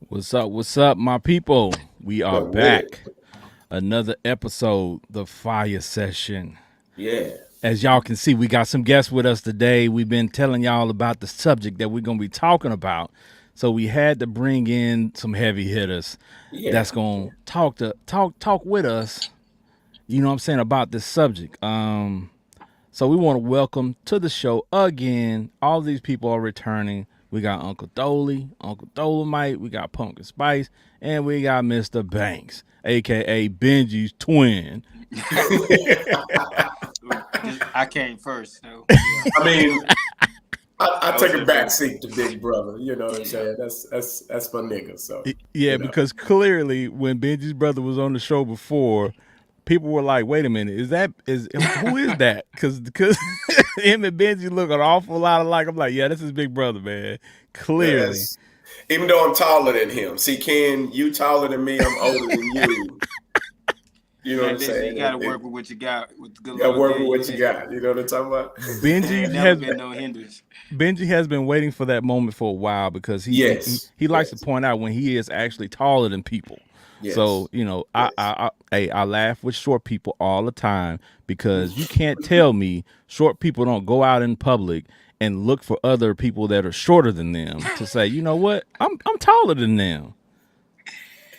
What's up, my people? We are But with it, back. Another episode, the Fire Session. yeah. As y'all can see, we got some guests with us today. We've been telling y'all about the subject that we're going to be talking about. So we had to bring in some heavy hitters Yeah. that's going to talk with us, you know what I'm saying, about this subject. So we want to welcome to the show again. All these people are returning. We got Uncle Dolly, Uncle Dolomite, we got Pumpkin Spice, and we got Mr. Banks, aka Benji's twin. I came first, so yeah. I mean, I I take was a here back first. seat to Big Brother. You know what I'm saying? That's my nigga. So Yeah, you know. because clearly when Benji's brother was on the show before, people were like, "Wait a minute, is who is that?" Because him and Benji look an awful lot alike. I'm like, yeah, this is Big Brother, man. Clearly, That's even though I'm taller than him. See, Ken, you taller than me. I'm older than you. You know what Man, I'm listen, you saying? gotta work with what you got. With the good You gotta Lord work gave with you, what you man. got. You know what I'm talking about? There Benji ain't never has been no hindrance. Benji has been waiting for that moment for a while because Yes. he likes to Yes. point out when he is actually taller than people. So Yes. you know, Yes. I laugh with short people all the time because you can't tell me short people don't go out in public and look for other people that are shorter than them to say, you know what, I'm taller than them.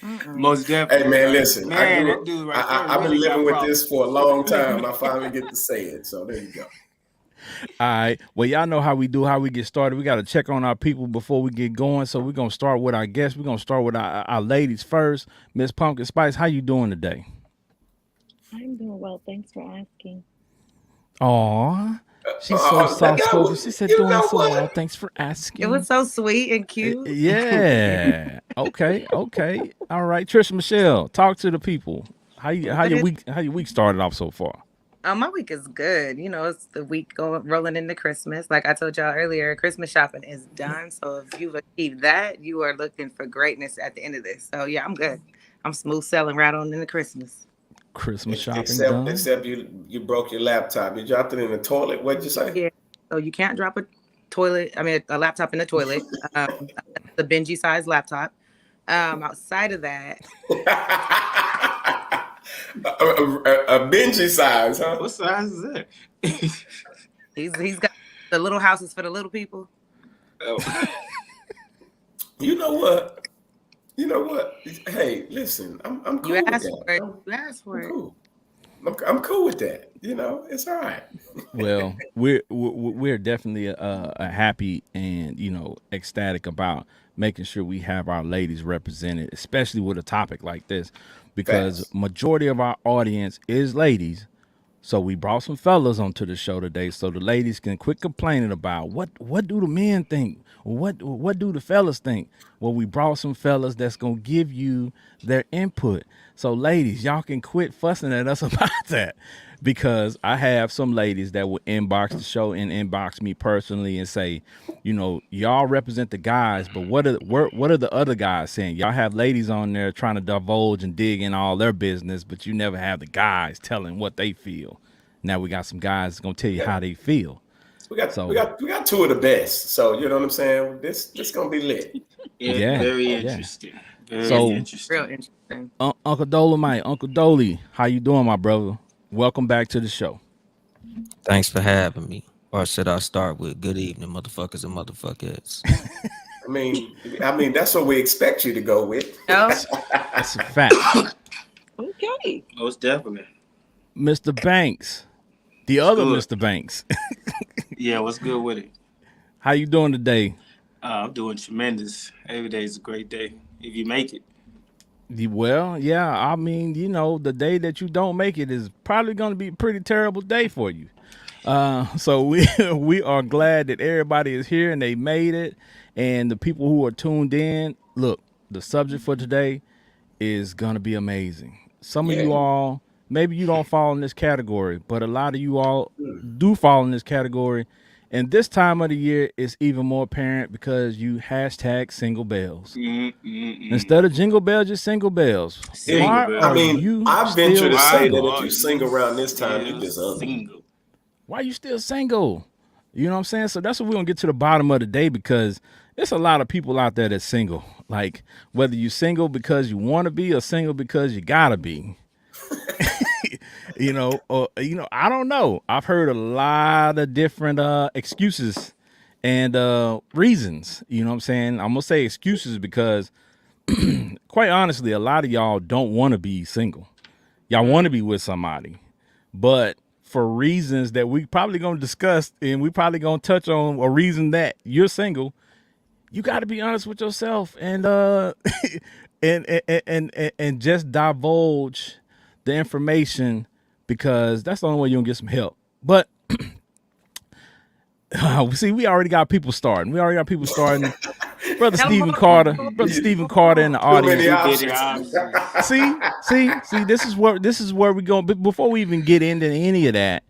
Mm-mm. Most Hey definitely, man, right? listen. I Man, grew that up. dude right there I've been really living got with this problems. for a long time. I finally get to say it. So there you go. All right. Well, y'all know how we do, how we get started. We got to check on our people before we get going. So we're gonna start with our guests. We're gonna start with our ladies first. Miss Pumpkin Spice, how you doing today? I'm doing well. Thanks for asking. Aw, she's so soft spoken. She said, You "Doing know so well. what? Thanks for It was asking." so sweet and cute. Yeah. Okay. Okay. All right. Trisha Michelle, talk to the people. How What your is week started off so far? my week is good. It's the week going rolling into Christmas. Like I told y'all earlier, Christmas shopping is done. So if you've achieved that, you are looking for greatness at the end of this. So yeah, I'm good. I'm smooth sailing right on into Christmas. Christmas shopping Except done. except you broke your laptop. You dropped it in the toilet. What'd you say? Yeah. So you can't drop a laptop in the toilet. The Benji size laptop. Outside of that, A Benji size, huh? What size is that? he's got the little houses for the little people. Oh, You know what? You know what? Hey, listen, I'm You cool with asked that. for it. I'm, You asked I'm for it. cool. I'm cool with that. You know, it's all right. Well, we're definitely happy and ecstatic about making sure we have our ladies represented, especially with a topic like this, because Facts. majority of our audience is ladies. So we brought some fellas onto the show today, so the ladies can quit complaining about what do the men think, what do the fellas think. Well, we brought some fellas that's gonna give you their input. So ladies, y'all can quit fussing at us about that, because I have some ladies that will inbox the show and inbox me personally and say, y'all represent the guys, but what are the other guys saying? Y'all have ladies on there trying to divulge and dig in all their business, but you never have the guys telling what they feel. Now we got some guys that's gonna tell you Yeah. how they feel. We got we So got we got two of the best. So you know what I'm saying? This gonna be lit. yeah, yeah, very yeah. interesting. It's Very So real interesting. interesting. Uncle Dolomite, Uncle Dolly, how you doing, my brother? Welcome back to the show. Thanks for having me. Or should I start with good evening, motherfuckers and motherfuckers? I mean that's what we expect you to go with. No, That's, that's a fact. okay. Most definitely. Mr. Banks, the It's other good. Mr. Banks. Yeah, what's good with it? How you doing today? I'm doing tremendous. Every day is a great day if you make it. Well, yeah, I mean, the day that you don't make it is probably going to be a pretty terrible day for you. So we we are glad that everybody is here and they made it, and the people who are tuned in. Look, the subject for today is gonna be amazing. Some of you Yeah. all, maybe you don't fall in this category, but a lot of you all do fall in this category. And this time of the year is even more apparent because you hashtag single bells. Mm-mm-mm. Instead of jingle bells, just single bells. If Single Why I are bells. mean, you I venture still to say Why that single? if are you you sing around this time, you still just ugly. single? Why you still single? You know what I'm saying? So that's what we're gonna get to the bottom of the day because there's a lot of people out there that's single. Like whether you single because you want to be or single because you gotta be. I don't know. I've heard a lot of different excuses and reasons. You know what I'm saying? I'm gonna say excuses because quite honestly, a lot of y'all don't want to be single. Y'all want to be with somebody, but for reasons that we probably gonna discuss and we probably gonna touch on a reason that you're single, you got to be honest with yourself and and just divulge the information because that's the only way you're gonna get some help. But see, we already got people starting. Brother Come Stephen on. Carter, brother Stephen Carter in the Too many audience. Too many options. options. See. This is where we go. But before we even get into any of that,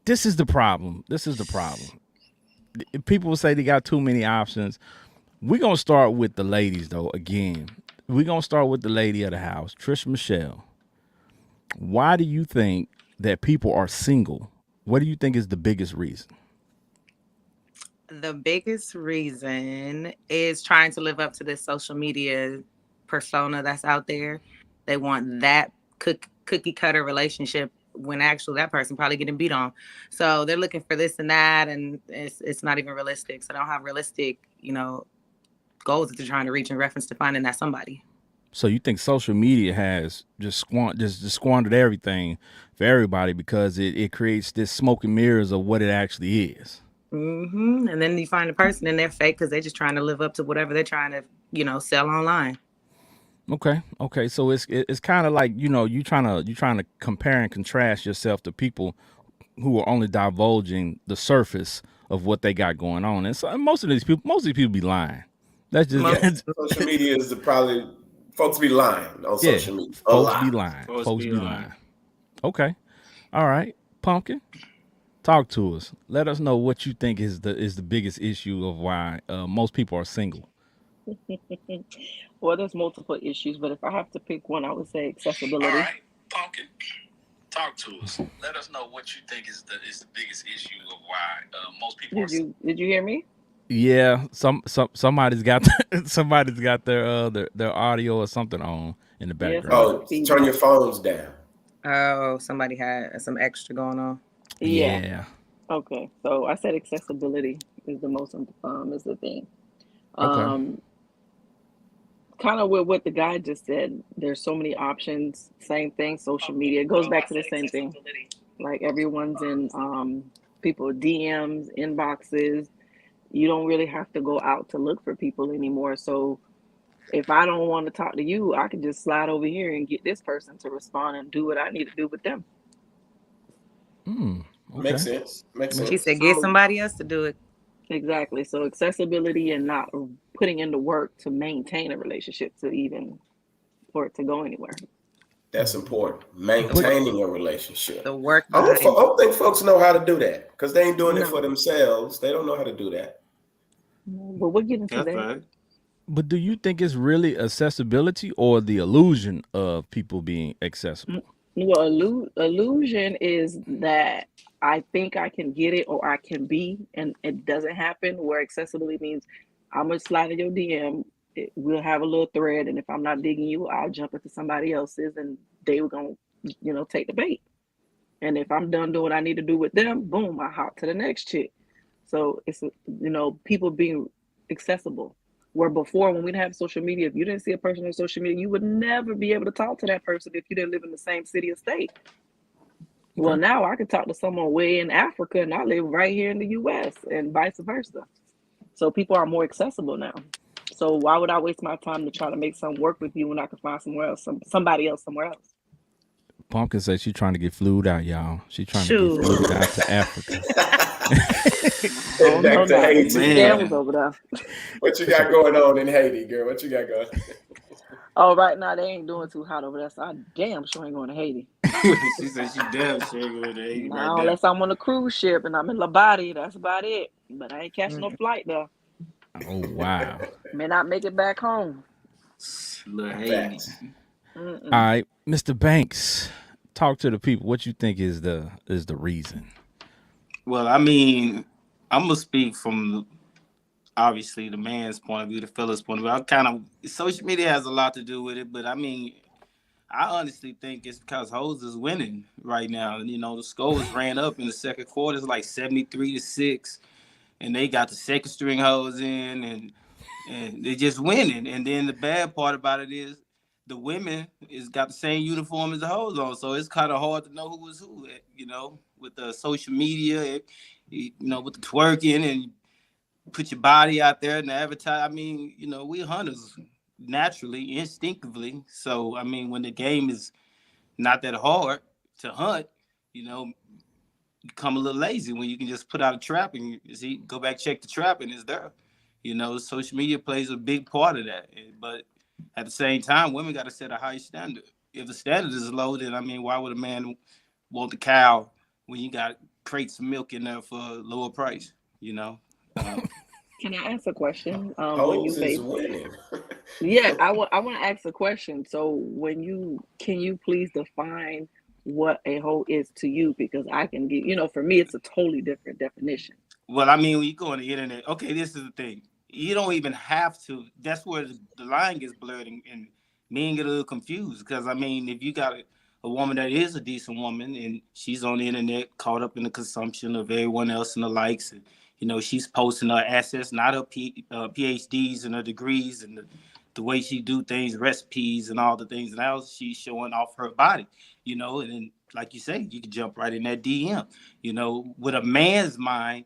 this is the problem. People will say they got too many options. We're gonna start with the ladies though. Again, we're gonna start with the lady of the house, Trish Michelle. Why do you think that people are single? What do you think is the biggest reason? The biggest reason is trying to live up to this social media persona that's out there. They want that cookie cutter relationship when actually that person probably getting beat on. So they're looking for this and that, and it's not even realistic. So they don't have realistic, goals that they're trying to reach in reference to finding that somebody. So you think social media has just squandered everything for everybody because it creates this smoke and mirrors of what it actually is. And then you find a person and they're fake because they're just trying to live up to whatever they're trying to, sell online. Okay. So it's kind of like you trying to compare and contrast yourself to people who are only divulging the surface of what they got going on, and so most of these people be lying. That's just Most Social media is probably folks be lying on yeah. social media a Folks be lot. lying. Supposed to Folks be be lying. lying. Okay. All right. Pumpkin. Talk to us. Let us know what you think is the biggest issue of why most people are single. Well, there's multiple issues, but if I have to pick one, I would say All accessibility. right, Pumpkin, talk to us. Let us know what you think is the biggest issue of why most people are. Did you hear me? Yeah, somebody's got somebody's got their audio or something on in the Yes, background. Oh, turn your phones down. somebody had some extra going on. Yeah. Yeah. Okay. So I said accessibility is the most is the thing. Okay. Um, Kind of with what the guy just said. There's so many options. Same thing. Social media. It goes back to the same thing. Like everyone's in people DMs, inboxes. You don't really have to go out to look for people anymore. So if I don't want to talk to you, I can just slide over here and get this person to respond and do what I need to do with them. Makes Okay. sense. Makes She sense. said, get somebody else to do it. Exactly. So accessibility and not putting in the work to maintain a relationship to even for it to go anywhere. That's important. Maintaining a relationship. The work I behind don't think folks know how to do that because they ain't doing it for No. themselves. They don't know how to do that. But we'll get into That's that. right. But do you think it's really accessibility or the illusion of people being accessible? Well, illusion is that I think I can get it or I can be, and it doesn't happen. Where accessibility means I'm gonna slide in your DM. We'll have a little thread, and if I'm not digging you, I'll jump into somebody else's, and they were gonna, take the bait. And if I'm done doing what I need to do with them, boom, I hop to the next chick. So it's people being accessible. Where before, when we didn't have social media, if you didn't see a person on social media, you would never be able to talk to that person if you didn't live in the same city or state. Well, Okay. now I can talk to someone way in Africa and I live right here in the US and vice versa. So people are more accessible now. So why would I waste my time to try to make something work with you when I can find somewhere else, somebody else somewhere else? Pumpkin says she's trying to get flued out, y'all. She's trying to get Shoot. flued out to Africa. Oh, Back no, to no. Haiti. Dan was over there. What you got going on in Haiti, girl? What you got going? Oh, right now they ain't doing too hot over there, so I damn sure ain't going to Haiti. She said she damn sure going to Haiti right Now, now. unless I'm on a cruise ship and I'm in Labadi, that's about it. But I ain't catching no flight though. Oh wow. May not make it back home. Little Haiti. Facts. All right, Mr. Banks, talk to the people. What you think is the reason? Well, I mean, I'm gonna speak from obviously the man's point of view, the fella's point of view. I kind of social media has a lot to do with it, but I mean, I honestly think it's because hoes is winning right now. And, the scores ran up in the second quarter. It's like 73-6, and they got the second string hoes in, and they're just winning. And then the bad part about it is the women is got the same uniform as the hoes on, so it's kind of hard to know who is who. With the social media, with the twerking and put your body out there and advertise. I mean, we hunters naturally, instinctively. So I mean, when the game is not that hard to hunt, you know, become a little lazy when you can just put out a trap and you see, go back, check the trap, and it's there. Social media plays a big part of that. But at the same time, women got to set a high standard. If the standard is low, then I mean, why would a man want the cow when you got crates of milk in there for a lower price? Can I ask a question? When you Hoes is made, winning. yeah, I want to ask a question. So can you please define what a hoe is to you? Because I can get, for me, it's a totally different definition. Well, I mean, when you go on the internet, okay, this is the thing. You don't even have to. That's where the line gets blurred, and men get a little confused. Because, I mean, if you got a woman that is a decent woman and she's on the internet caught up in the consumption of everyone else and the likes, and, she's posting her assets, not her PhDs and her degrees and the way she do things, recipes and all the things. Now she's showing off her body, and then, like you say, you can jump right in that DM. With a man's mind,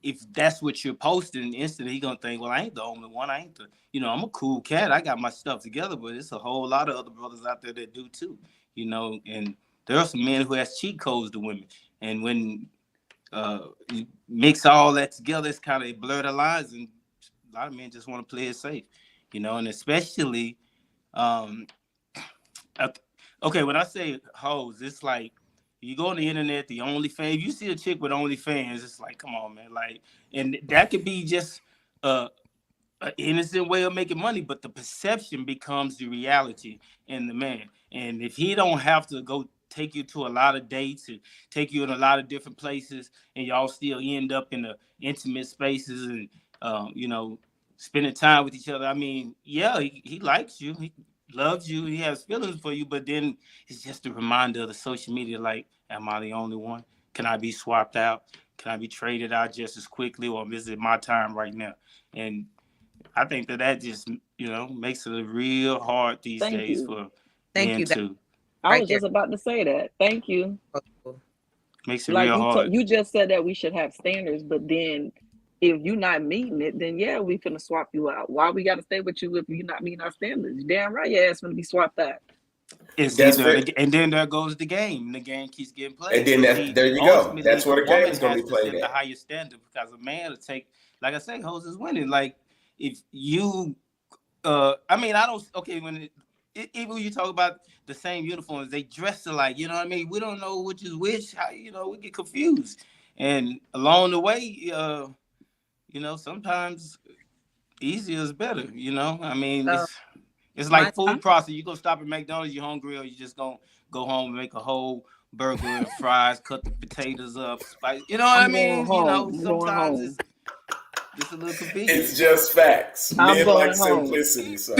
if that's what you're posting, instantly he's gonna think, well, I ain't the only one. I ain't I'm a cool cat. I got my stuff together, but it's a whole lot of other brothers out there that do too. And there are some men who has cheat codes to women. And when you mix all that together, it's kind of blur the lines, and a lot of men just want to play it safe. And especially um, okay, when I say hoes, it's like you go on the internet, the OnlyFans. If you see a chick with OnlyFans, it's like, come on, man. Like, and that could be just an innocent way of making money, but the perception becomes the reality in the man. And if he don't have to go take you to a lot of dates and take you in a lot of different places, and y'all still end up in the intimate spaces and spending time with each other. I mean, yeah, he likes you, he loves you, he has feelings for you, but then it's just a reminder of the social media. Like, am I the only one? Can I be swapped out? Can I be traded out just as quickly, or is it my time right now? And I think that just makes it real hard these Thank days you. for Thank men you. That to I right was there. just about to say that. Thank you. makes it Like real hard. you just said that we should have standards, but then if you're not meeting it, then yeah, we finna swap you out. Why we gotta stay with you if you're not meeting our standards? You damn right your ass finna be swapped out. And see, That's fair. and then there goes the game. The game keeps getting And played. then But that see, there you go. ultimately, That's the where the woman game's gonna has be to played set the at. higher standard, because a man will take, like I say, hoes is winning. Like, if you, I mean, I don't. Okay, even when you talk about the same uniforms, they dress alike. You know what I mean? We don't know which is which. How, we get confused, and along the way, sometimes easier is better. I mean, So it's my like food processing. You go stop at McDonald's, you're hungry, or you just gonna go home and make a whole burger and fries, cut the potatoes up, spice. You know what I I'm going mean? home. I'm going Sometimes home. it's just a little convenient. It's just facts. I'm Men like going home. simplicity, so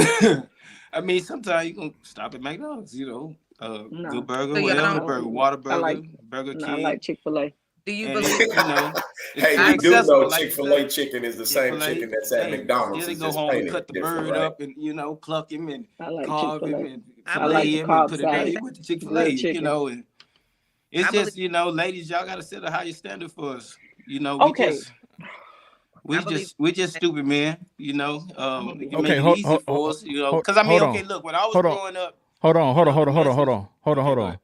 I mean, sometimes you gonna stop at McDonald's. Good No, burger, so y'all whatever don't the I burger, don't. Water I like Burger, Burger no, I like King, Chick-fil-A. do you and believe it's hey, pretty I we do know accessible, like you Chick-fil-A say. chicken is the same Chick-fil-A, chicken that's at hey, still McDonald's. they It's go just home and painted cut the different, bird right? up and pluck him and I like carve him Chick-fil-A. and I I like believe the fillet him and carb put it there. side, He went to Chick-fil-A, grilled chicken. and it's I believe just ladies, y'all gotta set a higher standard for us. We Okay, just I believe we just that stupid men. I'm gonna be You make Okay, it quiet. easy for us. hold, Because I mean, hold okay, on, look, when I was hold on, growing up, hold on, hold on, hold the on, hold on, hold message. on, hold on, Okay, hold go on. ahead.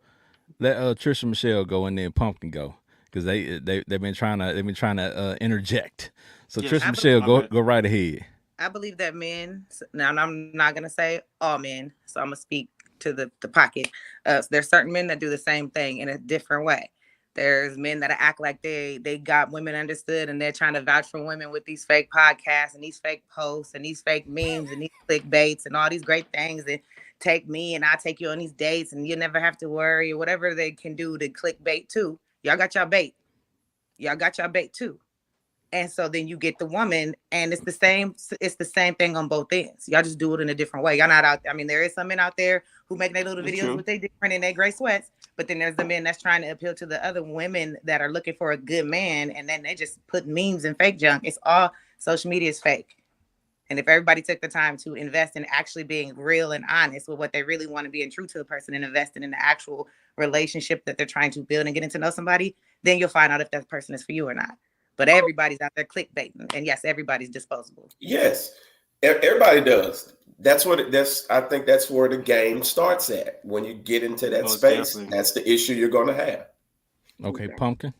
Let Trisha Michelle go and then Pumpkin go, because they've been trying to interject. So Yes, Trisha I believe Michelle, my bad. go right ahead. I believe that men, now I'm not gonna say all men, so I'm gonna speak to the pocket. There's certain men that do the same thing in a different way. There's men that act like they got women understood, and they're trying to vouch for women with these fake podcasts and these fake posts and these fake memes and these clickbaits and all these great things, and take me and I take you on these dates and you never have to worry, or whatever they can do to clickbait too. Y'all got y'all bait. Y'all got y'all bait too. And so then you get the woman, and it's the same thing on both ends. Y'all just do it in a different way. Y'all not out. I mean, there is some men out there who make their little That's videos true. with their different in their gray sweats, but then there's the men that's trying to appeal to the other women that are looking for a good man, and then they just put memes and fake junk. It's all social media is fake. And if everybody took the time to invest in actually being real and honest with what they really want to be and true to a person and investing in the actual relationship that they're trying to build and getting to know somebody, then you'll find out if that person is for you or not. But everybody's out there clickbaiting. And yes, everybody's disposable. Yes, everybody does. I think that's where the game starts at. When you get into that Most space, definitely. that's the issue you're going to have. Okay, Pumpkin.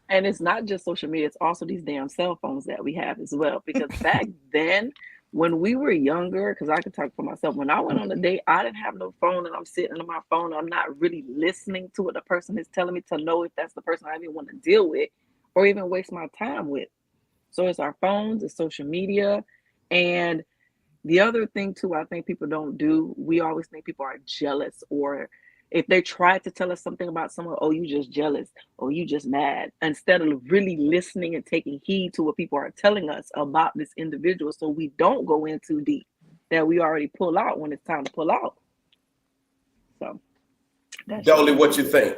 And it's not just social media, it's also these damn cell phones that we have as well. Because back then, when we were younger, because I can talk for myself, when I went on a date, I didn't have no phone and I'm sitting on my phone. I'm not really listening to what the person is telling me to know if that's the person I even want to deal with or even waste my time with. So it's our phones, it's social media. And the other thing too, I think people don't do, we always think people are jealous, or if they try to tell us something about someone, oh, you just jealous, or you just mad, instead of really listening and taking heed to what people are telling us about this individual, so we don't go in too deep, that we already pull out when it's time to pull out. So that's Dolly, what you think?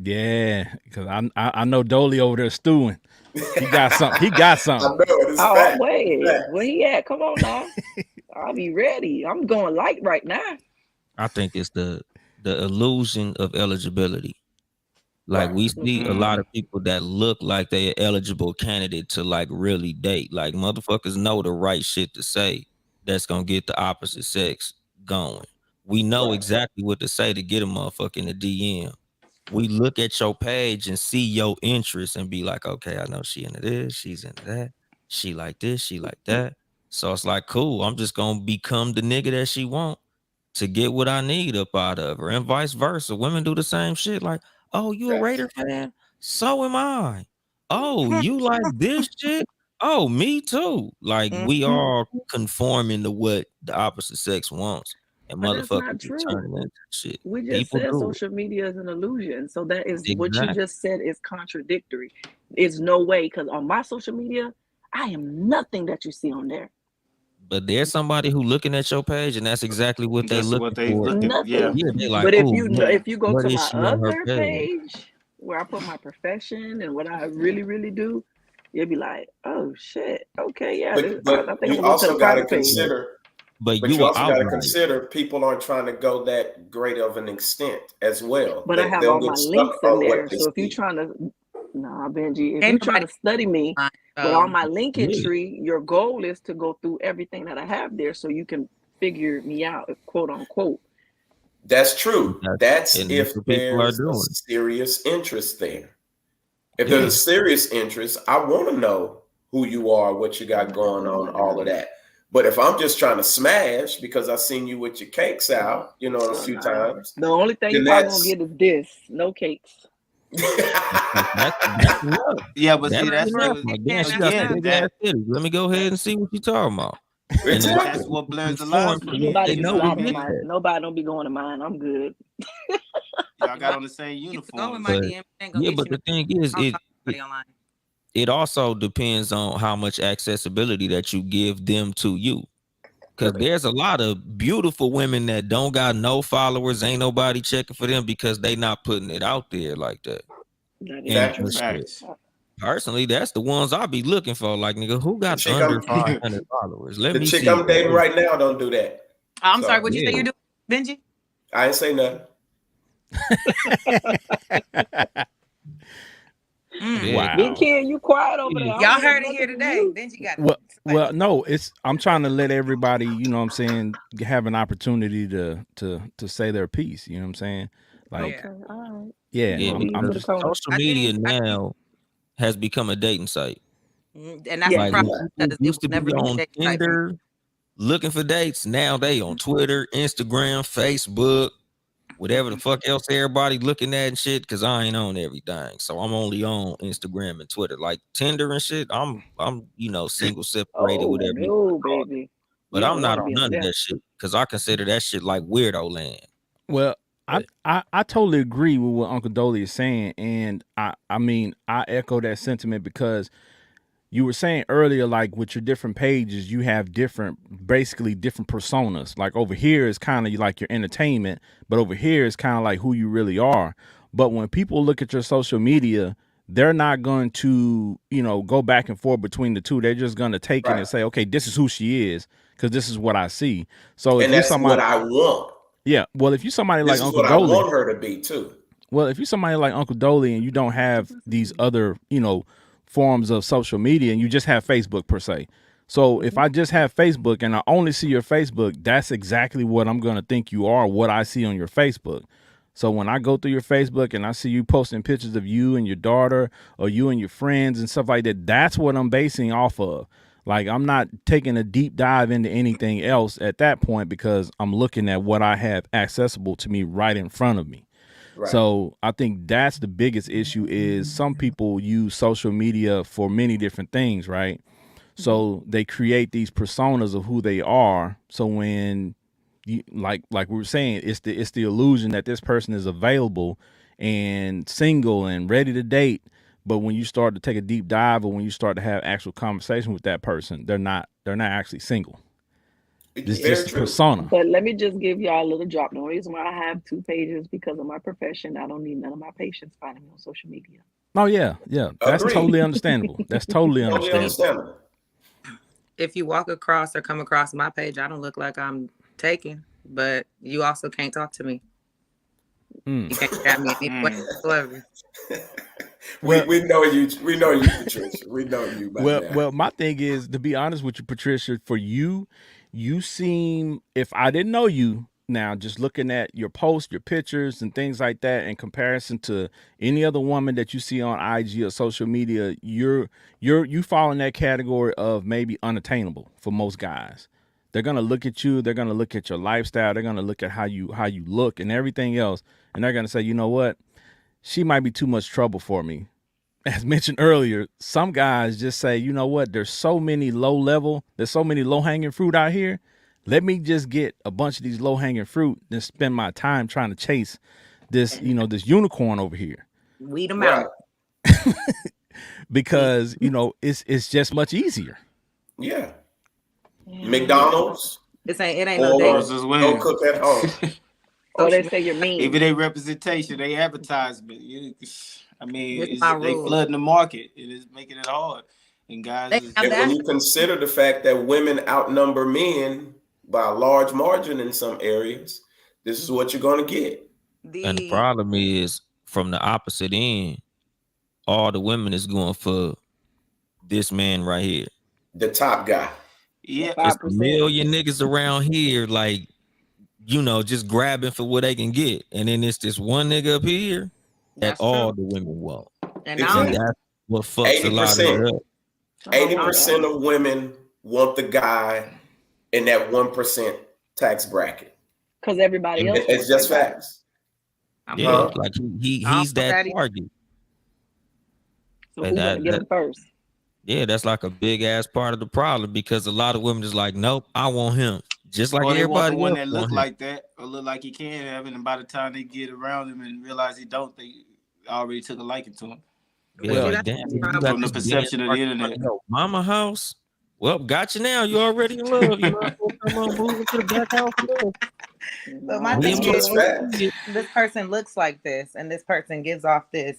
Yeah, because I know Dolly over there stewing. He got something. He got I something. know it's oh fact. wait, where he at? Come on now. I'll be ready. I'm going light right now. I think it's the illusion of eligibility. Like Right. we see a lot of people that look like they're eligible candidate to like really date. Like motherfuckers know the right shit to say that's gonna get the opposite sex going. We know Right. exactly what to say to get a motherfucker in the DM. We look at your page and see your interests and be like, okay, I know she into this, she's into that, she like this, she like that. So it's like, cool, I'm just gonna become the nigga that she want to get what I need up out of her, and vice versa. Women do the same shit. Like, oh, you a Facts. Raider fan? So am I. Oh, you like this shit? Oh, me too. Like we all conforming to what the opposite sex wants, and But that's not motherfuckers are true. turning into shit. We just People said do social media is an illusion. So that is it. what you Exactly. just said is contradictory. It's no way, because on my social media, I am nothing that you see on there. But there's somebody who looking at your page, and that's exactly what they That's what looking they for. looking. Yeah. Nothing. Yeah, they like, But if oh, you go what to is my she on her other page? page where I put my profession and what I really, really do, you'll be like, oh shit. Okay, yeah. I But think I'm you gonna go to the also got to private page. But but you you are also got to outlier. consider people aren't trying to go that great of an extent as well. But I have They'll all my get stuck links in on what there. they So if you're see. trying to, nah, Benji, if you're Ain't trying nobody to study me lying, with all so my linking Yeah. tree, your goal is to go through everything that I have there so you can figure me out, quote unquote. That's true. That's And that's if what people are there's a doing. serious interest there. If there's a Yeah. serious interest, I want to know who you are, what you got going on, all of that. But if I'm just trying to smash because I seen you with your cakes out, a So few nah. times, The only thing you then probably gonna that's get is this. No cakes. That's enough. Yeah, but That's see, that's enough. what Like, damn, she got some again big ass that titties. Let me go ahead and see what you talking about. And the exactly. that's motherfuckers what blurs the conform lines to for what me. Nobody they You be know know, I will sliding in get mean, mine. that. Nobody don't be going to mine. I'm good. y'all got Well, on the same you can go in uniforms. my But DM. Ain't gonna yeah, get but you. No, the thing is, I don't talk to it anybody online. it also depends on how much accessibility that you give them to you. Cause there's a lot of beautiful women that don't got no followers, ain't nobody checking for them because they not putting it out there like that. That is And true. Facts. shit, Facts. personally, that's the ones I be looking for. Like, nigga, who The got chick under I'm 500 followers? Let the me chick see I'm dating that. right now don't do that. Oh, I'm sorry. So What you say Yeah. you're doing, Benji? I ain't say nothing. Yeah. Big Wow. kid, you quiet over there. Yeah. I don't Y'all hear heard it here nothing from today. you. Benji got Well, somebody. no, I'm trying to let everybody, you know what I'm saying, have an opportunity to say their piece, you know what I'm saying? Like, Yeah, Okay, all right. yeah, I'm Yeah, gonna leave you I'm to because the just corner. social I media think, now has become a dating site. and that's the Yes. Like problem when people because it used was to be never a on dating site for me. Tinder looking for dates, now they on Twitter, Instagram, Facebook, whatever the fuck else everybody looking at and shit. Cause I ain't on everything, so I'm only on Instagram and Twitter. Like Tinder and shit, I'm single, separated, Oh whatever you want no, to call it. baby. But You I'm don't not want to on be on none of there. that shit because I consider that shit like weirdo land. well, I, But I totally agree with what Uncle Dolly is saying, and I mean I echo that sentiment because you were saying earlier, like with your different pages, you have basically different personas. Like over here is kind of like your entertainment, but over here is kind of like who you really are. But when people look at your social media, they're not going to, go back and forth between the two. They're just going to take it Right. and say, okay, this is who she is because this is what I see. So if And you're that's what somebody, I want. yeah, well, if you're somebody like This is Uncle what I Dolly, want her to be too. well, if you're somebody like Uncle Dolly and you don't have these other, forms of social media and you just have Facebook per se. So if I just have Facebook and I only see your Facebook, that's exactly what I'm going to think you are, what I see on your Facebook. So when I go through your Facebook and I see you posting pictures of you and your daughter or you and your friends and stuff like that, that's what I'm basing off of. Like I'm not taking a deep dive into anything else at that point because I'm looking at what I have accessible to me right in front of me. Right. So I think that's the biggest issue is some people use social media for many different things, right? So they create these personas of who they are. So when you like we were saying, it's the illusion that this person is available and single and ready to date. But when you start to take a deep dive or when you start to have actual conversation with that person, they're not actually single. It's Very just a true. persona. But let me just give y'all a little drop. The reason why I have 2 pages because of my profession. I don't need none of my patients finding me on social media. Oh yeah. That's Agreed. totally understandable. That's totally Totally understandable. understandable. If you walk across or come across my page, I don't look like I'm taken, but you also can't talk to me. You can't grab me any way whatsoever. We know you. We know you, Patricia. We know you. Well, my thing is to be honest with you, Patricia. For you, you seem. If I didn't know you now, just looking at your posts, your pictures, and things like that, in comparison to any other woman that you see on IG or social media, you fall in that category of maybe unattainable for most guys. They're gonna look at you. They're gonna look at your lifestyle. They're gonna look at how you look and everything else, and they're gonna say, you know what, she might be too much trouble for me. As mentioned earlier, some guys just say, you know what, there's so many low hanging fruit out here. Let me just get a bunch of these low hanging fruit and spend my time trying to chase this, this unicorn over here. Weed them Right. out. Because, it's just much easier. Yeah. McDonald's. It ain't no Or dating. Versus go women. cook at home. So they say you're mean. Even they representation, they advertisement. I mean, It's my they rule. flooding the market. It is making it hard. And guys, They have And when you consider the fact that women outnumber men by a large margin in some areas, this is what you're going to get. And the problem is from the opposite end, all the women is going for this man right here. The top guy. yeah, It's 5%. a million niggas around here, like, just grabbing for what they can get. And then it's this one nigga up here that That's all true. the women want. And Exactly. And that's what fucks a lot of it up. 80% of women want the guy in that 1% tax bracket. Because everybody else. It's just facts. Yeah, like he's that target. So who's gonna get him first? Yeah, that's like a big ass part of the problem because a lot of women is like, nope, I want him. Just like or they want everybody the one else that want look him. like that or look like he can have it, and by the time they get around him and realize he don't, they already took a liking to him. Yeah, Well, like, damn, you got from the this perception big of the ass internet. yo, mama house. Well, got you now. You already in love. You know, come on, move into the back house. But my Me thing and is, my- this person looks like this, and this person gives off this,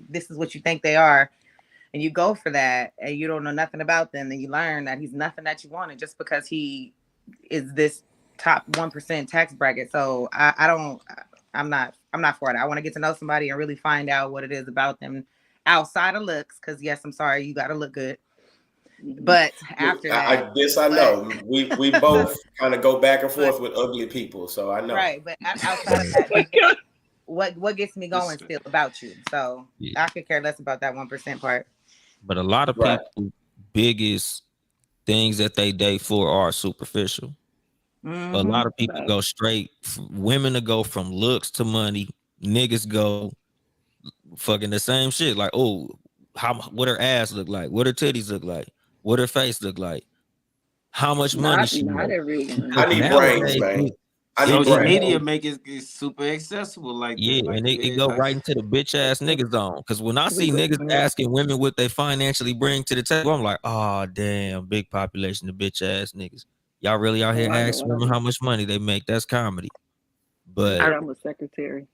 this is what you think they are, and you go for that, and you don't know nothing about them, and you learn that he's nothing that you wanted just because he is this top 1% tax bracket. So I'm not for it. I want to get to know somebody and really find out what it is about them outside of looks. Because yes, I'm sorry, you got to look good. But after that, I know. We both kind of go back and forth with ugly people, so I know. Right, but outside of that, what gets me going still about you? So I could care less about that 1% part. But a lot of people biggest things that they date for are superficial. Mm-hmm. A lot of people go straight. Women to go from looks to money. Niggas go fucking the same shit. Like, oh, what her ass look like? What her titties look like? What her face look like? How much money she Not make? everyone. I need brains, man. I need Social bread. media make it super accessible like that. Yeah, Like and it go right into the bitch ass niggas zone. Because when I see niggas asking women what they financially bring to the table, I'm like, oh damn, big population of bitch ass niggas. Y'all really out here asking women how much money they make? That's comedy. But I'm a secretary.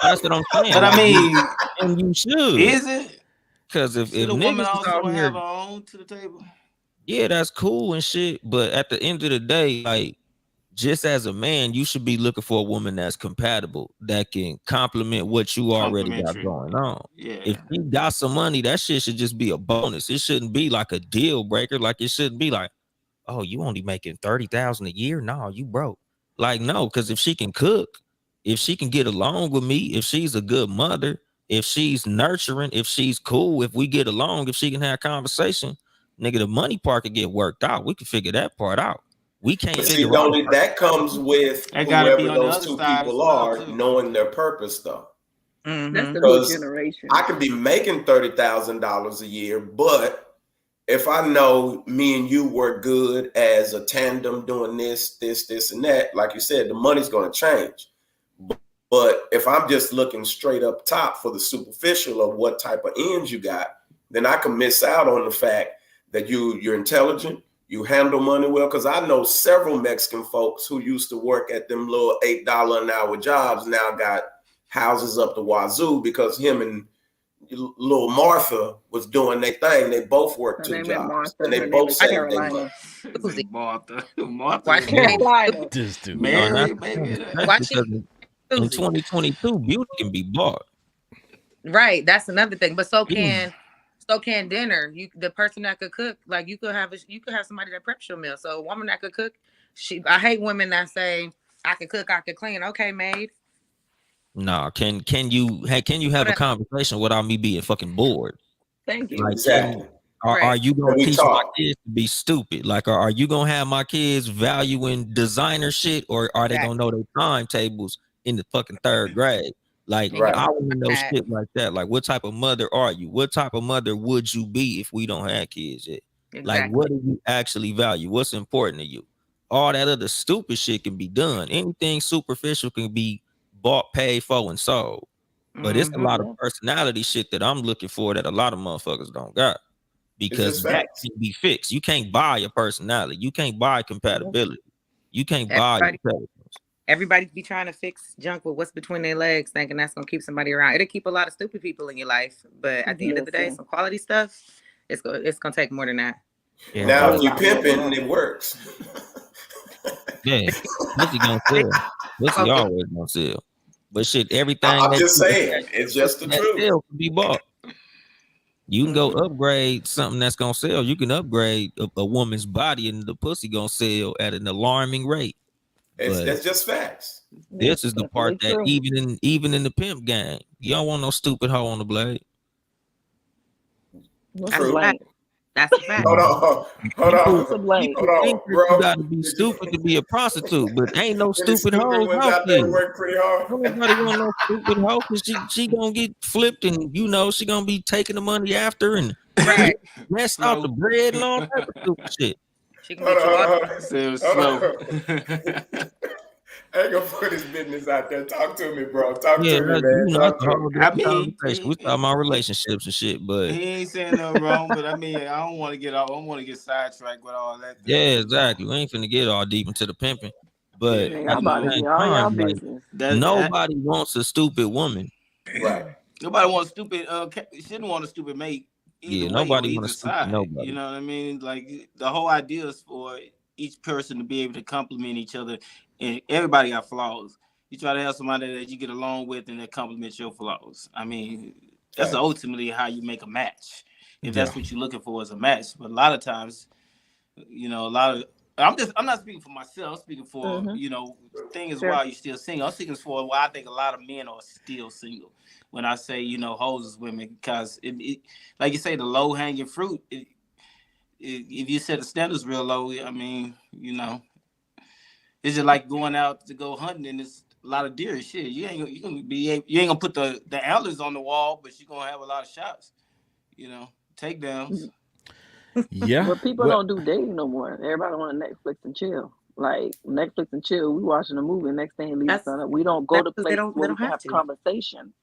that's what I'm saying. But I mean, and you should. is it? Because if Should a niggas woman is also out have here, her own to the table? yeah, that's cool and shit. But at the end of the day, like, just as a man, you should be looking for a woman that's compatible, that can complement what you already got Complimentary. going on. Yeah. If you got some money, that shit should just be a bonus. It shouldn't be like a deal breaker. Like, it shouldn't be like, oh, you only making 30,000 a year? No, you broke. Like, no, because if she can cook, if she can get along with me, if she's a good mother, if she's nurturing, if she's cool, if we get along, if she can have conversation, nigga, the money part could get worked out. We can figure that part out. We can't But see, figure out. don't that comes with That gotta be whoever on the those other two side as people well, are too. knowing their purpose, though. That's the new Because generation. I can be making $30,000 a year, but if I know me and you work good as a tandem doing this, and that, like you said, the money's going to change. But if I'm just looking straight up top for the superficial of what type of ends you got, then I can miss out on the fact that you're intelligent, you handle money well. Because I know several Mexican folks who used to work at them little $8 an hour jobs now got houses up the wazoo because him and little Martha was doing their thing. They both worked Her two name ain't jobs, Martha. and they Her name both is saved their money. Carolina. Say Martha. Martha. Why is she named Carolina. This dude. Mary, That's maybe. Why she because in Susie? 2022, beauty can be bought. Right, that's another thing. But so Yeah. can dinner. You the person that could cook, like you could have somebody that preps your meal. So a woman that could cook, I hate women that say I could cook, I could clean. Okay, maid. Nah, can you have a conversation without me being fucking bored? Thank you. Like, Exactly. are Right. you And gonna we teach my talk. kids to be stupid? Like, are you gonna have my kids valuing designer shit, or are they gonna know their timetables in the fucking third grade? Like, Right. I want to know That. shit like that. Like, what type of mother are you? What type of mother would you be if we don't have kids yet? Like, Exactly. what do you actually value? What's important to you? All that other stupid shit can be done. Anything superficial can be bought, paid for, and sold. But it's a Mhm. lot of personality shit that I'm looking for that a lot of motherfuckers don't got. It's Because just that facts. can be fixed. You can't buy your personality. You can't buy compatibility. You can't buy your intelligence. Everybody be trying to fix junk with what's between their legs, thinking that's gonna keep somebody around. It'll keep a lot of stupid people in your life, but at the end of the day, some quality stuff, it's gonna take more than that. Yeah, Now, if Whole you lot more than pimping, that. it works. yeah. Pussy gonna sell. Pussy always gonna sell. But shit, everything I'm that just you saying, it's just the that truth. sell can be bought. You can go upgrade something that's gonna sell. You can upgrade a woman's body, and the pussy gonna sell at an alarming rate. But It's just facts. this is the part that even in the pimp game, you don't want no stupid hoe on the blade. What's a True. blank? That's a fact. Hold on, What's a blank? People think that bro. you got to be stupid to be a prostitute, but ain't no Any stupid hoes ones out out there there. work pretty hard. Nobody want no stupid hoe because she gonna get flipped, and she gonna be taking the money after and Right. messed out the bread and all type of stupid shit. She can get you all. Slow. I ain't gonna put his business out there. Talk to me, bro. Talk Yeah, to me, that's, man. that's Talk a to whole me. I different mean, conversation. We talking about relationships and shit, but he ain't saying nothing wrong. But I mean, I don't want to get sidetracked with all that. yeah, exactly. We ain't finna get all deep into the pimping, but Yeah, Man, at y'all the about to same get all y'all time, like, business. nobody wants a stupid woman. Right. Nobody wants stupid. Shouldn't want a stupid mate. Either Yeah, way, nobody on want a either stupid side. nobody. You know what I mean? Like the whole idea is for each person to be able to complement each other, and everybody got flaws. You try to have somebody that you get along with and that complements your flaws. I mean, that's ultimately how you make a match. If that's what you're looking for is a match. But a lot of times, I'm not speaking for myself. I'm speaking for the thing is why you're still single. I'm speaking for why I think a lot of men are still single. When I say hoes is women, because it like you say, the low hanging fruit. If you set the standards real low, I mean, it's just like going out to go hunting and it's a lot of deer. Shit, you ain't gonna put the antlers on the wall, but you're gonna have a lot of shots. Takedowns. Yeah. But people don't do dating no more. Everybody want to Netflix and chill. Like Netflix and chill. We watching a movie. Next thing he leaves That's son up. We don't go that's to because they places don't where they we don't can have have to. conversation.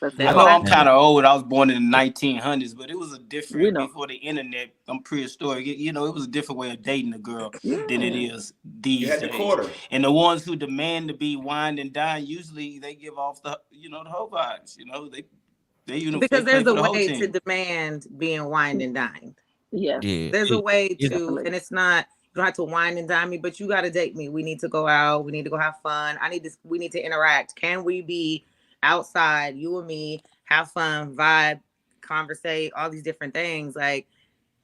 Let's I say know Exactly. I'm all. kind of old. I was born in the 1900s, but it was a We different know. before the internet. I'm prehistoric. You know, it was a different way of dating a girl than it Yeah. is You these had the days. quarter. And the ones who demand to be wined and dined, usually they give off the the whole vibes. They Because play there's for a the whole way to team. demand being wined and dined. Yes. Yeah, There's a way it to, Definitely. and it's not, you don't have to wine and dine me, but you got to date me. We need to go out. We need to go have fun. We need to interact. Can we be outside, you and me, have fun, vibe, conversate, all these different things? Like,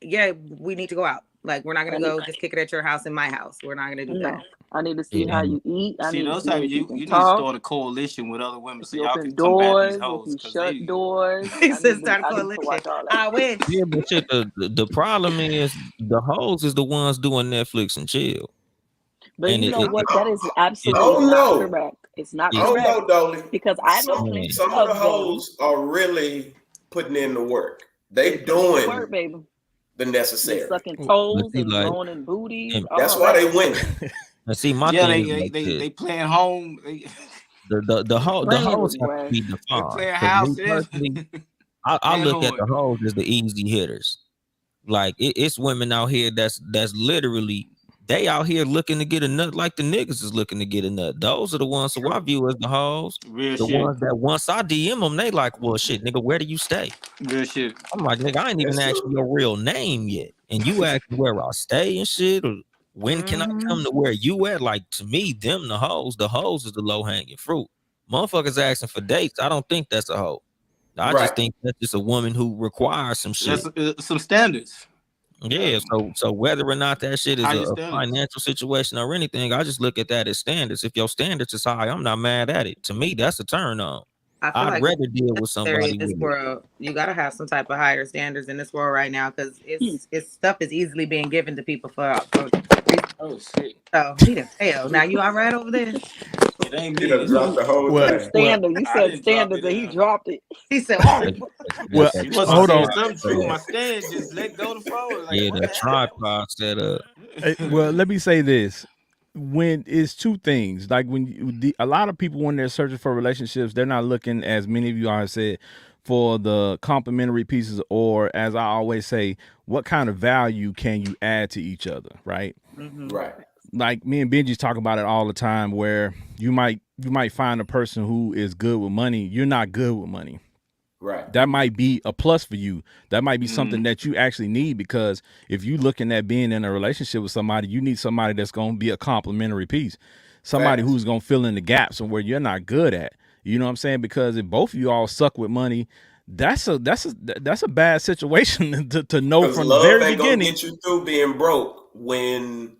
yeah, we need to go out. Like, we're not going I to need go just kick it at your house in my house. We're not going to do that. no. I need to see yeah. how you eat. I See, need to those see type if you can you need to talk, start a coalition with other women if so you y'all open can combat these doors, if hoes you because shut they doors. He said start a I need to coalition. watch all that. I wish. Yeah, but shit, the problem is the hoes is the ones doing Netflix and chill, But and you know I, what? I That is I absolutely don't not know. correct. It's not I it's don't correct know, Dolly. because I know Some plenty man. some of the of them. hoes are really putting in the work. They They putting in the work, doing baby. the They necessary. sucking But toes see, and like, blowing in booties, and, That's all why that. they winning. and see, my yeah thing they is they like they, this: they playing home. the Playing hoes is have to way. be They defined. playing Because me house personally, I and look at horn. the hoes as the easy hitters. Like it's women out here that's literally they out here looking to get a nut like the niggas is looking to get a nut. Those are the ones who I True. view as the hoes. Real The shit. ones that once I DM them, they like, well, shit, nigga, where do you stay? Real shit. I'm like, nigga, I ain't even That's asked true. you your real name yet, and you asked me where I stay and shit, or when can I Mm-hmm. come to where you at? Like to me, them the hoes. The hoes is the low hanging fruit. Motherfuckers asking for dates. I don't think that's a hoe. I Right. just think that's just a woman who requires some That's shit. some standards. Yeah. Yeah, so whether or not that shit is Higher a standards. financial situation or anything, I just look at that as standards. If your standards is high, I'm not mad at it. To me, that's a turn on. I feel I'd like it's rather deal with necessary in somebody this with it. world. You got to have some type of higher standards in this world right now because Hmm. it's stuff is easily being given to people for reasons. Oh shit. So he didn't fail. Now you all right over there? It ain't He me. done dropped the whole Well, thing. well, Standard. You I said didn't drop standards it. and he dropped it. He said, "Oh, They got well. that You must have Hold said on. tripod something set true. up. My stand just let go the phone. Like Yeah, what that tripod set up. Well, the hell? let me say this. When it's two things, like when a lot of people when they're searching for relationships, they're not looking, as many of you are said, for the complimentary pieces, or as I always say, what kind of value can you add to each other, right? mm-hmm. Right. Like me and Benji talk about it all the time, where you might find a person who is good with money. You're not good with money. Right. That might be a plus for you. That might be something Mm, that you actually need, because if you looking at being in a relationship with somebody, you need somebody that's going to be a complimentary piece, somebody Facts. who's going to fill in the gaps of where you're not good at. You know what I'm saying? Because if both of you all suck with money, that's a bad situation to know Because from the love very ain't gonna beginning. get you through being broke when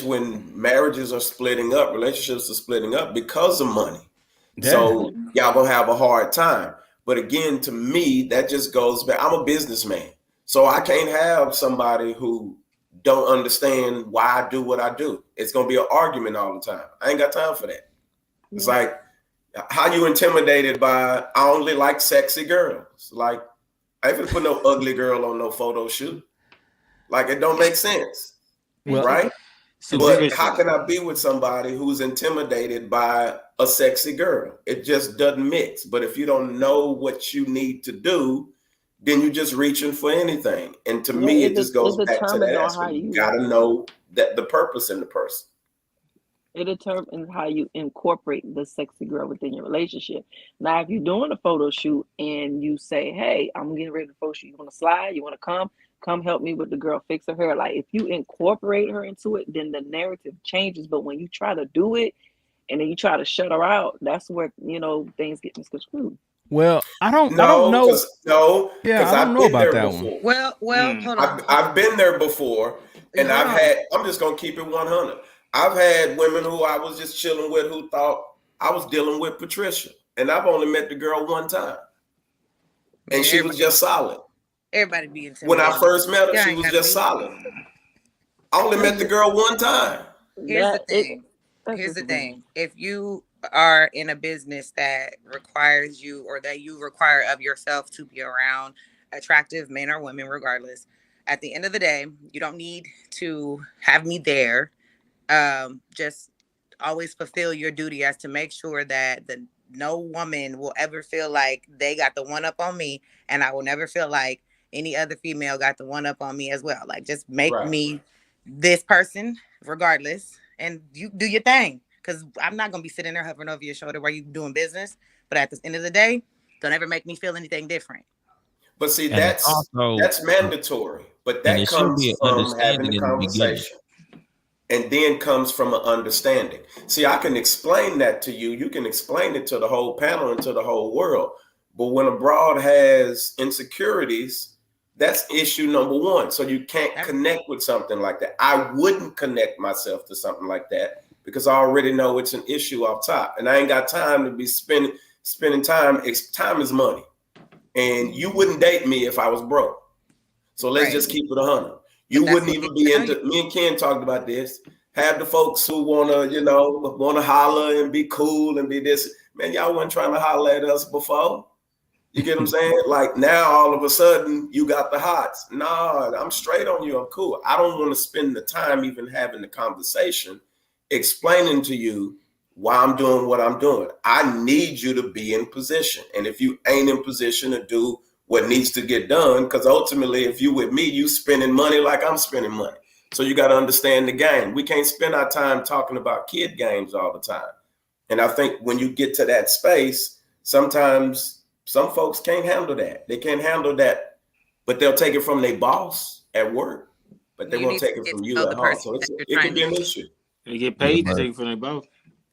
when marriages are splitting up, relationships are splitting up because of money. Yeah, Yeah. So y'all gonna have a hard time. But again, to me, that just goes back. I'm a businessman. So I can't have somebody who don't understand why I do what I do. It's gonna be an argument all the time. I ain't got time for that. It's Yeah. like how you intimidated by I only like sexy girls. Like I ain't gonna put no ugly girl on no photo shoot. Like it don't make sense, well, right? But how superficial. can I be with somebody who's intimidated by a sexy girl? It just doesn't mix. But if you don't know what you need to do, then you're just reaching for anything. And to Well, me, it just it goes back to determines that on how aspect. You you gotta know that the purpose in the person. it determines how you incorporate the sexy girl within your relationship. Now, if you're doing a photo shoot and you say, "Hey, I'm getting ready to photo shoot. You want to slide? You want to come help me with the girl fix her hair." Like if you incorporate her into it, then the narrative changes. But when you try to do it and then you try to shut her out, that's where things get misconstrued. well, I don't know. No, Yeah, because I don't I've know been about there that one. before. Well, Mm. hold on, I've been there before, and hold I've on. had. I'm just gonna keep it 100. I've had women who I was just chilling with who thought I was dealing with Patricia, and I've only met the girl one time, and Man, she was just solid. everybody be When I intimidated. first met her, Yeah, she ain't was gotta just be. solid. I only That's met the just girl one time. Here's the that it. thing. That's Here's just the me. thing. If you are in a business that requires you or that you require of yourself to be around attractive men or women, regardless, At the end of the day, you don't need to have me there. Just always fulfill your duty as to make sure that no woman will ever feel like they got the one up on me, and I will never feel like any other female got the one up on me as well. Like, just make Right. me this person regardless, and you do your thing. Because I'm not gonna be sitting there hovering over your shoulder while you doing business. But at the end of the day, don't ever make me feel anything different. But see, And it's also, that's mandatory. But and that it should be comes an from having understanding the in the beginning. conversation. And then comes from an understanding. See, I can explain that to you. You can explain it to the whole panel and to the whole world. But when a broad has insecurities, that's issue number one. So you can't connect with something like that. I wouldn't connect myself to something like that because I already know it's an issue off top. And I ain't got time to be spending time. Time is money. And you wouldn't date me if I was broke. So let's just keep it 100. You wouldn't even be into. Me and Ken talked about this. Have the folks who wanna holler and be cool and be this. Man, y'all weren't trying to holler at us before. You get what I'm saying? Like now, all of a sudden, you got the hots. Nah, I'm straight on you. I'm cool. I don't want to spend the time even having the conversation, explaining to you why I'm doing what I'm doing. I need you to be in position. And if you ain't in position to do what needs to get done, because ultimately, if you with me, you spending money like I'm spending money. So you got to understand the game. We can't spend our time talking about kid games all the time. And I think when you get to that space, sometimes some folks can't handle that. They can't handle that, but they'll take it from their boss at work, but they won't take it from you at home. So it can be an issue. They get paid to take it from their boss.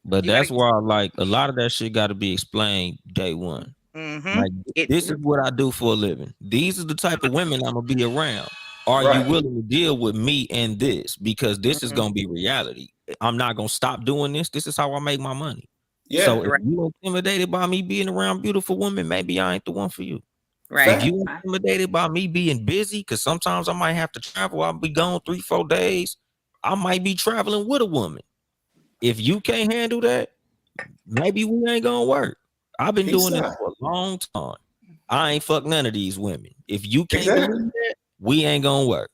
But that's why, like, a lot of that shit got to be explained day one. Like, this is what I do for a living. These are the type of women I'm gonna be around. Are you willing to deal with me and this? Because this is gonna be reality. I'm not gonna stop doing this. This is how I make my money. Yeah. So if you intimidated by me being around beautiful women, maybe I ain't the one for you. Right. If you intimidated by me being busy, because sometimes I might have to travel, I'll be gone 3-4 days. I might be traveling with a woman. If you can't handle that, maybe we ain't gonna work. I've been doing this for a long time. I ain't fuck none of these women. If you can't believe that, we ain't gonna work.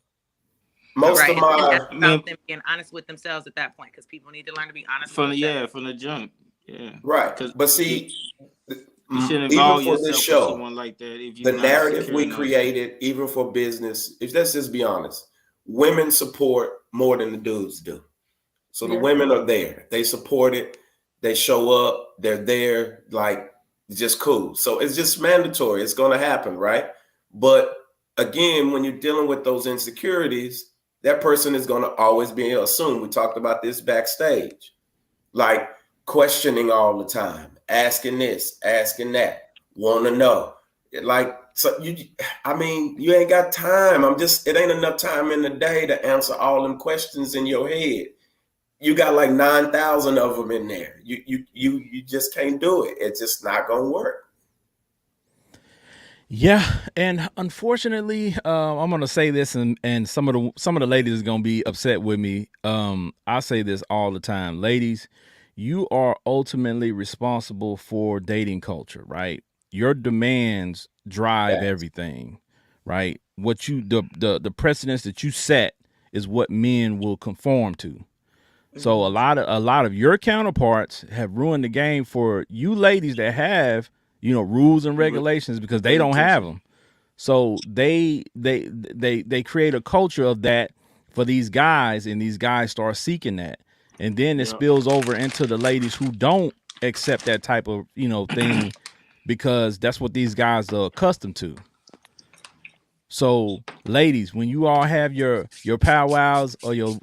Most of my, that's about them being honest with themselves at that point, because people need to learn to be honest with themselves. From the jump. Yeah. Right. But see, you shouldn't even involve for this yourself show, with someone like that if the you're narrative we created, even for business, if let's just be honest, women support more than the dudes do. So the women are there. They support it. They show up. They're there. Like, just cool. So it's just mandatory. It's going to happen, right? But again, when you're dealing with those insecurities, that person is going to always be assumed. We talked about this backstage, like questioning all the time, asking this, asking that, want to know. Like, so you ain't got time. It ain't enough time in the day to answer all them questions in your head. You got like 9,000 of them in there. You just can't do it. It's just not gonna work. Yeah, and unfortunately, I'm gonna say this, and some of the ladies are gonna be upset with me. I say this all the time, ladies. You are ultimately responsible for dating culture, right? Your demands drive everything, right? What you the precedents that you set is what men will conform to. So a lot of your counterparts have ruined the game for you ladies that have, rules and regulations, because they don't have them. So they create a culture of that for these guys, and these guys start seeking that. And then it spills over into the ladies who don't accept that type of, thing, because that's what these guys are accustomed to. So, ladies, when you all have your powwows or your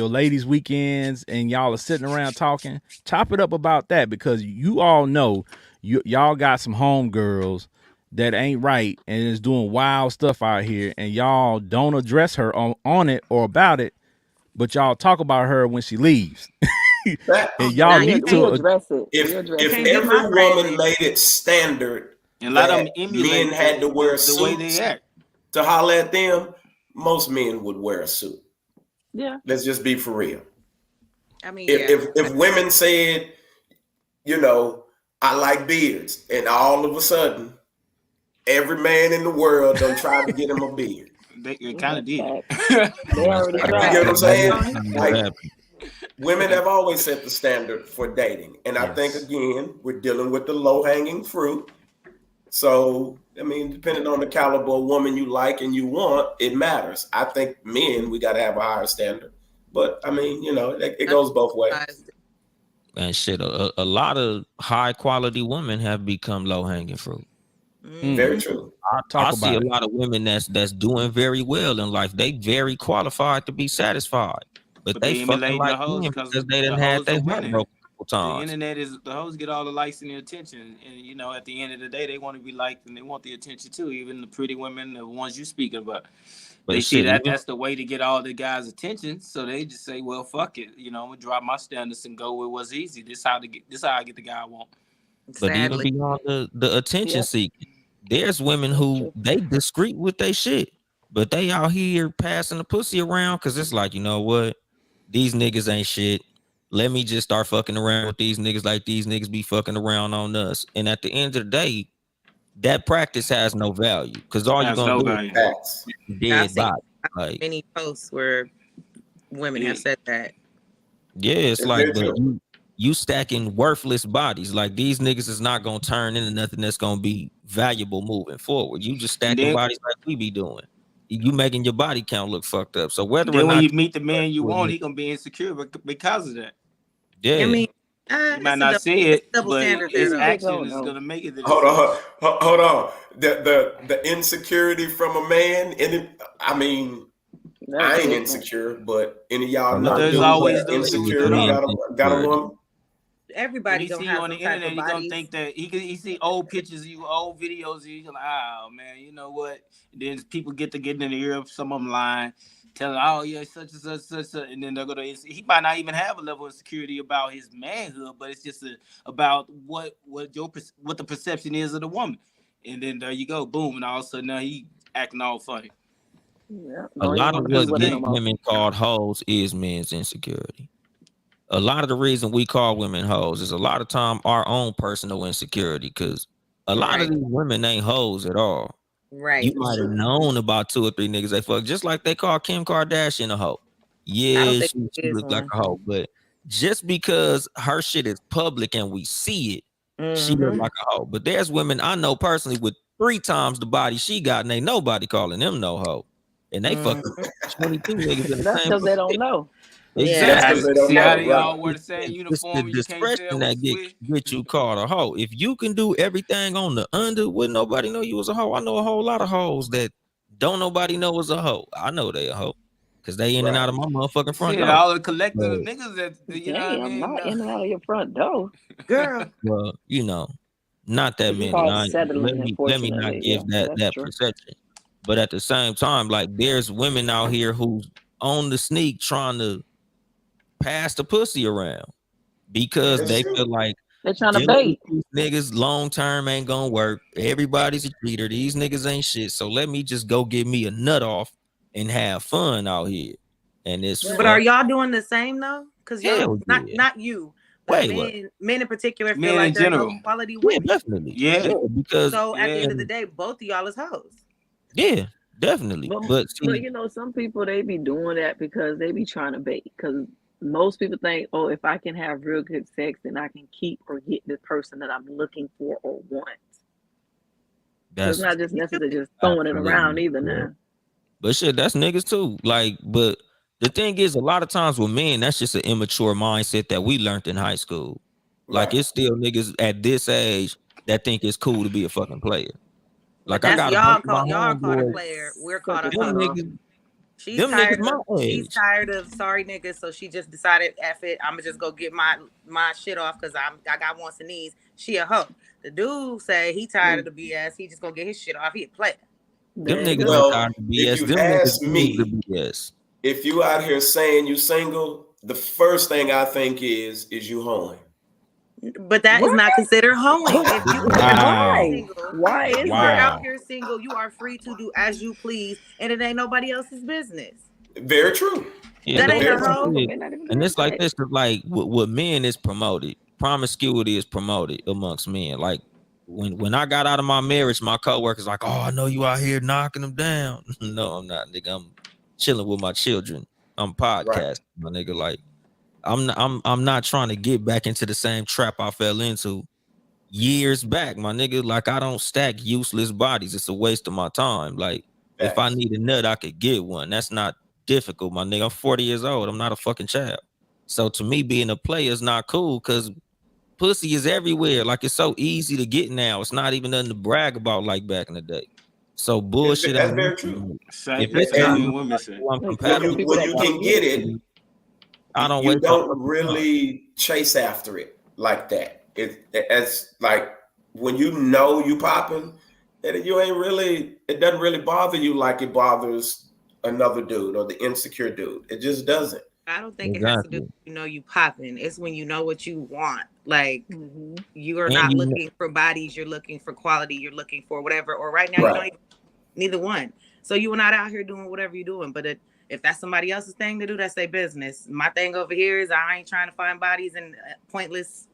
ladies' weekends, and y'all are sitting around talking, chop it up about that, because you all know y'all got some homegirls that ain't right and is doing wild stuff out here, and y'all don't address her on it or about it, but y'all talk about her when she leaves. And y'all need to address it. If every woman made it standard, and a lot of them emulate men had to wear the way they act to holler at them, most men would wear a suit. Yeah. Let's just be for real. I mean, if women said, I like beards, and all of a sudden, every man in the world done try to get him a beard. They kind of did. They already You tried. get what I'm saying? Like, Exactly. women have always set the standard for dating. And I think, Yes. again, we're dealing with the low hanging fruit. So, I mean, depending on the caliber of woman you like and you want, it matters. I think men, we got to have a higher standard. But, I mean, it goes both ways. And shit, a lot of high quality women have become low hanging fruit. Very true. I Talk see a about it. lot of women that's doing very well in life. They very qualified to be satisfied, but But they they fucking emulating like the hoes men because because they the done had hoes their are heart winning. broken a couple The times. internet is the hoes get all the likes and the attention, and at the end of the day, they want to be liked and they want the attention too. Even the pretty women, the ones you speaking about, they But see shit, that even that's the way to get all the guys' attention. So they just say, "Well, fuck it, I'm gonna drop my standards and go with what's easy. This how I get the guy I want." but even Sadly. beyond the attention Yep, seeking, there's women that's who true. they discreet with their shit, but they out here passing the pussy around because it's like, you know what? These niggas ain't shit. Let me just start fucking around with these niggas like these niggas be fucking around on us. And at the end of the day, that practice has no value because all you're Has gonna no do is value. fuck Facts. I've dead seen body. Like, many posts where women have said that. yeah, it's It's like, very but true. you stacking worthless bodies. Like these niggas is not gonna turn into nothing that's gonna be valuable moving forward. You just And stacking then, bodies like we be doing. You making your body count look fucked up. So whether or then when not you meet the man you you want, admit, he gonna be insecure because of that. I yeah, mean, He might it's a not double, say it's it, a double but standard there his though. Niggas action don't is know. gonna make it the Hold decision. on, hold on. The insecurity from a man, I mean, That's I ain't different. insecure, but any of a y'all But lot know of there's dudes dudes that always are those play dudes with that insecure are. who men's got a insecurity. woman? When Everybody he gonna see you have on the some type internet, of he gonna bodies. think that he see old pictures of you, old videos of you. He's like, oh man, you know what? And then people get to getting in the ear of some of them lying, telling, oh yeah, such and such, and then they're gonna. He might not even have a level of insecurity about his manhood, but it's just about what the perception is of the woman. And then there you go, boom, and all of a sudden now he acting all funny. Yeah, A don't even lot of want to be That's what the with it get no thing. more. women called hoes is men's insecurity. A lot of the reason we call women hoes is a lot of time our own personal insecurity because a lot of Right. these women ain't hoes at all. You Right. It's might have true. known about 2 or 3 niggas they fuck, just like they call Kim Kardashian a hoe. I don't Yeah, think she it is looked like one. a hoe, but just because her shit is public and we see it, she look Mm-hmm. like a hoe. But there's women I know personally with 3 times the body she got, and ain't nobody calling them no hoe. And they fucking Mm-hmm. 22 niggas in the That's same because they don't pussy. know. Yeah. That's Yeah, because Exactly. they don't see how know, they right? all wear the same It's the uniform and you can't tell discretion that what's which. get you called a hoe. If you can do everything on the under, wouldn't nobody know you was a hoe? I know a whole lot of hoes that don't nobody know is a hoe. I know they a hoe because they in and out Right. of my motherfucking front Shit, door. all the collective But, of niggas that you know what I Damn, mean. not in and out of your front door. Girl. well, not that It's many. called Let settling, me not unfortunately. Yeah, give that that's true. perception. But at the same time, like there's women out here who's on the sneak trying to pass the pussy around because It's they true. feel like They're trying to dealing with bait. these niggas long term ain't gonna work. Everybody's a cheater. These niggas ain't shit. So let me just go get me a nut off and have fun out here. And it's But are fuck. y'all doing the same though? Because y'all Hell yeah. not you, but Wait, what? men in particular feel Men like in they're low general. quality Yeah, women. definitely. Yeah, Yeah, because So at the yeah. end of the day, both of y'all is hoes. yeah, definitely. But But see, you know, some people they be doing that because they be trying to bait. Because most people think, oh, if I can have real good sex, then I can keep or get the person that I'm looking for or want. So it's that's not just necessarily just throwing it around absolutely either correct. now. But shit, that's niggas too. Like, but the thing is, a lot of times with men, that's just an immature mindset that we learned in high school. Like, Right. it's still niggas at this age that think it's cool to be a fucking player. But Like, I that's got a bunch of my y'all called a homeboys, player. We're Such called a a them hoe. turnoff. niggas, them niggas my She's age. tired of sorry niggas, so she just decided, F it, I'ma just go get my shit off because I got wants and needs. She a hoe. The dude say he tired of the BS. He just gonna get his shit off. He a player. Them There you niggas go. ain't Well, tired of if BS. you Them niggas ask use the me, BS. if you out here saying you single, the first thing I think is you hoeing. But that is What? not considered hoeing. If you are out here Wow. Why? single, Why if is you are that? out Wow. here single, you are free to do as you please, and it ain't nobody else's business. Very true. Yeah, That but ain't Most a Very most true. hoe. people shit, may not even and have it's like sex. this, 'cause like with men is promoted, promiscuity is promoted amongst men. Like when I got out of my marriage, my coworkers like, oh, I know you out here knocking them down. No, I'm not, nigga. I'm chilling with my children. I'm podcasting, my nigga. Like, I'm not trying to get back into the same trap I fell into years back, my nigga. Like, I don't stack useless bodies. It's a waste of my time. Like, if I need a nut, I could get one. That's not difficult, my nigga. I'm 40 years old. I'm not a fucking child. So to me, being a player is not cool because pussy is everywhere. Like, it's so easy to get now. It's not even nothing to brag about like back in the day. So bullshit. That's very true. If it's And women say. when you can get it, I don't. You don't really chase after it like that. It's like when you know you popping, and you ain't really. It doesn't really bother you like it bothers another dude or the insecure dude. It just doesn't. I don't think it has to do with you popping. It's when you know what you want. Like you are not looking for bodies, you're looking for quality, you're looking for whatever. Or right now you don't even neither one. So you are not out here doing whatever you're doing. But if that's somebody else's thing to do, that's their business. My thing over here is I ain't trying to find bodies and pointless,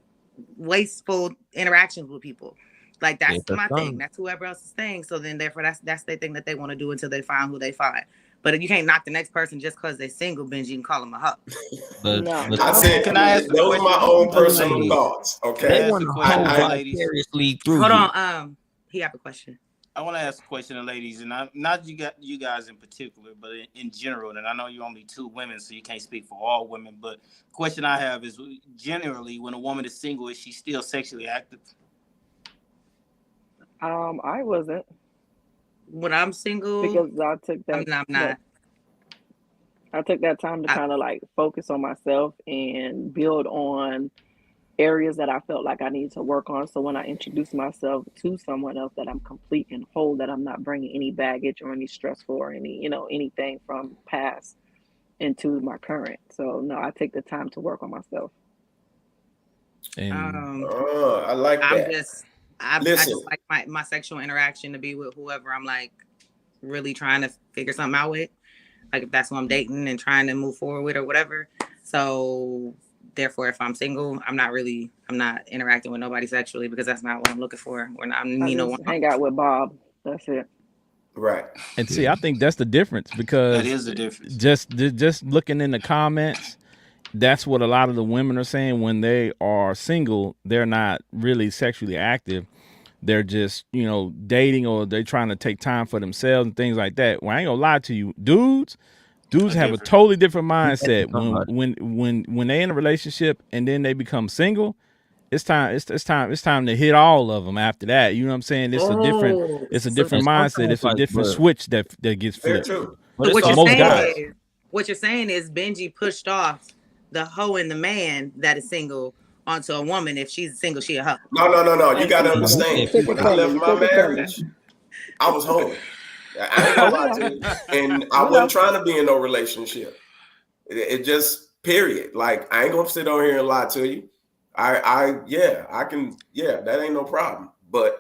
wasteful interactions with people. Like that's my thing. That's whoever else's thing. So then therefore that's their thing that they want to do until they find who they find. But you can't knock the next person just because they're single, Benji, you can call them a hoe. I said, can I ask those are my own personal thoughts. Okay. Hold on. He have a question. I want to ask a question to ladies, and not you guys in particular, but in general. And I know you're only two women, so you can't speak for all women. But the question I have is, generally, when a woman is single, is she still sexually active? I wasn't. When I'm single, because I took that. I'm not. I took that time to kind of like focus on myself and build on areas that I felt like I needed to work on. So when I introduce myself to someone else, that I'm complete and whole, that I'm not bringing any baggage or any stressful or any, anything from past into my current. So no, I take the time to work on myself. I like that. I just like my sexual interaction to be with whoever I'm like really trying to figure something out with. Like if that's who I'm dating and trying to move forward with or whatever. So therefore, if I'm single, I'm not interacting with nobody sexually because that's not what I'm looking for. Hang out with Bob. That's it. Right. And see, I think that's the difference because that is the difference. Just looking in the comments, that's what a lot of the women are saying. When they are single, they're not really sexually active. They're just, dating, or they're trying to take time for themselves and things like that. Well, I ain't gonna lie to you, dudes have a totally different mindset. When they in a relationship and then they become single, it's time to hit all of them after that. You know what I'm saying? It's a different mindset. It's a different switch that gets flipped. So what you're saying is Benji pushed off the hoe and the man that is single onto a woman. If she's single, she a hoe. No. You got to understand. When I left my marriage, I was home. I ain't gonna lie to you. And I wasn't trying to be in no relationship. It just, period. Like, I ain't gonna sit on here and lie to you. I can, that ain't no problem. But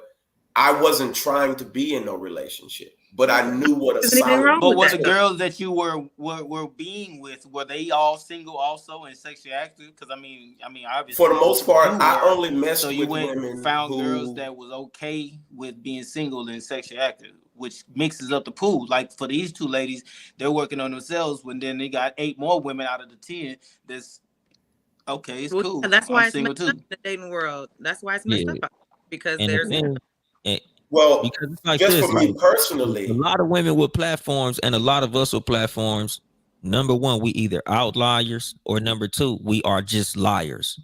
I wasn't trying to be in no relationship. But I knew what a solid. But were the girls that you were being with, were they all single also and sexually active? Because I mean, obviously for the most part, I only messed with women. So you found girls that was okay with being single and sexually active, which mixes up the pool. Like for these two ladies, they're working on themselves. When then they got 8 more women out of the 10. That's okay. It's cool. That's why it's messed up in the dating world. That's why it's messed up because there's. Well, because it's like just this, for me personally, a lot of women with platforms and a lot of us with platforms. Number one, we either outliers, or number two, we are just liars.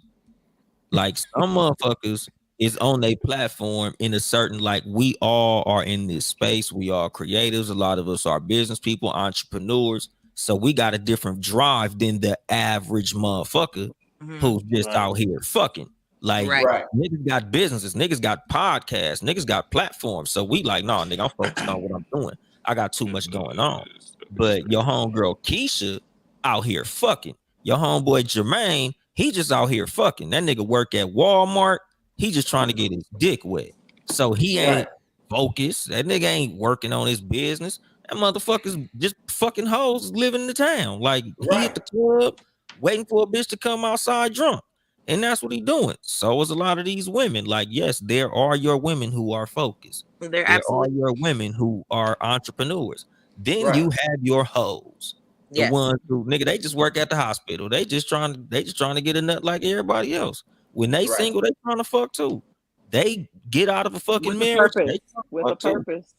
Like some motherfuckers is on a platform in a certain, like we all are in this space. We are creatives. A lot of us are business people, entrepreneurs. So we got a different drive than the average motherfucker who's just out here fucking. Like niggas got businesses, niggas got podcasts, niggas got platforms. So we like, nah, nigga, I'm focused on what I'm doing. I got too much going on. But your homegirl Keisha out here fucking. Your homeboy Jermaine, he just out here fucking. That nigga work at Walmart. He just trying to get his dick wet. So he ain't focused. That nigga ain't working on his business. That motherfucker's just fucking hoes living in the town. Like he at the club waiting for a bitch to come outside drunk. And that's what he doing. So is a lot of these women. Like, yes, there are your women who are focused. They're There are absolutely your women who are entrepreneurs. Then Right. you have your hoes. The yes. ones who nigga, they just work at the hospital. They just trying to get a nut like everybody else. When they Right. single, they trying to fuck too. They get out of a fucking With a marriage, purpose. they trying to With a fuck too. purpose.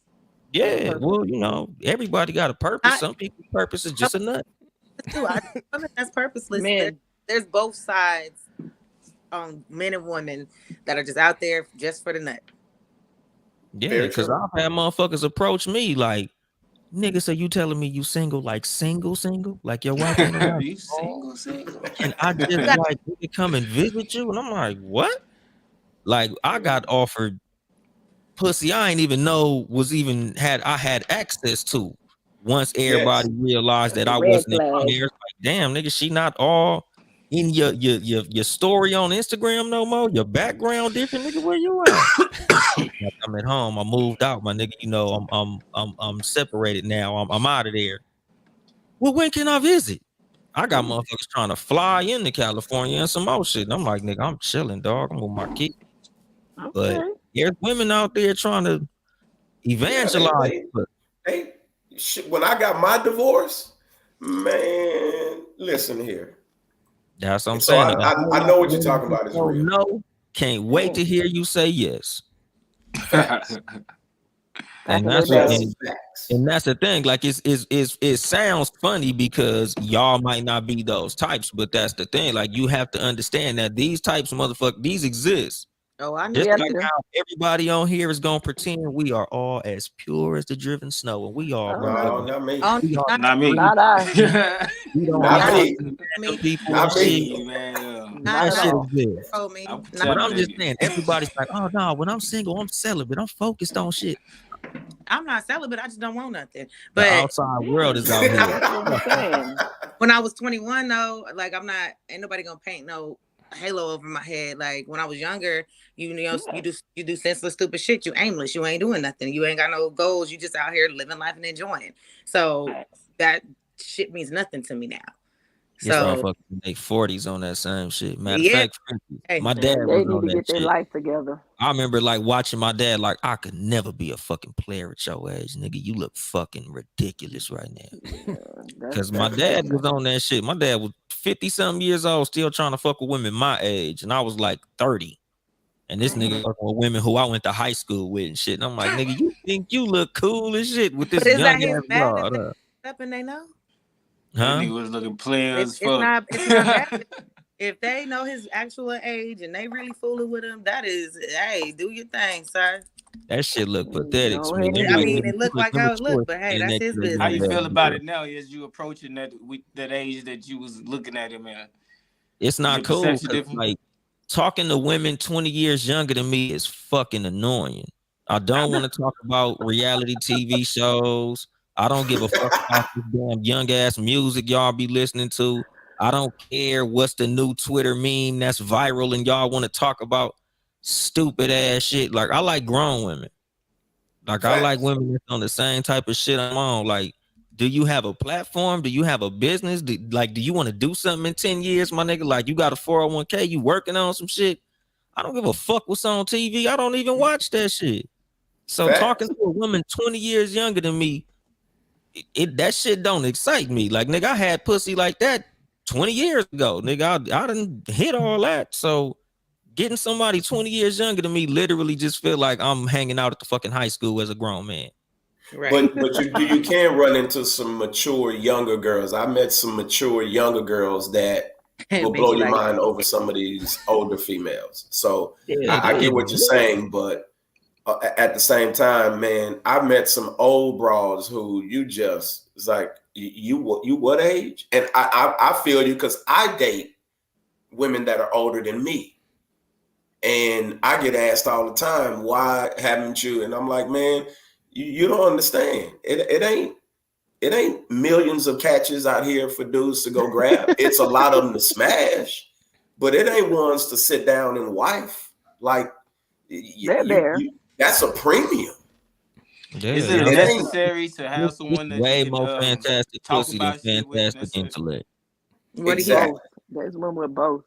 With a Yeah, purpose. well, you know, everybody got a purpose. I Some people's purpose is just a nut. too. I women that's purposeless. Men. There's both sides, men and women that are just out there just for the nut. Yeah, Very because true. I've had motherfuckers approach me like, nigga, so you telling me you single, like single, like your wife ain't around? You single? And I just You got- like nigga come and visit you, and I'm like, what? Like I got offered pussy I ain't even know I had access to. Once everybody Yes. realized that A I red wasn't in my flag. marriage, like damn nigga, she not all in your story on Instagram no more. Your background different, nigga. Where you at? Like, I'm at home. I moved out, my nigga. You know, I'm separated now. I'm out of there. Well, when can I visit? I got motherfuckers trying to fly into California and some more shit. And I'm like, nigga, I'm chilling, dog. I'm with my kid. But Okay. there's women out there trying to Yeah, evangelize. they when I got my divorce, man, listen here. That's what I'm So saying. I know what you're talking about is real. No, can't wait to hear you say yes. Facts. Back And in the that's what, day. Just facts. and that's the thing. Like it sounds funny because y'all might not be those types, but that's the thing. Like you have to understand that these types of motherfuckers, these exist. Oh, I know. Just Yeah, like they do. how everybody on here is gonna pretend we are all as pure as the driven snow, and we all Oh no. No, not me. Oh, we are Not me. Not I. we don't Not be not me. fucking me. random people Not and me. shit. Man, Not Not That at shit all. exists. told me. I'm Not, But telling I'm just you. saying, everybody's like, oh no, when I'm single, I'm celibate. I'm focused on shit. I'm not celibate. I just don't want nothing. The But outside world is out Yeah, here. that's what I'm saying. when I was 21, though, like I'm not. Ain't nobody gonna paint no halo over my head. Like when I was younger, you know, Yeah. you do senseless, stupid shit. You aimless. You ain't doing nothing. You ain't got no goals. You just out here living life and enjoying. So Facts. that shit means nothing to me now. It's So motherfuckers in their 40s on that same shit. Matter of yeah, fact, hey, my dad And they was need on to that get their shit. life together. I remember like watching my dad, like, I could never be a fucking player at your age, nigga. You look fucking ridiculous right now. Yeah, Cause my dad was on that shit. My dad was 50 something years old, still trying to fuck with women my age. And I was like 30. And this nigga fucking with women who I went to high school with and shit. And I'm like, nigga, you think you look cool as shit with but this is young that his ass bad if broad, they up and they know? That huh? nigga was looking player as It's fuck. not. It's not bad. If they know his actual age and they really fooling with him, that is, hey, do your thing, sir. That shit look pathetic to Go me. ahead Them and I do white mean, it. niggas, it looked like them how it mature looked, but hey, standing that's next his to that How young you business. feel ass about girl. it now as you approaching that age that you was looking at him at? It's Is not your cool perception because different? like talking to women 20 years younger than me is fucking annoying. I don't want to talk about reality TV shows. I don't give a fuck about this damn young ass music y'all be listening to. I don't care what's the new Twitter meme that's viral and y'all want to talk about stupid ass shit. Like I like grown women. Like I like Facts. women that's on the same type of shit I'm on. Like, do you have a platform? Do you have a business? Do you want to do something in 10 years, my nigga? Like you got a 401k, you working on some shit. I don't give a fuck what's on TV. I don't even watch that shit. So talking Facts. to a woman 20 years younger than me, that shit don't excite me. Like, nigga, I had pussy like that 20 years ago. Nigga, I didn't hit all that. So getting somebody 20 years younger than me literally just feel like I'm hanging out at the fucking high school as a grown man. Right. But you can run into some mature younger girls. I met some mature younger girls that will Bitch, blow you your like, mind over some of these older females. So Yeah, I they get what you're exist. saying, but at the same time, man, I met some old broads who you just it's like you what age? And I feel you because I date women that are older than me. And I get asked all the time, why haven't you? And I'm like, man, you don't understand. It ain't millions of catches out here for dudes to go grab. It's a lot of them to smash, but it ain't ones to sit down and wife. Like They're there. that's a premium. Yeah, Is you it know, It ain't necessary to have it's someone that you way can more fantastic talk pussy than about shit with? fantastic Necessary? intellect. what do you? exactly. Both. There's one with both.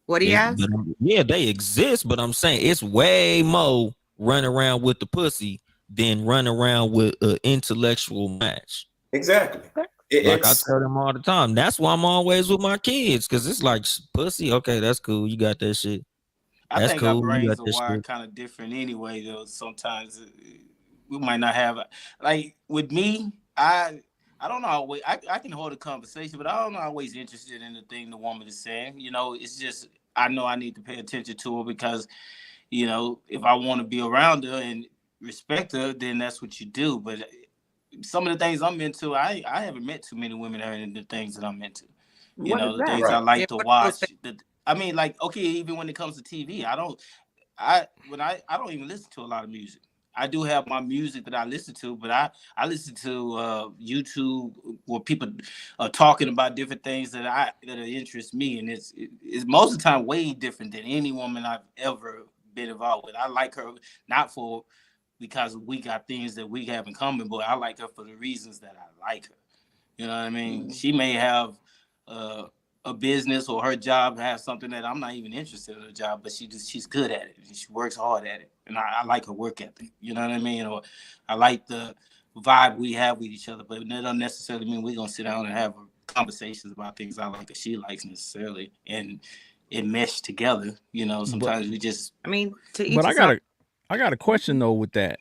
What do you ask? Yeah, they exist, but I'm saying it's way more run around with the pussy than run around with an intellectual match. Exactly. Like I It's tell them all the time. That's why I'm always with my kids, because it's like pussy. Okay, that's cool. You got that shit. I That's think our cool. You got brains are that wired shit. kind of different anyway. Though sometimes we might not have like with me. I don't know. I can hold a conversation, but I don't know always interested in the thing the woman is saying. You know, it's just I know I need to pay attention to her because if I want to be around her and respect her, then that's what you do. But some of the things I'm into, I haven't met too many women that are into the things that I'm into. What is The that? things I right. like Yeah, to what are those watch. I mean, like, okay, even when it comes to TV, I don't even listen to a lot of music. I do have my music that I listen to, but I listen to YouTube where people are talking about different things that interest me, and it's most of the time way different than any woman I've ever been involved with. I like her not for because we got things that we have in common, but I like her for the reasons that I like her. You know what I mean? She may have uh, a business or her job has something that I'm not even interested in her job, but she's good at it. She works hard at it, and I like her work ethic. You know what I mean? Or I like the vibe we have with each other, but that doesn't necessarily mean we're gonna sit down and have conversations about things I like or she likes necessarily, and it mesh together. But Sometimes we just I mean, to but each his own. I got a question though with that.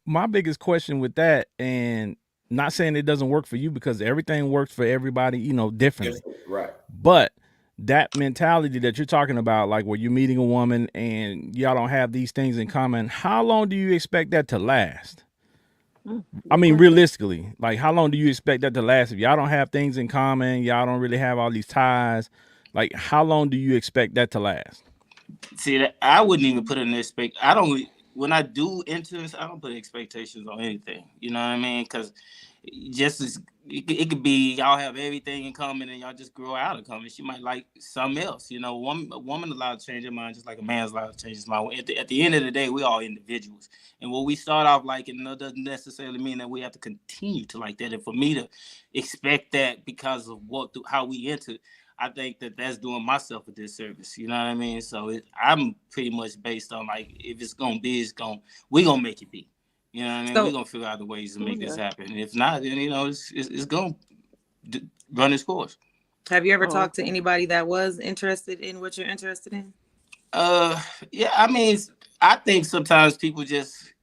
My biggest question with that, and not saying it doesn't work for you because everything works for everybody, differently. Different. Right. But that mentality that you're talking about, like where you're meeting a woman and y'all don't have these things in common, how long do you expect that to last? I Good mean, question. realistically, like how long do you expect that to last? If y'all don't have things in common, y'all don't really have all these ties, like how long do you expect that to last? see that I wouldn't even put an expect. I don't when I do enter this, I don't put expectations on anything. You know what I mean? Because just as it could be y'all have everything in common and y'all just grow out of common. She might like something else. A woman allowed to change her mind just like a man's allowed to change his mind. At the end of the day, we all individuals, and what we start off liking doesn't necessarily mean that we have to continue to like that. And for me to expect that because of how we enter, I think that that's doing myself a disservice. You know what I mean? So I'm pretty much based on like if it's gonna be, we gonna make it be. You know what I mean? We're So, gonna figure out the ways to make this Okay. happen. If not, then it's gonna run its course. have you ever Oh, talked to okay. anybody that was interested in what you're interested in? Uh, yeah. I mean, I think sometimes people just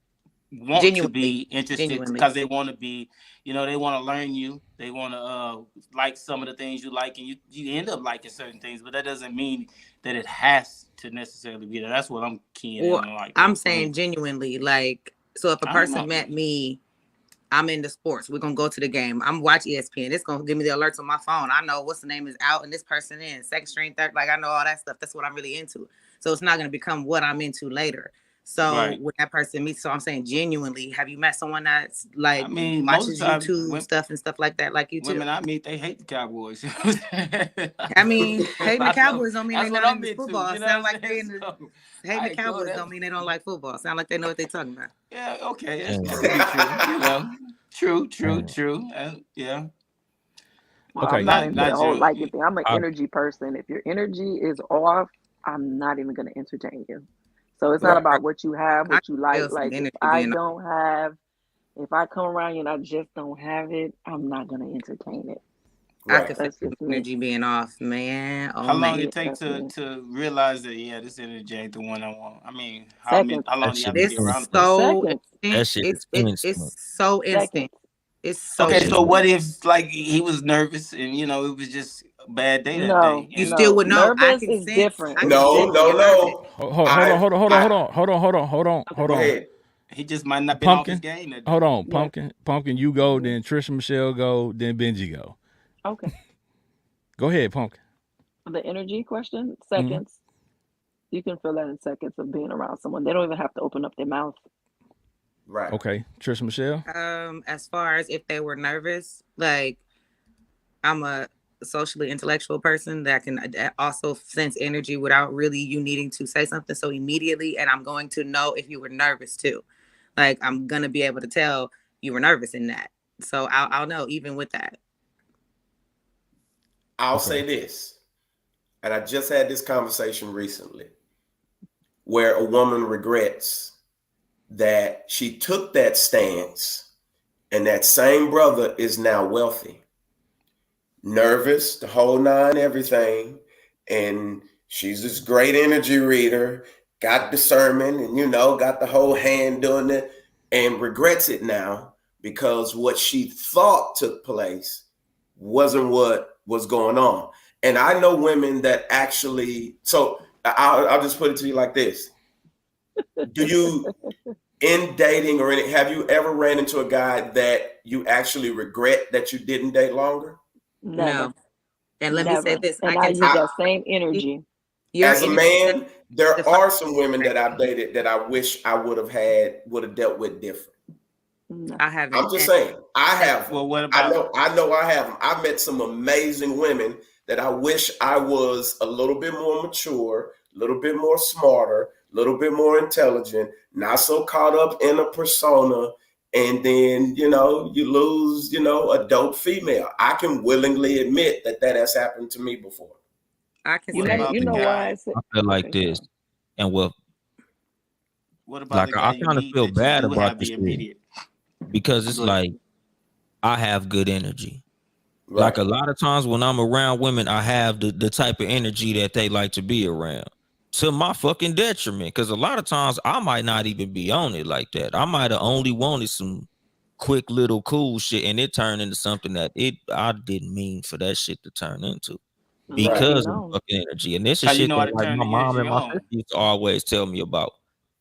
want to Genuinely, be interested genuinely. because they want to be. They want to learn you. They want to like some of the things you like, and you end up liking certain things. But that doesn't mean that it has to necessarily be there. That's what I'm keying in Or on. Like I'm for me, saying genuinely, like, so if a I don't person know. met me, I'm into sports. We're gonna go to the game. I'm watch ESPN. It's gonna give me the alerts on my phone. I know what's the name is out and this person in second string, third. Like I know all that stuff. That's what I'm really into. So it's not gonna become what I'm into later. So Right. when that person meets, so I'm saying genuinely, have you met someone that's I like mean, most of watches the time, YouTube stuff and stuff like that, like you too? women I meet, they hate the Cowboys. I mean, hating the I love. Cowboys don't mean That's they what not I'm into into. football. You know Sound what I'm like saying? they in the So hating I the enjoy Cowboys that. don't mean they don't like football. Sound like they know what they're talking about. Yeah. Okay. That Damn, could be true. True. True. damn. True. Yeah. Well, I'm Okay, not Not. into the Not whole Joe. liking thing. I'm an I, energy person. If your energy is off, I'm not even going to entertain you. So it's not Right. about what you have, I what you like. feel some Like energy being if I come around you and I just don't have it, I'm not going to entertain it. I Right. could feel That's just the me. energy being off, man. Oh How long man. it Yeah, take that's me. to realize that this energy ain't the one I want? I mean, Seconds, how long that do you have shit to is be around It's the person? instant. so seconds, That instant. shit is It's instant. so instant. seconds. It's That so Okay, shit so is instant. what if like he was nervous and it was just a bad day that day No, You and still no. would know. I Nervous can is sense. different. I It's can No, sense no, you're different. nervous. no. hold on, I, I, hold go on. ahead. he just might not been off his Pumpkin, game that hold day? on, Yes. pumpkin. You go, Hmm. then Trisha Michelle go, then Benji go. Okay. Go ahead, pumpkin. The energy question, Mm-hmm. seconds. You can feel that in seconds of being around someone. They don't even have to open up their mouth. Right. Okay, Trisha Michelle. As far as if they were nervous, like I'm a socially intellectual person that can also sense energy without really you needing to say something so immediately, and I'm going to know if you were nervous too. Like I'm gonna be able to tell you were nervous in that. So I'll know even with that. I'll say Okay, this. and I just had this conversation recently, where a woman regrets that she took that stance, and that same brother is now wealthy, nervous, the whole nine, everything. And she's this great energy reader, got discernment, and got the whole hand doing it, and regrets it now because what she thought took place wasn't what was going on. And I know women that actually, so I'll just put it to you like this. Do you, in dating or any, have you ever ran into a guy that you actually regret that you didn't date longer? Never, No. And let me say never. this, I And I can use tell I, that same you, energy. your as a energy is man, there defined are some women by that I've dated that I wish I would have dealt with different. No. I I'm haven't. just And saying, I that's have them. Well, what about I know I have them. I've met some amazing women that I wish I was a little bit more mature, a little bit more smarter, a little bit more intelligent, not so caught up in a persona. And then, you lose, a dope female. I can willingly admit that that has happened to me before. I can You what know, say about you the know why guy? I said. I feel like Okay, this, sorry. and well, What about like the I guy you kind of meet feel that you bad do about have this the shit immediate? because it's Go ahead. like I have good energy. Like Right. a lot of times when I'm around women, I have the type of energy that they like to be around to my fucking detriment. Because a lot of times I might not even be on it like that. I might have only wanted some quick little cool shit, and it turned into something that it I didn't mean for that shit to turn into Let it Right. be because of the known. fucking energy. And this How is you shit know how that to like turn my the mom energy and my sister on? used to always tell me about.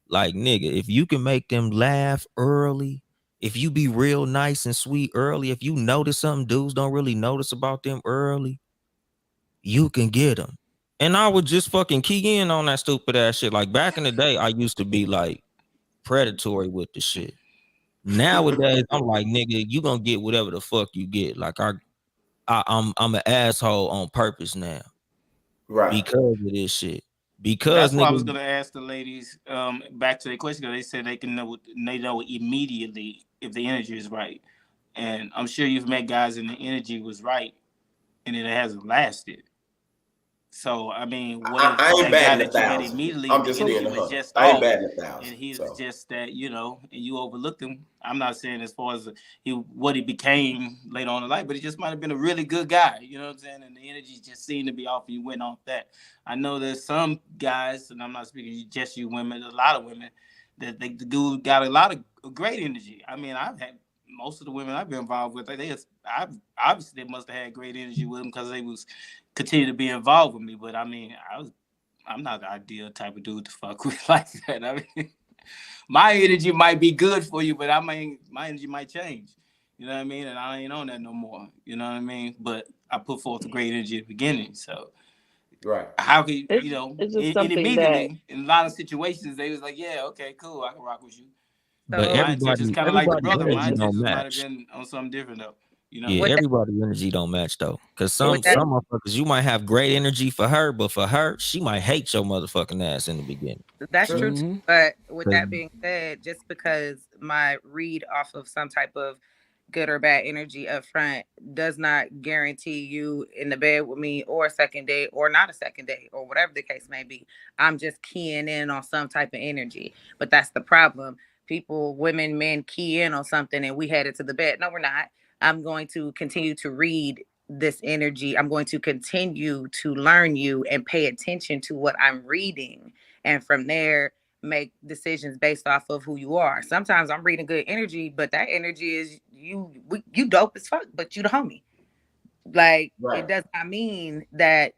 Like, nigga, if you can make them laugh early, if you be real nice and sweet early, if you notice something dudes don't really notice about them early, you can get them. And I would just fucking key in on that stupid ass shit. Like back in the day, I used to be like predatory with the shit. Nowadays, I'm like, nigga, you gonna get whatever the fuck you get. Like I'm an asshole on purpose now Right. because of this shit. Because That's why I was nigga, gonna ask the ladies. Back to the question, 'cause they said they can know. They know immediately if the energy is right, and I'm sure you've met guys and the energy was right, and it hasn't lasted. So I mean, what if I ain't that guy batting a that you met thousand. immediately, I'm the just So being energy a was hundred. just I ain't off, batting a and thousand. he was So just that, and you overlooked him. I'm not saying as far as what he became later on in life, but he just might have been a really good guy. You know what I'm saying? And the energy just seemed to be off, and you went off that. I know there's some guys, and I'm not speaking just you women, a lot of women that the dude got a lot of great energy. I mean, I've had most of the women I've been involved with, obviously they must have had great energy with them because they was continue to be involved with me. But I mean, I'm not the ideal type of dude to fuck with like that. I mean, my energy might be good for you, but I mean, my energy might change. You know what I mean? And I ain't on that no more. You know what I mean? But I put forth a great energy at the beginning. So right. how can it's just and something that immediately in a lot of situations they was like, yeah, okay, cool, I can rock with you. but But so. my intentions everybody kind of like the everybody brother. What My energy don't intentions might have match. been on something different though. You know. Yeah, with that everybody energy don't match though. Cause So, some with that some motherfuckers you might have great energy for her, but for her, she might hate your motherfucking ass in the beginning. That's sure. true too. Mm-hmm. But with Cause that being said, just because my read off of some type of good or bad energy up front does not guarantee you in the bed with me or a second date or not a second date or whatever the case may be. I'm just keying in on some type of energy. But that's the problem. People, women, men key in on something and we headed to the bed. No, we're not. I'm going to continue to read this energy. I'm going to continue to learn you and pay attention to what I'm reading, and from there make decisions based off of who you are. Sometimes I'm reading good energy, but that energy is you dope as fuck, but you the homie. Like it Right. does not mean that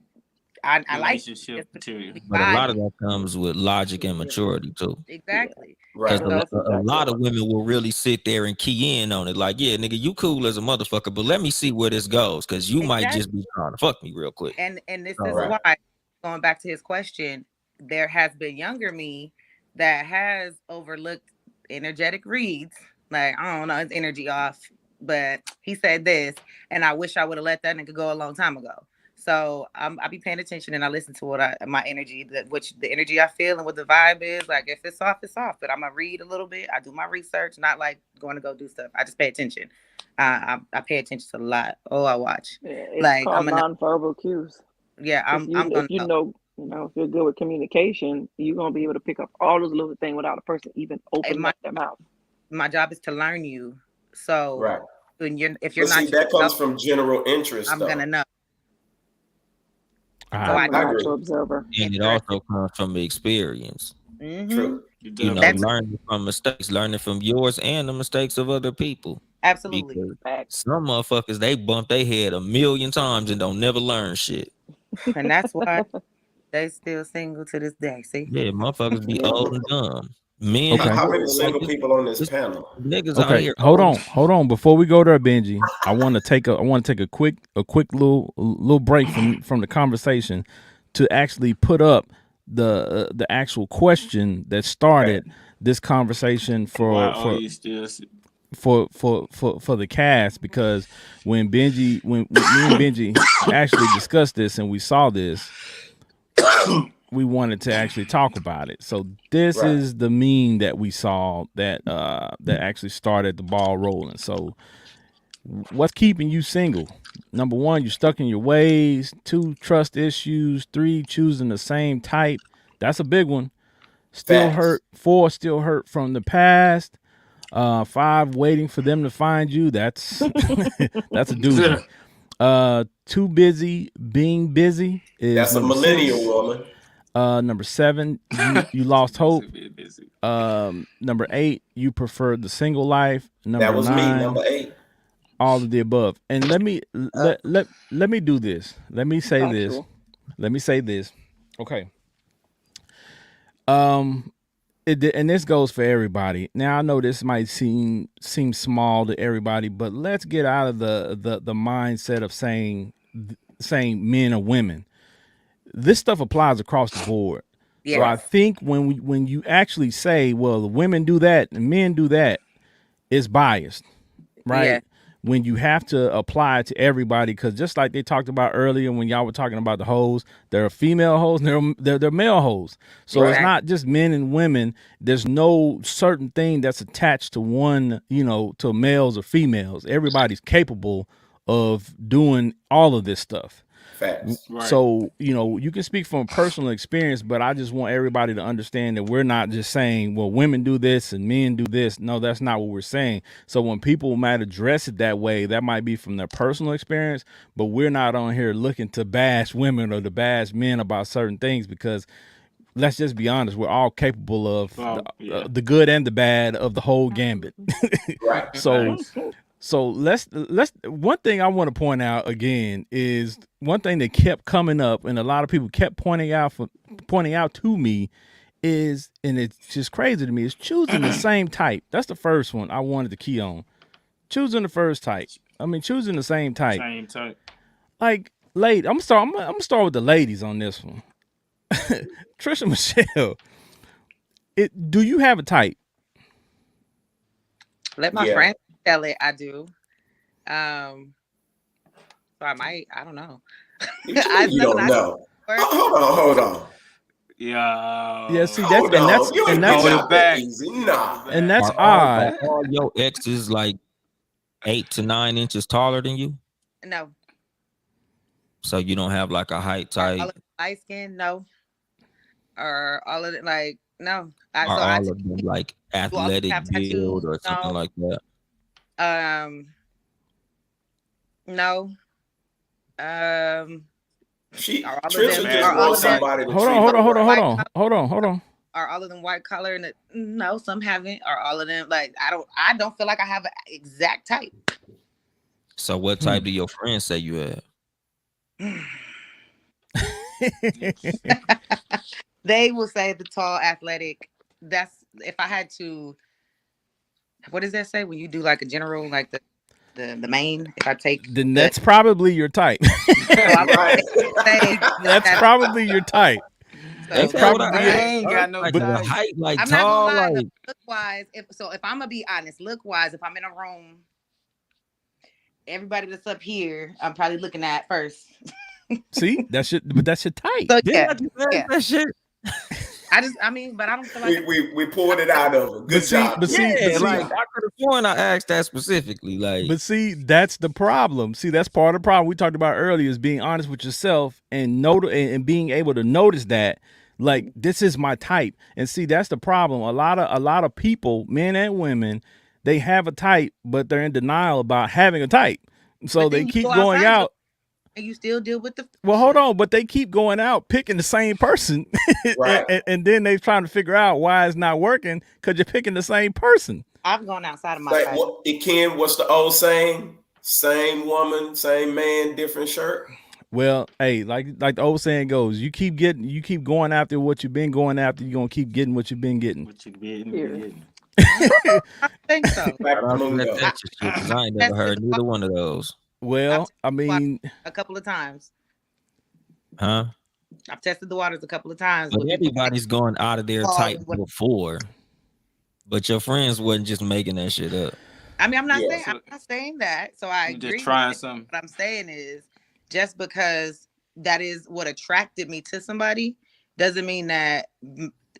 I like you Relationship just because material. we but a lot vibing. of that comes with logic and yeah, maturity too. yeah. Exactly. Cause Right. And And so that's a exactly lot what of women will really sit there and key in on it. Like, yeah, nigga, you cool as a motherfucker, but let me see where this goes. Cause you might exactly. just be trying to fuck me real quick. And this is So Right. why, going back to his question, there has been younger me that has overlooked energetic reads. Like, I don't know, his energy off, but he said this, and I wish I would have let that nigga go a long time ago. So I be paying attention and I listen to what my energy, which the energy I feel and what the vibe is. Like if it's off, it's off. But I'm gonna read a little bit. I do my research, not like going to go do stuff. I just pay attention. I pay attention to a lot. Oh, I watch. yeah, it's Like I'm called gonna nonverbal cues. Yeah, Because I'm if gonna you know. know, if you're good with communication, you're gonna be able to pick up all those little things without a person even And opening up their mouth. my job is to learn you. So Right. if you're But see, not that comes yourself, from general interest, I'm gonna though. know. So I I'm a I agree. natural observer. And it interested. also comes from experience. Mm-hmm. True. You know, That's Definitely. learning from mistakes, learning from yours and the mistakes of other people. absolutely. Because Facts. some motherfuckers they bump their head a million times and don't never learn shit. And that's why they still single to this day. See? Yeah, motherfuckers be Yeah. old and dumb. Men okay. in How many general, like single this, people on this this panel? niggas out Okay, here hold old as on, hold on. Before we go there, Benji, I want to take a quick little break from the conversation to actually put up the actual question that Okay. started this conversation Why for are for you still? for the cast, because when me and Benji actually discussed this and we saw this, we wanted to actually talk about it. So this Right. is the meme that we saw that actually started the ball rolling. So what's keeping you single? Number one, you're stuck in your ways. Two, trust issues. Three, choosing the same type. That's a big one. Still Facts. hurt. Four, still hurt from the past. Five, waiting for them to find you. That's that's a doozy. Too busy being busy is That's a number millennial six. woman. Number seven, you Too lost busy hope. being busy. Number eight, you preferred the single life. That Number was me, nine, number 8. all of the above. And let me do this. Let me say this. Factual. Let me say this. Okay. And this goes for everybody. Now I know this might seem small to everybody, but let's get out of the mindset of saying men or women. This stuff applies across the board. So Yes. I think when you actually say, well, the women do that and men do that, it's biased, Yeah. right? When you have to apply it to everybody, because just like they talked about earlier when y'all were talking about the hoes, there are female hoes and there are male hoes. So it's Right. not just men and women. There's no certain thing that's attached to one, to males or females. Everybody's capable of doing all of this stuff. Facts. Right. So, you can speak from personal experience, but I just want everybody to understand that we're not just saying, well, women do this and men do this. No, that's not what we're saying. So when people might address it that way, that might be from their personal experience, but we're not on here looking to bash women or to bash men about certain things, because let's just be honest, we're all capable of Well, yeah. the good and the bad of the whole gambit. Right. So Facts. so let's one thing I want to point out again is one thing that kept coming up and a lot of people kept pointing out to me is, and it's just crazy to me, is choosing the same type. That's the first one I wanted to key on. Choosing the first type. I mean, choosing the same type. Same type. Like, I'm gonna start with the ladies on this one. Trisha Michelle, do you have a type? Let my Yeah. friends tell it. I do. So I don't know. What you I mean you don't know? Hold on. Yeah. Yeah, see, Hold on. You ain't that's getting Hold it out that back. easy. Hold Nah. it and back. that's are odd. all your exes like 8 to 9 inches taller than you? No. So you don't have like a height Are all type? of them light skin? No. Or all of it like no. Are all of them like do all of them athletic have tattoos? build or something No. like that? No. Are all of Trisha them just are all wants of them somebody to Hold treat on, hold her on, hold on, right. hold on, hold on, hold on. are all of them white color and no, some haven't. Are all of them like I don't feel like I have an exact type. So what type do your friends say you have? They will say the tall, athletic. That's if I had to. What does that say when you do like a general, like the main? If I take Then that's probably your type. Right. That's probably your type. That's So what probably I it. ain't got no like But- the type. height, like I'm not gonna tall, lie. like Look wise, if I'm gonna be honest, look wise, if I'm in a room, everybody that's up here, I'm probably looking at first. See, but that's your type. So didn't yeah, I just ask yeah. that shit? I mean, but I don't feel like We pulled it out of him. But Good see, job. but see, but Yeah, see, like I could have sworn I asked that specifically. Like, But see, that's the problem. See, that's part of the problem we talked about earlier is being honest with yourself and and being able to notice that, like, this is my type. And see, that's the problem. A lot of people, men and women, they have a type, but they're in denial about having a type. So but they then you keep go going outside out. and you still deal with the Well, hold shit. on, but they keep going out picking the same person, Right. and then they trying to figure out why it's not working because you're picking the same person. I've gone outside of my Like type. what it Ken, what's the old saying? Same woman, same man, different shirt. Well, hey, like the old saying goes, you keep going after what you've been going after, you're gonna keep getting what you've been getting. What you getting? Here. Getting. I think so. Back shout to out to that Mundo. Texas shit because I ain't never Tested heard the neither water. one of those. I've Well, tested I the water mean, a couple of times. Huh? I've tested the waters a couple of times But with people everybody's going out of their call type and what. before. But your friends wasn't just making that shit up. I mean, Yeah. I'm not saying that. So I You just agree with trying it. something. What I'm saying is just because that is what attracted me to somebody doesn't mean that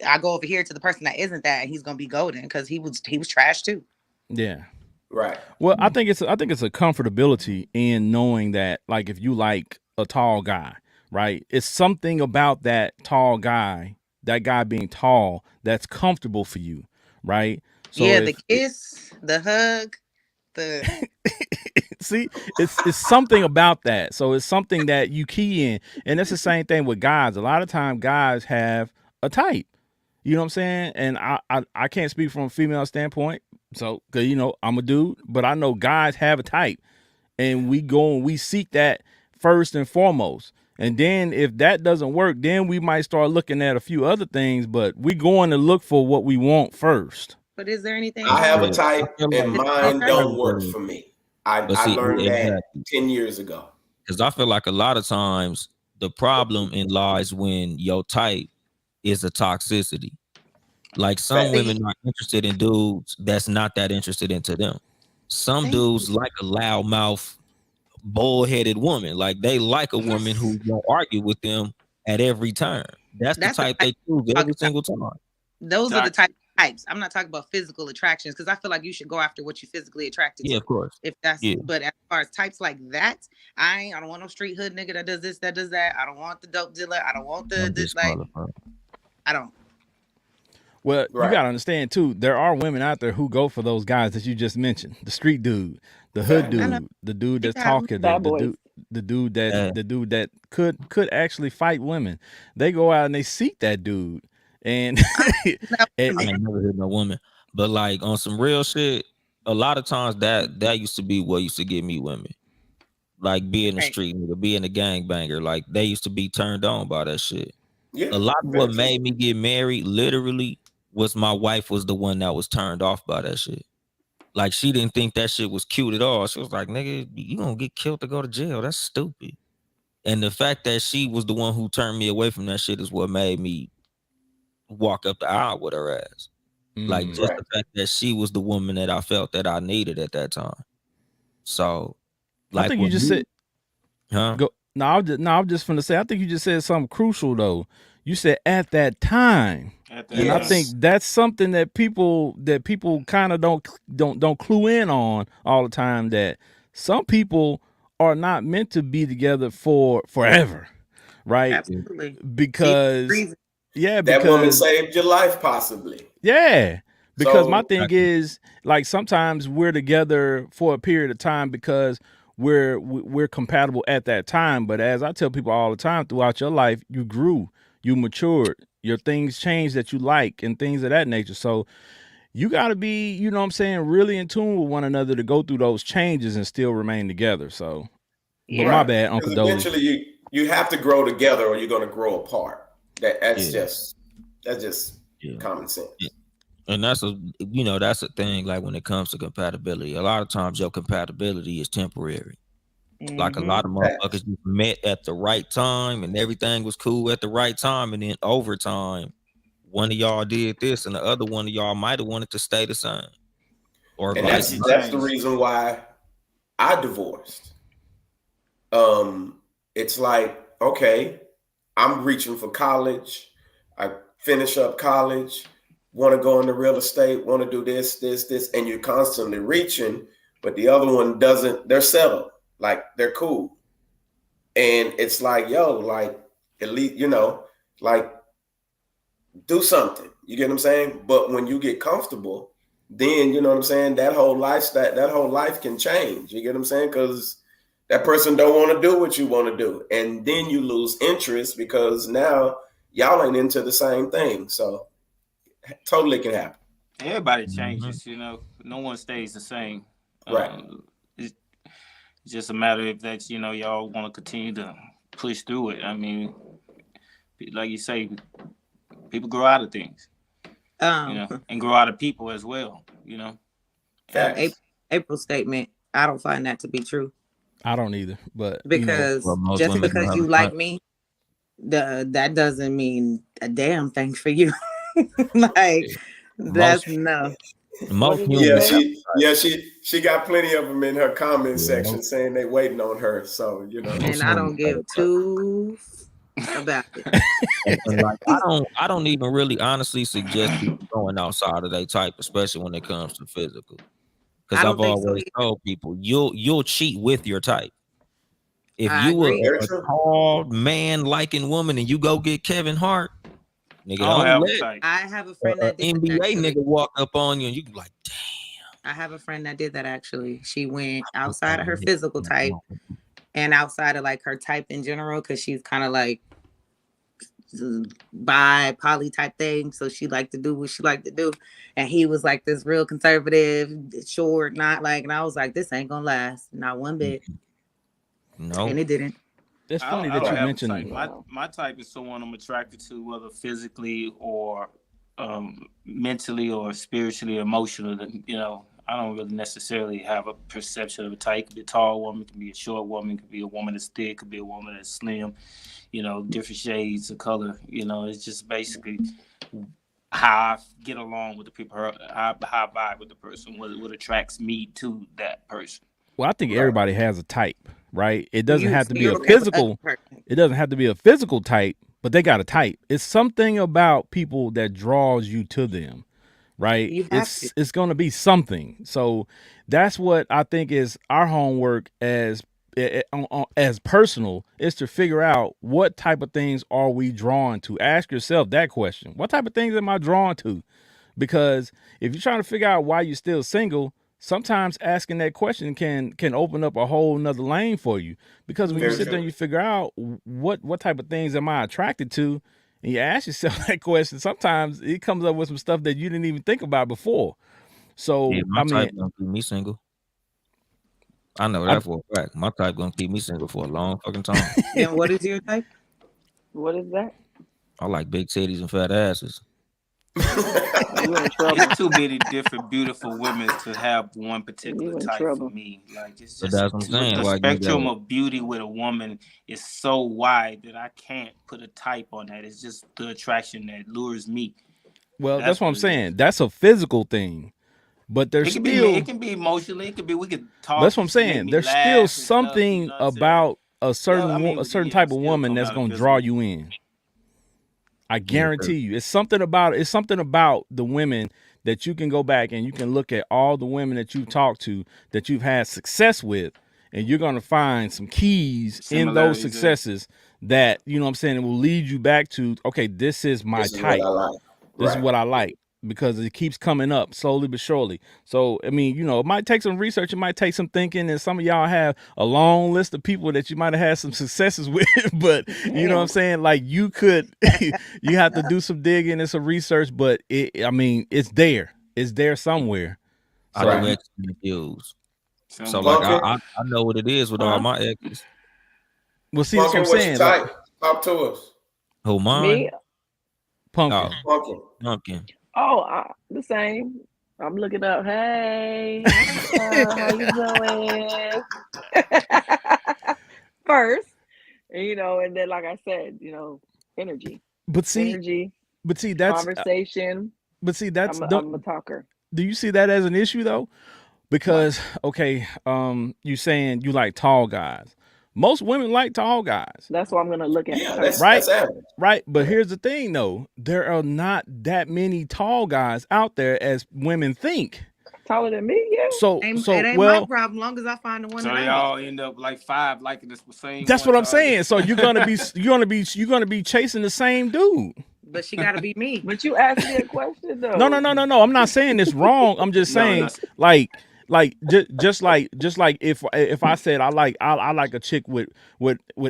I go over here to the person that isn't that and he's gonna be golden because he was trash too. yeah. Right. Well, I think it's a comfortability in knowing that, like, if you like a tall guy, right? It's something about that tall guy, that guy being tall, that's comfortable for you, right? So Yeah, the if kiss, the hug, the see, it's something about that. So it's something that you key in, and that's the same thing with guys. A lot of time, guys have a type. You know what I'm saying? And I can't speak from a female standpoint, so because I'm a dude, but I know guys have a type, and we go and we seek that first and foremost. And then if that doesn't work, then we might start looking at a few other things, but we going to look for what we want first. but is there anything I have a wrong Yeah, I type feel and like with the mine color? don't work for me. but I see, learned that exactly. 10 years ago. Because I feel like a lot of times the problem in lies when your type is a toxicity. Like some Fact. women are interested in dudes that's not that interested into them. Some Thank dudes like a loudmouth, bullheaded woman. Like they like a woman yes. who won't argue with them at every turn. That's the That's the type type they choose I'm every talking about. single time. Those are the Gotcha. types. I'm not talking about physical attractions because I feel like you should go after what you're physically attracted Yeah, to. of course. If that's Yeah, but as far as types like that, I don't want no street hood nigga that does this, that does that. I don't want the dope dealer. I don't want the I'm this like disqualified. I don't. Well, you Right. got to understand too, there are women out there who go for those guys that you just mentioned. The street dude, the hood Fact. I know dude, the dude that's people have them. talkative, Bad boys. Uh, the dude that could actually fight women. They go out and they seek that dude. And, Now, wait a and I minute. ain't never heard no woman, but like on some real shit, a lot of times that used to be what used to get me women. Like being a Right. street nigga, being a gangbanger. Like they used to be turned on by that shit. Yeah. A lot of what Fact too. made me get married, literally, was my wife was the one that was turned off by that shit. Like she didn't think that shit was cute at all. She was like, "Nigga, you gonna get killed to go to jail? That's stupid." And the fact that she was the one who turned me away from that shit is what made me walk up the aisle with her ass. Like mm, just Right. the fact that she was the woman that I felt that I needed at that time. So, I like think you with just me, said huh? go. No, I'm just finna say. I think you just said something crucial though. You said at that time. At that And I time. think Yes. that's something that people kind of don't clue in on all the time, that some people are not meant to be together for forever, right? Absolutely. See Because reason. yeah, That woman because saved your life, possibly. yeah, because my So thing is, like, sometimes we're together for a period of time because we're compatible at that time. But as I tell people all the time, throughout your life, you grew, you matured, your things changed that you like, and things of that nature. So you got to be, what I'm saying, really in tune with one another to go through those changes and still remain together. So, but Yeah. my right. bad, Uncle Because Dolly. eventually you have to grow together or you're gonna grow apart. That's Yeah, just yeah. common sense. Yeah. And that's a thing. Like when it comes to compatibility, a lot of times your compatibility is temporary. Like a Mm-hmm. lot of Facts. motherfuckers just met at the right time and everything was cool at the right time, and then over time, one of y'all did this and the other one of y'all might have wanted to stay the same, or And Or vice she that's the versa. changed. reason why I divorced. It's like, okay, I'm reaching for college. I finish up college, want to go into real estate, want to do this, and you're constantly reaching, but the other one doesn't, they're settled, like they're cool. And it's like, yo, like, at least, like, do something. You get what I'm saying? But when you get comfortable, then you know what I'm saying, that whole life can change. You get what I'm saying? Because that person don't want to do what you want to do. And then you lose interest because now y'all ain't into the same thing. So totally can happen. Everybody changes, no one stays the same. Right. It's just a matter of that, y'all want to continue to push through it. I mean, like you say, people grow out of things, and grow out of people as well, April's statement, I don't find that to be true. I don't either, but because just because you like me, that doesn't mean a damn thing for you. Like that's no. She got plenty of them in her comment section saying they waiting on her. So and I don't give two about it. And like I don't even really honestly suggest people going outside of their type, especially when it comes to physical. Because I've always told people you'll cheat with your type. If you were a tall man liking woman and you go get Kevin Hart, nigga, I have a friend that did NBA nigga walk up on you and you be like, damn. I have a friend that did that actually. She went outside of her physical type and outside of like her type in general, because she's kind of like bi poly type thing, so she liked to do what she liked to do, and he was like this real conservative, short, not like, and I was like, this ain't gonna last, not one bit. No, and it didn't. It's funny that you mentioned my type is someone I'm attracted to, whether physically or mentally or spiritually, emotionally. I don't really necessarily have a perception of a type. It could be a tall woman, it could be a short woman, it could be a woman that's thick, it could be a woman that's slim, different shades of color. It's just basically how I get along with the people, how I vibe with the person, what attracts me to that person. Well, I think everybody has a type, right? It doesn't have to be a physical. It doesn't have to be a physical type, but they got a type. It's something about people that draws you to them, right? It's going to be something. So that's what I think is our homework as personal, is to figure out what type of things are we drawn to. Ask yourself that question. What type of things am I drawn to? Because if you're trying to figure out why you're still single, sometimes asking that question can open up a whole nother lane for you. Because when you sit there and you figure out what type of things am I attracted to, and you ask yourself that question, sometimes it comes up with some stuff that you didn't even think about before. So my type gonna keep me single. I know that for a fact. My type gonna keep me single for a long fucking time. And what is your type? What is that? I like big titties and fat asses. It's too many different beautiful women to have one particular type for me. Like, it's just that's what I'm saying. The spectrum of beauty with a woman is so wide that I can't put a type on that. It's just the attraction that lures me. Well, that's what I'm saying. That's a physical thing. But there's it can be emotionally. It could be, we could talk. That's what I'm saying. There's still something about a certain type of woman that's gonna draw you in. I guarantee you. It's something about the women that you can go back and you can look at all the women that you've talked to, that you've had success with, and you're gonna find some keys in those successes that, you know what I'm saying, it will lead you back to, okay, this is my type. This is what I like. Because it keeps coming up slowly but surely. So, I mean, it might take some research. It might take some thinking. And some of y'all have a long list of people that you might have had some successes with. But, you know what I'm saying? Like, you have to do some digging and some research. But, it's there. It's there somewhere. So, I do excellent views. So, like, I know what it is with all my exes. Well, see, that's what I'm saying. Like, talk to us. Who, mine? Me? Pumpkin. Pumpkin. Oh, the same. I'm looking up. Hey, how you doing? First, and then, like I said, energy. That's conversation. But see, that's I'm a talker. Do you see that as an issue though? Because you saying you like tall guys, Most women like tall guys. That's what I'm gonna look at Yeah, first. Right. that's average. Right. But Yeah. here's the thing though. There are not that many tall guys out there as women think. Taller than me, yeah. It ain't my Well, problem long as I find the one So that they I want. all end up like 5 liking the same that's one. what I'm Charlie. saying. So you're gonna be chasing the same dude. But she got to be me. But you asked me a question though. No. I'm not saying it's wrong. I'm just No, saying just like if I said I like a chick with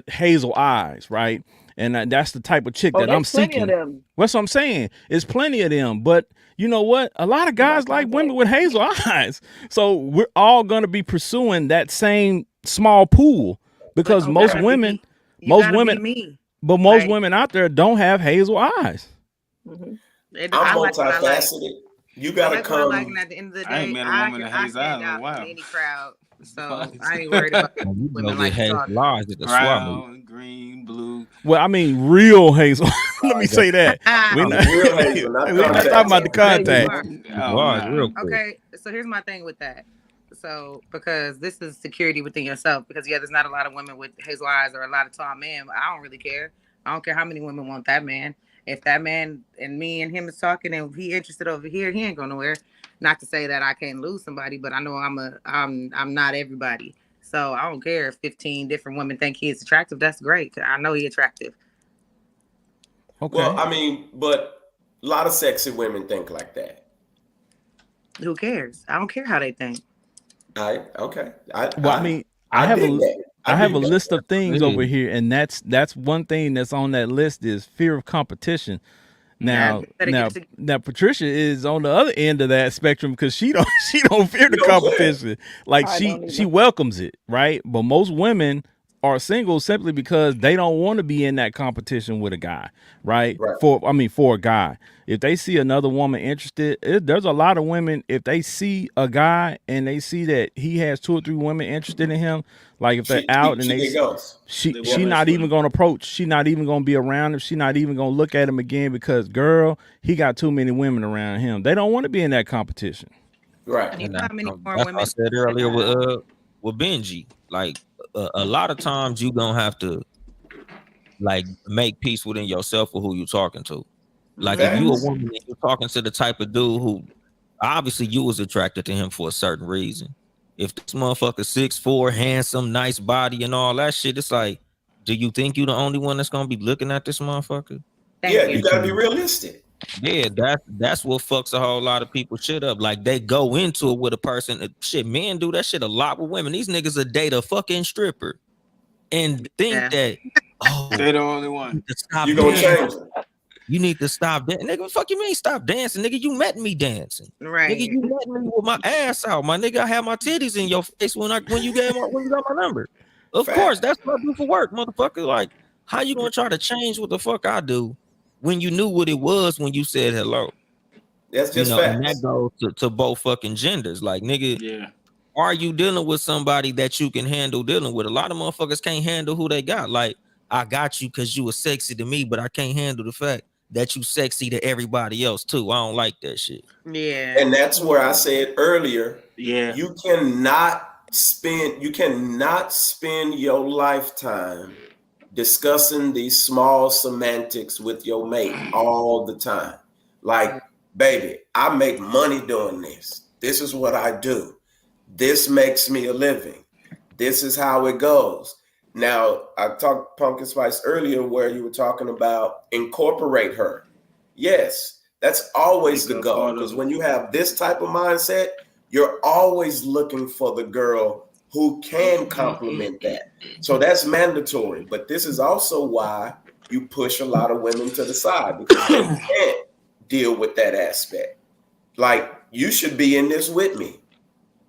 hazel eyes, right? And that's the type of chick Oh, that I'm there's plenty of seeking. them. That's what I'm saying. It's plenty of them, but you know what? A lot of guys like women with hazel eyes. So we're all gonna be pursuing that same small pool because But you most gotta women, be- you most gotta women, be me. but most Like- women out there don't have hazel eyes. Mhm. I'm I like what I like. multifaceted. You I gotta like what I like, come. and at the end of the I ain't day, met a I woman in I hazel eyes stand in a out while. in any crowd, so I ain't worried about You go women get like hazel talking. eyes at the swap meet. Brown, green, blue. Well, I mean, real hazel. Let me say that. We're not, Real hazel, not we're not contact. talking about the There you contact. are. Oh, Eyes nah. real quick. Okay, so here's my thing with that. So because this is security within yourself, because there's not a lot of women with hazel eyes or a lot of tall men. I don't really care. I don't care how many women want that man. If that man and me and him is talking and he interested over here, he ain't going nowhere. Not to say that I can't lose somebody, but I know I'm not everybody. So I don't care if 15 different women think he is attractive. That's great. I know he attractive. Okay. Well, I mean, but a lot of sexy women think like that. Who cares? I don't care how they think. Okay. Well, I mean, I have dig a that. I have a dig that. list of things Yeah. over here, and that's one thing that's on that list is fear of competition. Now, better now, get now, Patricia is on the other end of that spectrum because she don't fear the don't care. competition. Like I don't she either. welcomes it, right? But most women are single simply because they don't want to be in that competition with a guy, right? Right. For a guy, if they see another woman interested, there's a lot of women. If they see a guy and they see that he has 2 or 3 women interested in him, like if they're out and She goes. she They she won't not mess with even him. gonna approach. She not even gonna be around him. She not even gonna look at him again because girl, he got too many women around him. They don't want to be in that competition. Right. You And know how many more that's what I women? said earlier with Benji. Like a lot of times you gonna have to like make peace within yourself with who you talking to. Like if you a Facts. woman and you're talking to the type of dude who obviously you was attracted to him for a certain reason. If this motherfucker 6'4", handsome, nice body and all that shit, it's like, do you think you the only one that's gonna be looking at this motherfucker? Thank Yeah, you. you gotta be realistic. Yeah, that's what fucks a whole lot of people shit up. Like they go into it with a person. Shit, men do that shit a lot with women. These niggas a date a fucking stripper and think Yeah. that They the only one. you need to stop You gonna dancing. change it. You need to stop dancing. Nigga, fuck you mean stop dancing, nigga. You met me dancing. Right. Nigga, you met me with my ass out. My nigga, I had my titties in your face when you got my number. Of Fact. course, that's what I do for work, motherfucker. Like, how you gonna try to change what the fuck I do when you knew what it was when you said hello? That's just And facts. that goes to both fucking genders. Like, nigga, Yeah. are you dealing with somebody that you can handle dealing with? A lot of motherfuckers can't handle who they got. Like, I got you because you were sexy to me, but I can't handle the fact that you sexy to everybody else too. I don't like that shit. Yeah. And that's where I said earlier, Yeah. you cannot spend your lifetime discussing these small semantics with your mate all the time. Like, baby, I make money doing this. This is what I do. This makes me a living. This is how it goes. Now, I talked Pumpkin Spice earlier where you were talking about incorporate her. Yes, that's always the goal, because when you have this type of mindset, you're always looking for the girl who can complement that. So that's mandatory. But this is also why you push a lot of women to the side, because they can't deal with that aspect. Like, you should be in this with me,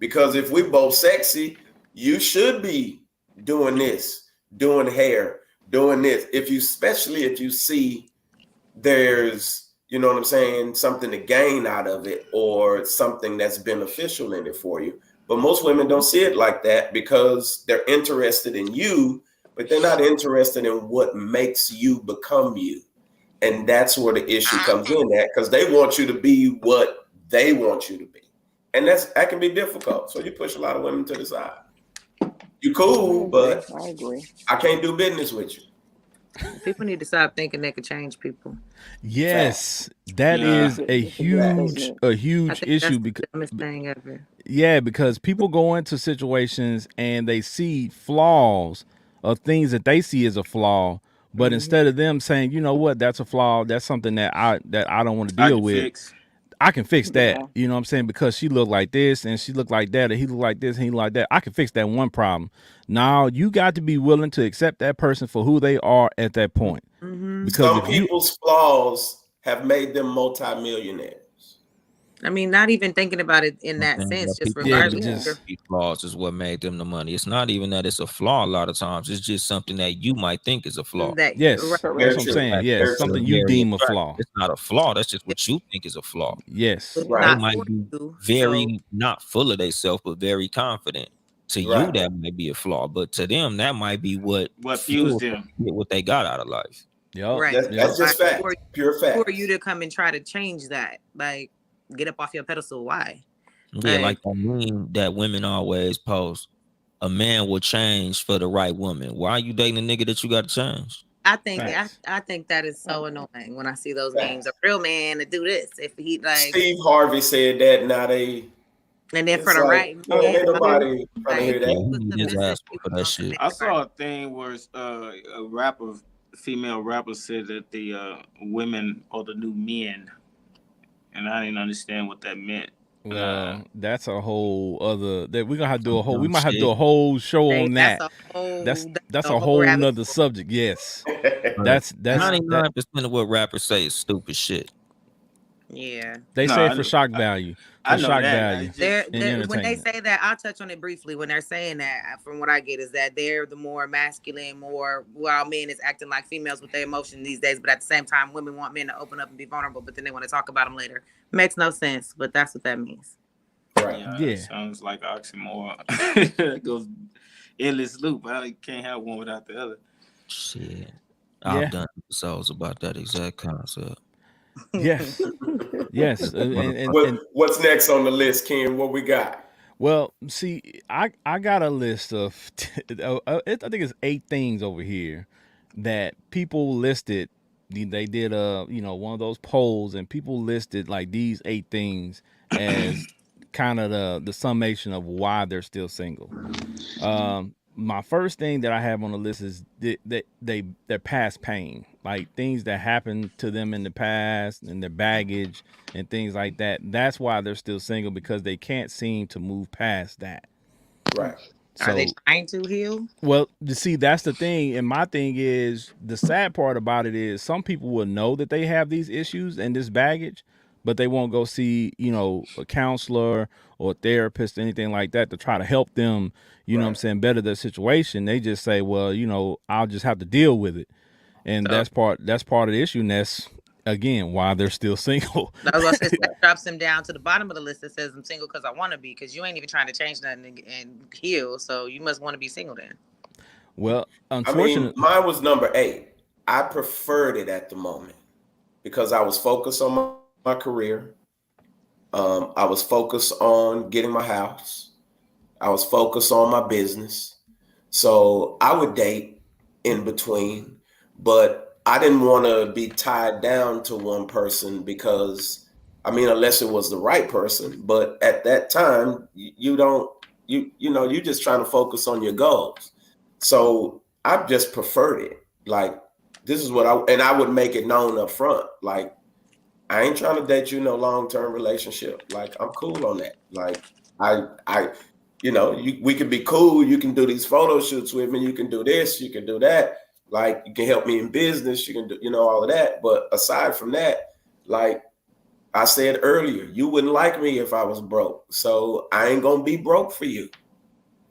because if we both sexy, you should be doing this, doing hair, doing this. Especially if you see there's, you know what I'm saying, something to gain out of it or something that's beneficial in it for you. But most women don't see it like that because they're interested in you, but they're not interested in what makes you become you. And that's where the issue comes in at, because they want you to be what they want you to be. And that can be difficult. So you push a lot of women to the side. You I cool, agree. but I agree. I can't do business with you. People need to stop thinking they could change people. Facts. Yes, that Yeah. is a It's a good huge statement. a I huge think issue that's the because dumbest thing ever. yeah, because people go into situations and they see flaws of things that they see as a flaw, but Hmm. instead of them saying, you know what, that's a flaw, that's something that I don't want to I deal can with, fix. I can fix that. Yeah. You know what I'm saying? Because she looked like this and she looked like that, and he looked like this and he looked like that. I can fix that one problem. Now you got to be willing to accept that person for who they are at that point. Hmm. Because Some if you people's flaws have made them multimillionaires. I mean, not even thinking about it in I'm that saying sense, that just people yeah, think but regardless. Yeah. You're just these flaws is what made them the money. It's not even that it's a flaw a lot of times. It's just something that you might think is a flaw. that right. yes, that's Very what Correct. I'm true. saying. Fact Yes, that Very you're something true. you very deem a attractive. flaw. It's not a flaw. That's just what you think is a flaw. Yes, It's Right. They not might for be you. So very not full of themselves, but very confident. To you, Right. that might be a flaw, but to them, that might be what What fused fuels them? what they got out of life. yep, right. That's So yep. that's like just facts. Pure who are you facts. to come and try to change that? Like get up off your pedestal. Why? Yeah, like Like that meme that women always post. A man will change for the right woman. Why are you dating a nigga that you got to change? Facts. I think that is so Right. annoying when I see those memes. A Facts. real man to do this if he like, Steve Harvey said that. Now they, and then for it's the like, right Oh, man, man, ain't he did. nobody trying to like hear if Yeah, he that. he was need his submissive, ass he for was that gonna shit. commit I to her. saw a thing where a rapper, female rapper, said that the women are the new men, and I didn't understand what that meant. And Well, that's a whole other that we're gonna have to do Some a whole. We dumb might have to do shit. a whole show They on that. that's That's a a whole whole rabbit nother hole. subject. Yes, But that's that 99% of what rappers say is stupid shit. Yeah. they no, say it for shock value, I for know shock that. I value just and When they entertainment. say that, I'll touch on it briefly. When they're saying that, from what I get, is that they're the more masculine, more while men is acting like females with their emotion these days. But at the same time, women want men to open up and be vulnerable, but then they want to talk about them later. Makes no sense, but that's what that means. Right. yeah, it Yeah. sounds like oxymoron. It goes endless loop. I can't have one without the other. Shit. I've Yeah. done episodes about that exact concept. Yes. Yes. Motherfucker. What What's next on the list, Ken? What we got? Well, see, I got a list of I think it's 8 things over here that people listed. They did one of those polls and people listed like these 8 things as kind of the summation of why they're still single. My first thing that I have on the list is their past pain, like things that happened to them in the past and their baggage and things like that. That's why they're still single because they can't seem to move past that. Right. Are they So, trying to heal? well, you see, that's the thing. And my thing is the sad part about it is some people will know that they have these issues and this baggage, but they won't go see, a counselor or a therapist or anything like that to try to help them, you know what I'm Right. saying, better their situation. They just say, well, I'll just have to deal with it. And So that's part of the issue. And that's again why they're still single. I was gonna say that drops them down to the bottom of the list that says I'm single because I want to be, because you ain't even trying to change nothing and heal. So you must want to be single then. Well, I mean, unfortunately, mine was number 8. I preferred it at the moment because I was focused on my career. I was focused on getting my house. I was focused on my business. So I would date in between, but I didn't want to be tied down to one person because, I mean, unless it was the right person. But at that time, you don't, you just trying to focus on your goals. So I just preferred it. Like, this is what and I would make it known up front. Like, I ain't trying to date you no long-term relationship. Like, I'm cool on that. Like, I, we can be cool. You can do these photo shoots with me. You can do this. You can do that. Like, you can help me in business. You can do, all of that. But aside from that, like I said earlier, you wouldn't like me if I was broke. So I ain't gonna be broke for you.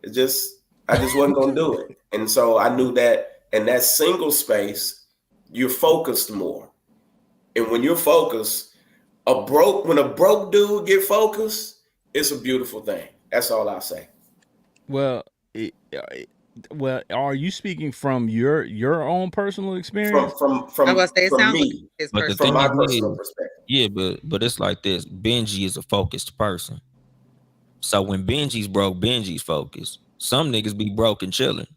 I just wasn't gonna do it. And so I knew that in that single space, you're focused more. And when you're focused, when a broke dude get focused, it's a beautiful thing. That's all I say. well, well, are you speaking from your own personal From experience? from I was from gonna say it from sounds like me, his But the personal. from thing my is, personal perspective. yeah, but it's like this. Benji is a focused person. So when Benji's broke, Benji's focused. Some niggas be broke and chilling.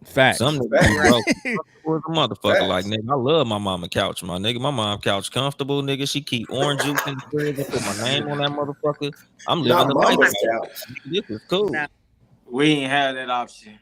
Facts. Some niggas be Facts. broke and comfortable as a motherfucker. Like, Facts. nigga, I love my mama couch, my nigga. My mom couch comfortable, nigga. She keep orange juice in the fridge and put my name on that motherfucker. I'm living Not the life. mama's couch. This is cool. No. We ain't had that option.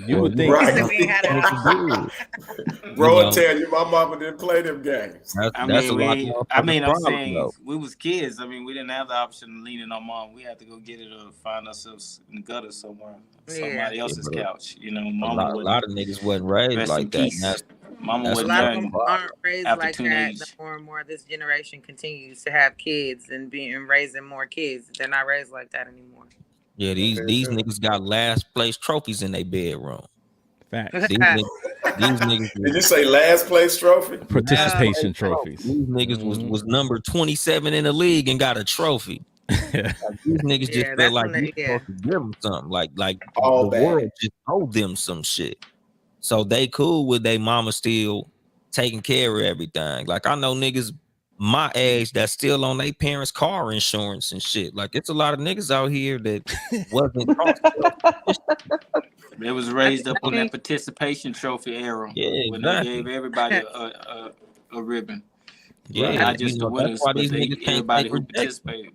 You would think. Right. We ain't had that option. Bro, You I know. tell you, my mama didn't play them games. That's a lot of I'm problem, saying though. we was kids. I mean, we didn't have the option of leaning on mom. We had to go get it or find ourselves in the gutter somewhere, somebody else's but couch. You know, A mama lot wasn't. of niggas wasn't raised Rest in like that. And peace. Mama that's A wasn't lot of fucking them nothing aren't raised after like that. The teenage. more and more this generation continues to have kids and being raising more kids, they're not raised like that anymore. Yeah, these niggas got last place trophies in their bedroom. Facts. These niggas Did you say last place trophy? Participation trophies. These niggas was number 27 in the league and got a trophy. Like, these niggas just Yeah, felt that's like when you supposed to give them something. Like All the bad. world just owed them some shit. So they cool with their mama still taking care of everything. Like, I know niggas my age that's still on their parents' car insurance and shit. Like, it's a lot of niggas out here that wasn't taught. They was raised up on that think- participation trophy era Yeah, when they exactly. gave everybody a ribbon. Yeah, Not just you the know, winners, that's why but these niggas can't everybody take who rejection. participated.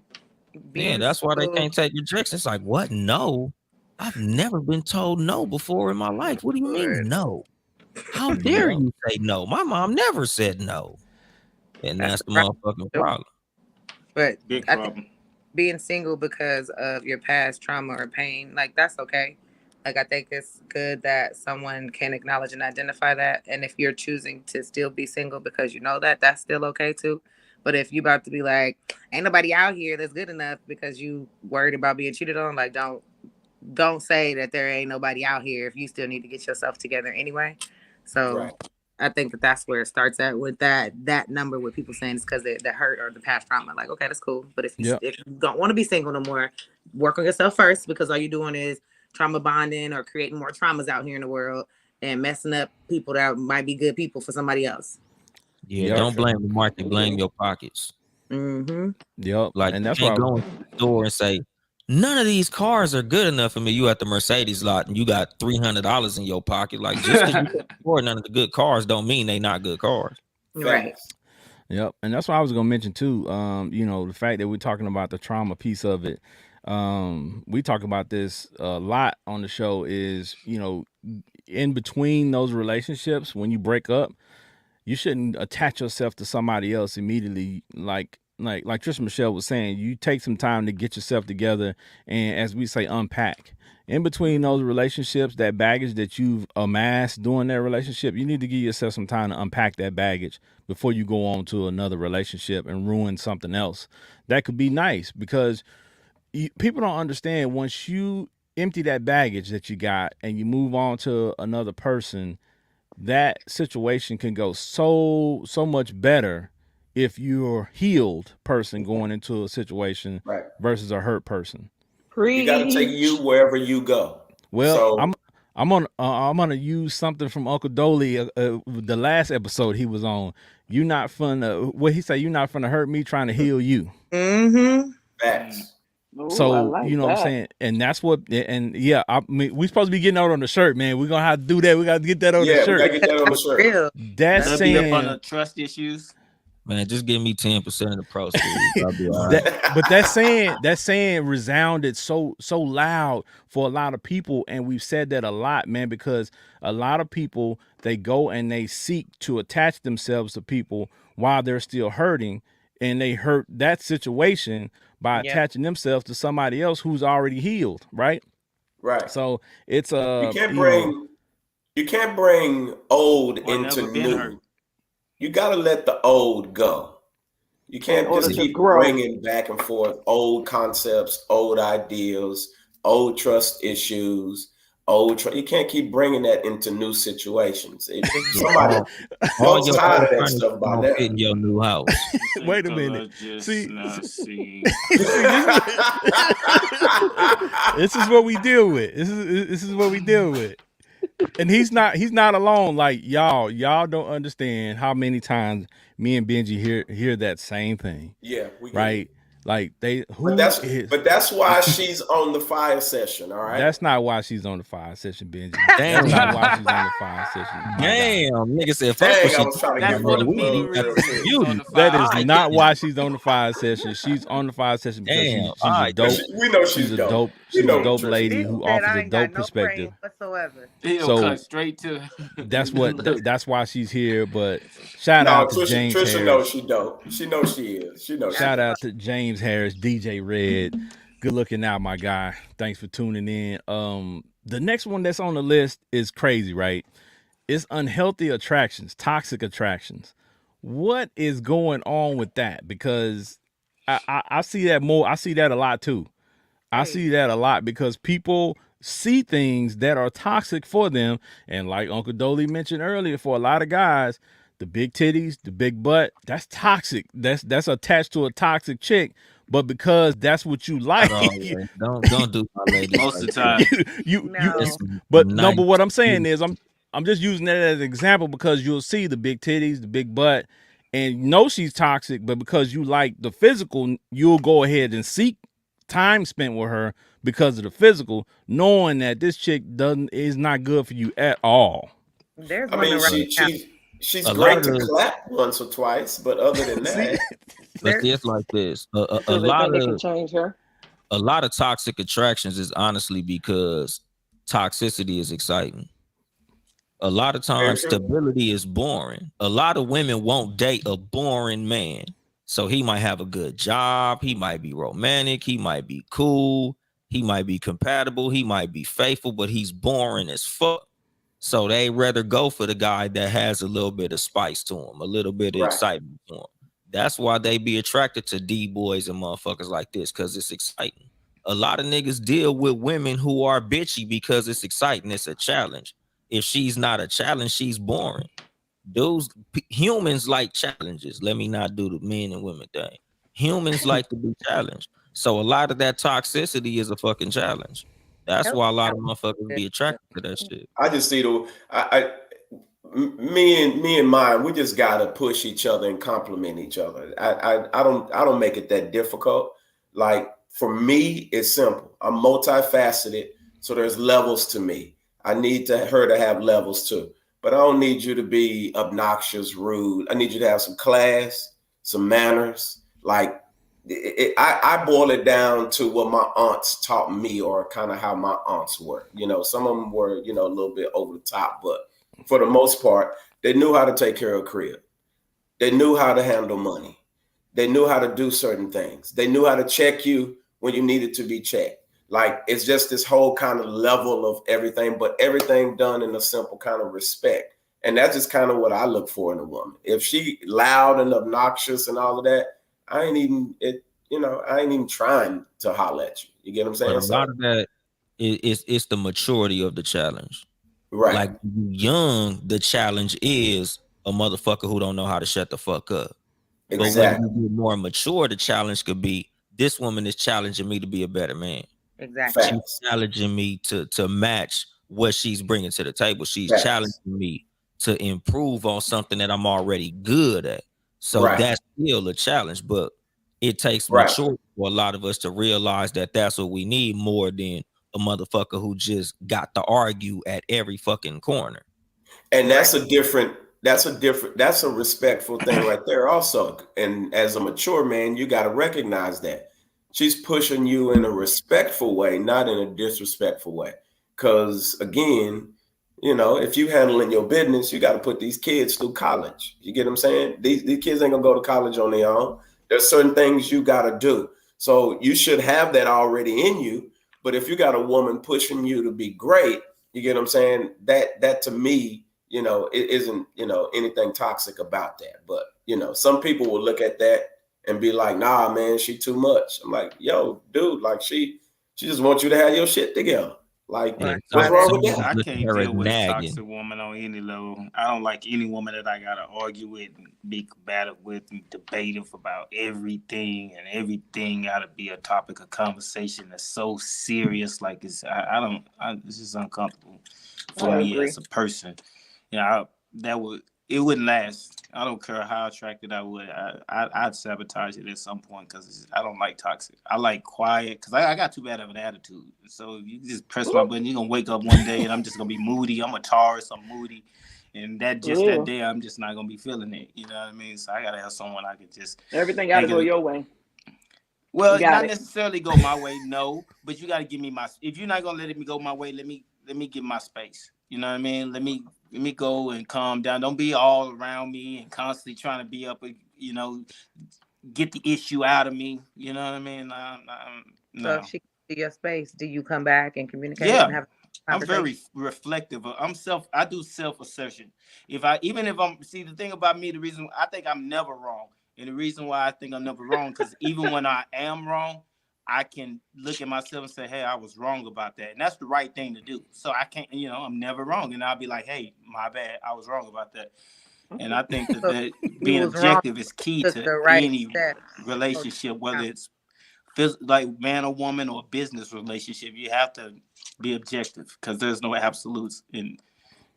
Yeah, Being that's why they single- can't take rejection. It's like, what? No, I've never been told no before in my life. What do you mean no? How dare you say no? My mom never said no, and that's the motherfucking problem. But Big I think problem. being single because of your past trauma or pain, like that's okay. Like I think it's good that someone can acknowledge and identify that. And if you're choosing to still be single because you know that, that's still okay too. But if you about to be like, ain't nobody out here that's good enough because you worried about being cheated on, like don't say that there ain't nobody out here if you still need to get yourself together anyway. So Right. I think that that's where it starts at with that number with people saying it's because the hurt or the past trauma. Like, okay, that's cool. But if you don't want to be single no more, work on yourself first because all you're doing is trauma bonding or creating more traumas out here in the world and messing up people that might be good people for somebody else. Yeah, don't blame the market, blame your pockets. Mm-hmm. Yep. Like, And you that's can't why go into the store and say, none of these cars are good enough for me. You at the Mercedes lot and you got $300 in your pocket. Like, just because you can't afford none of the good cars don't mean they not good cars. Right. Yep. And that's what I was gonna mention too. You know, the fact that we're talking about the trauma piece of it. We talk about this a lot on the show is, you know, in between those relationships, when you break up, you shouldn't attach yourself to somebody else immediately. Like Trisha Michelle was saying, you take some time to get yourself together and, as we say, unpack. In between those relationships, that baggage that you've amassed during that relationship, you need to give yourself some time to unpack that baggage before you go on to another relationship and ruin something else. That could be nice because people don't understand, once you empty that baggage that you got and you move on to another person, that situation can go so much better if you're a healed person going into a situation versus a hurt person. You got to take you wherever you go. Well, so, I'm gonna use something from Uncle Dolly, the last episode he was on. You not finna, what he say? You not finna hurt me, trying to heal you. Mm-hmm. Facts. Ooh, So I like you know that. what I'm saying, and that's what, and yeah, I mean, we supposed to be getting that on the shirt, man. We're gonna have to do that. We got to get that on the shirt. We gotta get that on the shirt. Real. That's They'll saying be up on the trust issues. Man, just give me 10% of the proceeds. I'll be all right. but that saying resounded so loud for a lot of people, and we've said that a lot, man, because a lot of people, they go and they seek to attach themselves to people while they're still hurting, and they hurt that situation by attaching themselves to somebody else who's already healed, right? Right. So it's you can't bring old into new. Hurt. You got to let the old go. You can't just keep bringing back and forth old concepts, old ideals, old trust issues, you can't keep bringing that into new situations. Somebody all your tired of that stuff by now. In your new house. Wait a minute. See, this is what we deal with. This is what we deal with. And he's not alone. Like y'all don't understand how many times me and Benji hear that same thing. Yeah, right. Like they But who is that's why she's on the fire session. All right. that's not why she's on the fire session, Benji. That's Damn. not why she's on the fire session, my guy. Damn, nigga said, fuck what Dang, I she was trying to talking That's give about, her one nigga. of a We many need plug that real reasons for she's quick. on beauty. the That fire is All right, not then. why she's on the fire session. She's on the fire session because Damn. All she's a right, dope. then. We know She's she's a dope. dope. We She's a know dope Patricia lady is This who dope. said offers I a ain't got dope no brain perspective. whatsoever. He'll cut So straight to that's what that's why she's here. But shout No, out to Trisha, James Trisha knows Harris. she dope. She knows she is. She knows she Shout That's is. out to James Harris, DJ Red. Good looking out, my guy. Thanks for tuning in. The next one that's on the list is crazy, right? It's unhealthy attractions, toxic attractions. What is going on with that? Because I see that more. I see that a lot too. I crazy. see that a lot because people see things that are toxic for them. And like Uncle Dolly mentioned earlier, for a lot of guys, the big titties, the big butt, that's toxic. That's attached to a toxic chick. But because that's what you like, Not always. Don't do my ladies most like of the that. time. you It's No. but no, nice. but what I'm saying is I'm just using that as an example because you'll see the big titties, the big butt, and you know she's toxic, but because you like the physical, you'll go ahead and seek time spent with her because of the physical, knowing that this chick doesn't is not good for you at all. There's I mean, women right But now. she's a lot great of to the, clap once or twice, but other than See? that, but There, see, it's like this. Because they think they can change her. A lot of toxic attractions is honestly because toxicity is exciting. A lot of very times true. stability is boring. A lot of women won't date a boring man. So he might have a good job, he might be romantic, he might be cool, he might be compatible, he might be faithful, but he's boring as fuck. So they rather go for the guy that has a little bit of spice to him, a little bit of Right. excitement to him. That's why they be attracted to D boys and motherfuckers like this, because it's exciting. A lot of niggas deal with women who are bitchy because it's exciting. It's a challenge. If she's not a challenge, she's boring. Humans like challenges. Let me not do the men and women thing. Humans like to be challenged. So a lot of that toxicity is a fucking challenge. That's help why a me lot out of motherfuckers with be attracted to that shit. I just see me and mine. We just gotta push each other and compliment each other. I don't make it that difficult. Like for me, it's simple. I'm multifaceted, so there's levels to me. I need her to have levels too. But I don't need you to be obnoxious, rude. I need you to have some class, some manners. Like I boil it down to what my aunts taught me, or kind of how my aunts were. You know, some of them were, a little bit over the top, but for the most part, they knew how to take care of a crib. They knew how to handle money. They knew how to do certain things. They knew how to check you when you needed to be checked. Like it's just this whole kind of level of everything, but everything done in a simple kind of respect. And that's just kind of what I look for in a woman. If she loud and obnoxious and all of that, I ain't even it. I ain't even trying to holler at you. You get what I'm But saying? a lot So of that is it's the maturity of the challenge. right, Like young, the challenge is a motherfucker who don't know how to shut the fuck up. But right. when you exactly, get more mature, the challenge could be this woman is challenging me to be a better man. Exactly. She's facts, challenging me to match what she's bringing to the table. She's challenging facts, me to improve on something that I'm already good at. So right, that's still a challenge, but it takes right. maturity for a lot of us to realize that that's what we need more than a motherfucker who just got to argue at every fucking corner. And Right. that's a respectful thing right there also. And as a mature man, you got to recognize that she's pushing you in a respectful way, not in a disrespectful way. Because again, if you handling your business, you got to put these kids through college. You get what I'm saying? These kids ain't gonna go to college on their own. There's certain things you got to do. So you should have that already in you. But if you got a woman pushing you to be great, you get what I'm saying? That to me, it isn't, anything toxic about that. But, some people will look at that and be like, nah, man, she too much. I'm like, yo, dude, like she just wants you to have your shit together. Like, Yeah, Right. what's Right. wrong some with niggas that? I look at can't her as deal with a nagging. toxic woman on any level. I don't like any woman that I gotta argue with and be combative with and debative about everything, and everything gotta be a topic of conversation that's so serious. Like I don't. It's just uncomfortable for I me agree. as a person. That would it wouldn't last. I don't care how attracted I would. I'd sabotage it at some point because I don't like toxic. I like quiet because I got too bad of an attitude. So if you just press my button, you're gonna wake up one day and I'm just gonna be moody. I'm a Taurus. I'm moody, and that Ooh. day I'm just not gonna be feeling it. You know what I mean? So I gotta have someone I can just Everything got to go your way. Well, Got not it. necessarily go my way, no. But you got to give me my. If you're not gonna let me go my way, let me get my space. You know what I mean? Let me go and calm down. Don't be all around me and constantly trying to be up. You know, get the issue out of me. You know what I mean? So if No. she gives you your space, do you come back and communicate and Yeah, have a I'm conversation? very reflective. I do self assertion. Even if I'm see the thing about me, the reason I think I'm never wrong, and the reason why I think I'm never wrong, because even when I am wrong, I can look at myself and say, hey, I was wrong about that, and that's the right thing to do. So I can't, I'm never wrong, and I'll be like, hey, my bad, I was wrong about that. And I think So that you being was wrong, objective is key took to the right any steps. relationship, whether it's like man or woman or business relationship. You have to be objective because there's no absolutes in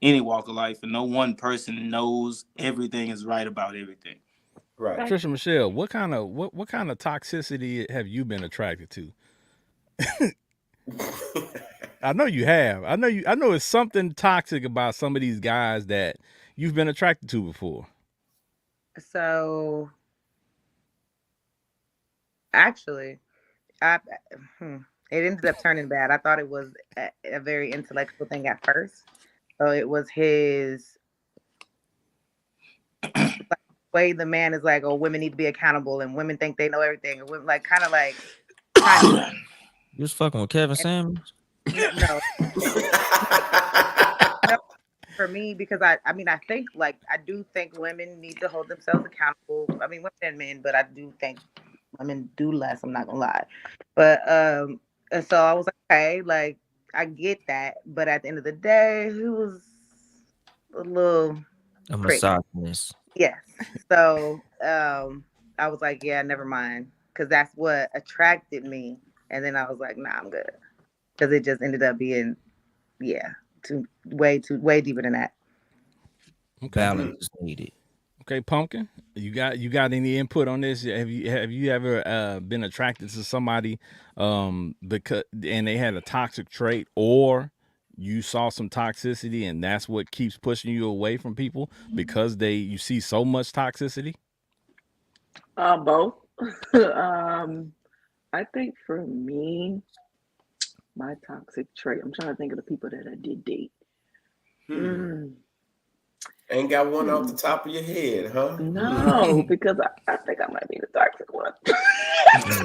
any walk of life, and no one person knows everything is right about everything. Right. Trisha Michelle, what kind of toxicity have you been attracted to? I know you have. I know it's something toxic about some of these guys that you've been attracted to before. So actually, I it ended up turning bad. I thought it was a very intellectual thing at first. So it was his like, way the man is like, oh, women need to be accountable, and women think they know everything, and women like kind of like trying to. You was fucking with Kevin And, Samuels? no, no, for me because I mean I think like I do think women need to hold themselves accountable. I mean women and men, but I do think women do less. I'm not gonna lie, but and so I was like, okay, like I get that, but at the end of the day, he was a little A prick. misogynist. Yes. So I was like, yeah, never mind, because that's what attracted me, and then I was like, nah, I'm good, because it just ended up being yeah, way deeper than that. Okay. Balance is needed. Okay, Pumpkin. You got any input on this? Have you ever been attracted to somebody because and they had a toxic trait, or you saw some toxicity and that's what keeps pushing you away from people because you see so much toxicity? Both. I think for me, my toxic trait. I'm trying to think of the people that I did date. Mm. Ain't got one off the top of your head, huh? No, because I think I might be the toxic one.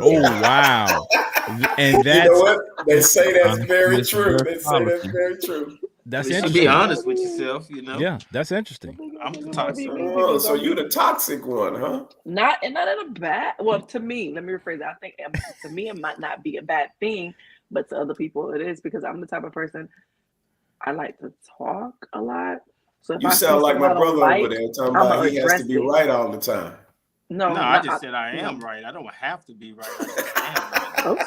Oh wow. And You know that's what? They say that's very Honest true. reverse They say that's policy. very true. that's You should I be think interesting. it might honest with be. yourself. Yeah, that's I interesting. think, I I'm think the it might be toxic me one. Oh, because so you the toxic one, huh? not and not in a bad. Well, to me, let me rephrase that. I think to me it might not be a bad thing, but to other people it is because I'm the type of person I like to talk a lot. So if You I see sound like something my I don't brother over like, there talking I'm about gonna he has to address be it. right all the time. No, No, I not just said I am no. right. I don't have to be right. I just am right. Oh,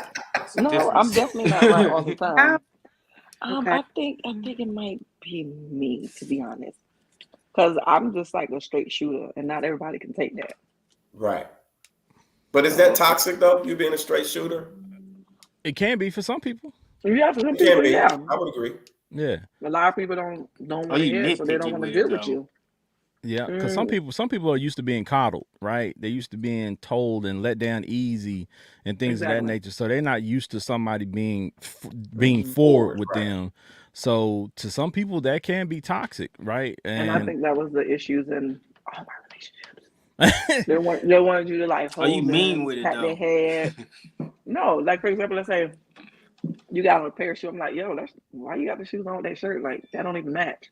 It's a no, I'm difference. definitely not right all the How? time. Okay. I think it might be me to be honest, because I'm just like a straight shooter, and not everybody can take that. Right. But is that So toxic though? You being a straight shooter? It can be for some people. yeah, for some It can people, be. yeah, I would agree. Yeah. a lot of people don't Oh, want to you hear it, so they don't nitpicky want to with it deal with though. you. Yeah, because Mm, some people are used to being coddled, right? They used to being told and let down easy and things of that exactly. nature. So they're not used to somebody being Hmm. forward Forward, with right. them. So to some people that can be toxic, right? And I And think that was the issues in all my relationships. They wanted you to like Are you hold mean them, with it pat their though? head. No, like for example, let's say you got on a pair of shoes. I'm like, yo, that's why you got the shoes on with that shirt. Like that don't even match.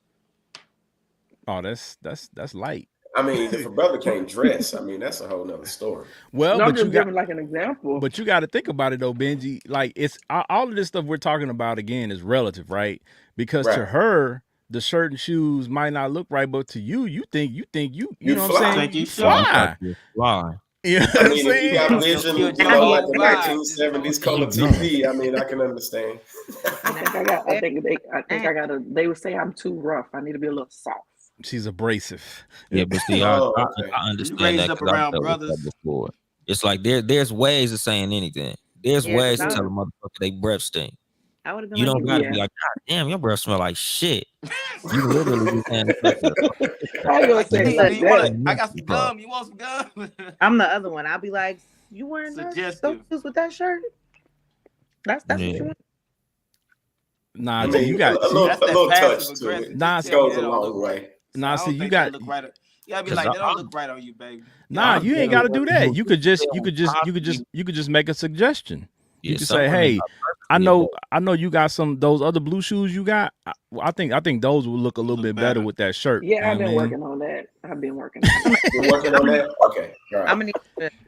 oh, that's light. I mean, if a brother can't dress, I mean, that's a whole nother story. Well, No, I'm but just giving like an example. you got to think about it though, Benji. Like it's all of this stuff we're talking about again is relative, right? Because to Right. her, the shirt and shoes might not look right, but to you, you You know what I'm You fly. saying? think You you Oh, I fly? thought fly. you was fly. You know I what I'm mean, if you got saying? vision, Your you know, Now, like whole a vibe just go 1970s color No. TV, I mean, I can understand. I now, think I got. I think they. I think now, I got to. They would say I'm too rough. I need to be a little soft. She's abrasive. Yeah, but see, Oh, okay. I You understand raised that up because I've around dealt with that brothers. before. It's like there's ways of saying anything. There's Yeah, ways to because tell Yeah. a motherfucker they breath stink. I would have been You like, don't you got to look. be Yeah. like, God damn, your breath smell like shit. You literally just saying it's like How you gonna Like, say it hey, do like you want to? that? I got some gum. You want some gum? I'm the other one. I'll be like, you wearing those Suggestive. shoes with that shirt? That's what Yeah. you want. Nah, I see, mean, you got see. That's a that little passive touch to aggressive. it Nah, Just tell me goes they a don't look long right. way. So nah, I see, don't you think they got. look right. You gotta be Because like, they don't look right on you, baby. Nah, Y'all you ain't tell got to me. do that. You could just make a suggestion. You Yeah, could some say, women "Hey, are perfectly okay. I know you got some those other blue shoes you got. I think those would look a little Look bit better better. with that shirt." You Yeah, know I've what I been mean? working on that. I've been working on it. You're working on that? Okay. All I'm right.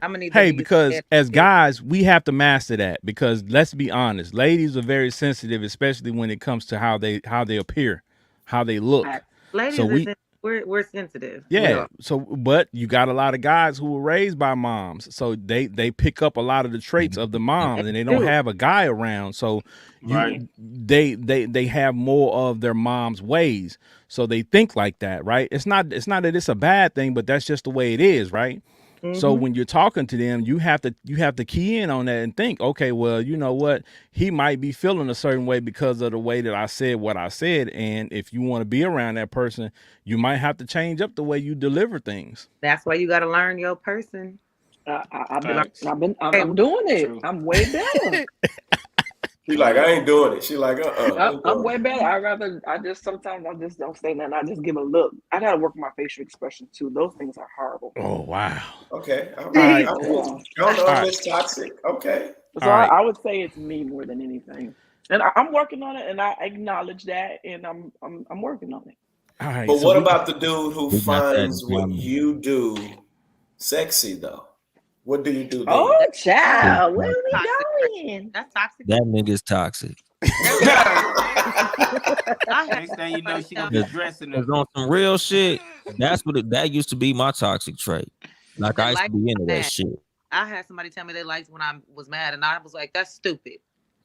gonna need them Hey, to use because that. as guys, we have to master that because let's be honest, ladies are very sensitive, especially when it comes to how they appear, how they look. So Ladies are we we're sensitive. We yeah, are. so but you got a lot of guys who were raised by moms, so they pick up a lot of the traits of the moms, and they don't Dude, have a guy around, so Right. they have more of their mom's ways, so they think like that, right? It's not that it's a bad thing, but that's just the way it is, right? So mm-hmm. when you're talking to them, you have to key in on that and think, okay, well, you know what? He might be feeling a certain way because of the way that I said what I said. And if you want to be around that person, you might have to change up the way you deliver things. That's why you got to learn your person. I've been, Facts. Hey, I'm doing it. True. I'm way better. She like, I ain't doing it. She like, I ain't I'm doing way it. better. Sometimes I just don't say nothing. I just give a look. I gotta work my facial expression too. Those things are horrible. Oh wow. Okay. All All right. right. I feel Yeah. you. Don't All know right. Miss Toxic. Okay. All So right. I would say it's me more than anything, and I'm working on it, and I acknowledge that, and I'm working on it. All right. But So what we about the dude who We got that finds in what common. you do sexy though? What do you do then? Oh, that's child, where are toxic. we going? That's toxic. That nigga's toxic. I have Next thing you know, she gonna somebody be Because dressing on them. some real shit, that used to be my toxic trait. Like that I used to like be into that mad. shit. I had somebody tell me they liked when I was mad, and I was like, "That's stupid."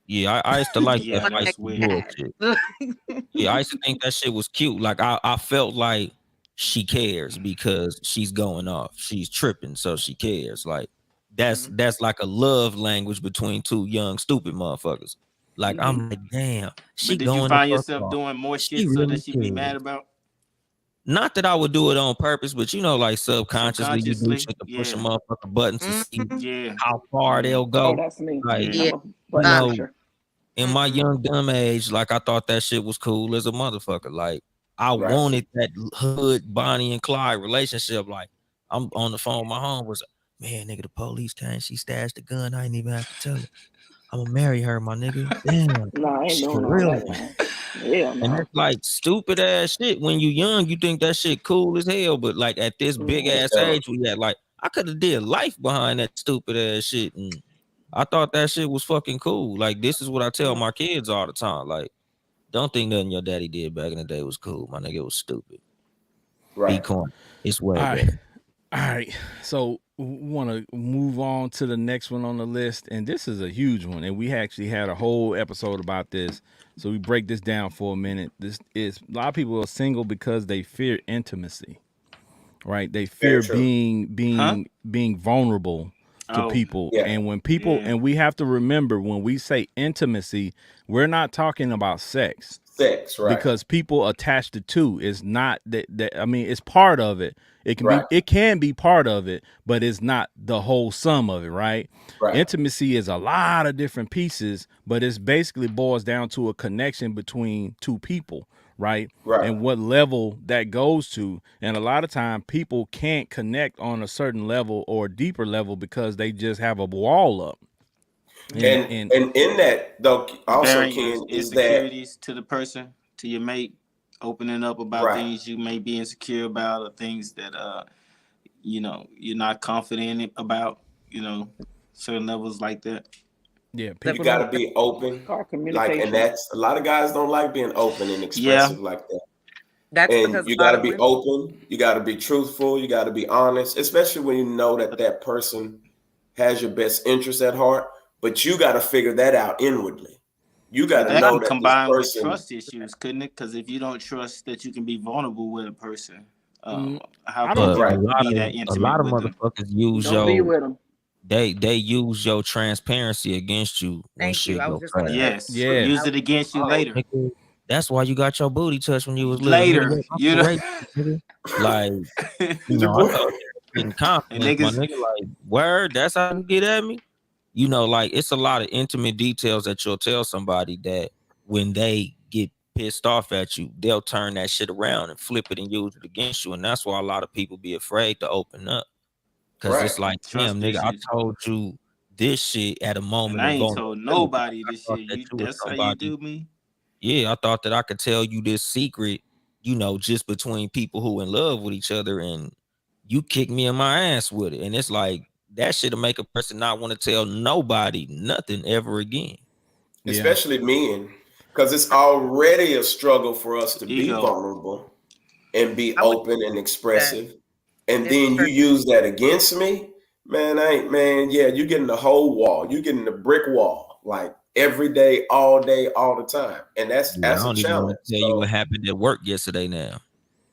Yeah, I used to like Yeah, that that's feisty weird. bullshit. Yeah, I used to think that shit was cute. Like I felt like she cares because she's going off. She's tripping, so she cares. Like that's like a love language between two young stupid motherfuckers. Like Mm-hmm. I'm like, damn, she But did you going the find fuck yourself off. doing more She shit so that really she be cares. mad about? Not that I would do it on purpose, but you know, like subconsciously, you do Subconsciously? shit to push a Yeah. motherfucker button to see Mhm. Yeah. how far Yeah. they'll Oh, go. that's me. Like, Yeah. Yeah. I'm a you button Uh, know, pusher. in my young dumb age, like I thought that shit was cool as a motherfucker. Like I Right. wanted that hood Bonnie and Clyde relationship. Like I'm on the phone with my home was man, nigga, the police came, she stashed the gun. I didn't even have to tell her. I'm gonna marry her, my nigga. Damn, No, I ain't she doing a all real that one. now. Hell And no. that's like stupid ass shit. When you young, you think that shit cool as hell. But like at this big Mm-hmm. ass age we had, like I could have did life behind that stupid ass shit. And I thought that shit was fucking cool. Like this is what I tell my kids all the time. Like, don't think nothing your daddy did back in the day was cool. My nigga, it was stupid. Be Right. corny. It's all way right. better. All right. So we want to move on to the next one on the list. And this is a huge one. And we actually had a whole episode about this. So we break this down for a minute. This is a lot of people are single because they fear intimacy, right? They Very fear true. Huh? being vulnerable to Oh, people. Yeah. And when people yeah. and we have to remember when we say intimacy, we're not talking about sex Sex. Right. because people attach the two. It's not that I mean it's part of it. Right. It can be part of it, but it's not the whole sum of it, right? Right. Intimacy is a lot of different pieces, but it's basically boils down to a connection between two people, right? Right. And what level that goes to. And a lot of time people can't connect on a certain level or a deeper level because they just have a wall up. And And in that though, also Bearing your Ken, is that insecurities to the person, to your mate, opening up about right? things you may be insecure about or things that you're not confident about, certain levels like that. yeah, You people got to don't be open. Called Like, and communication. that's a lot of guys don't like being open and Yeah. expressive like that. that's And because you a got lot to of be women. open. You got to be truthful. You got to be honest, especially when you know that that person has your best interest at heart. But you got to figure that out inwardly. You got to That know can that this combine with person, trust issues, couldn't it? Because if you don't trust that you can be vulnerable with a person, Mm, how I can don't. But right? you be that a intimate lot of with them? motherfuckers use Don't be your with them. they use your transparency against you when Thank you. shit I was go just gonna bad. say Yes, that. Yeah, use it against you Oh, later. Nigga, that's why you got your booty touched when you was little, nigga. Later, Your you uncle know. raped you, nigga. Like, did your I boy? thought you were getting And confidence, my niggas, nigga. Like, word, that's how you get at me. Like it's a lot of intimate details that you'll tell somebody that when they get pissed off at you, they'll turn that shit around and flip it and use it against you. And that's why a lot of people be afraid to open up. Cause Right. it's like, damn, trust nigga, I issues. told you this shit at a And moment I of ain't told vulnerability. nobody I this thought shit. that You you was that's how you somebody. do me. Yeah, I thought that I could tell you this secret, just between people who in love with each other, and you kick me in my ass with it. And it's like that shit'll make a person not want to tell nobody nothing ever again. yeah, Especially men, because it's already a struggle for us to be Ego. vulnerable and be I would open and say expressive. And it's then you for use that against me, man. Man, yeah, you're getting the whole wall. You're getting the brick wall, like every day, all the time. And that's Yeah, I that's a don't even want challenge. to tell you what So happened at work yesterday now.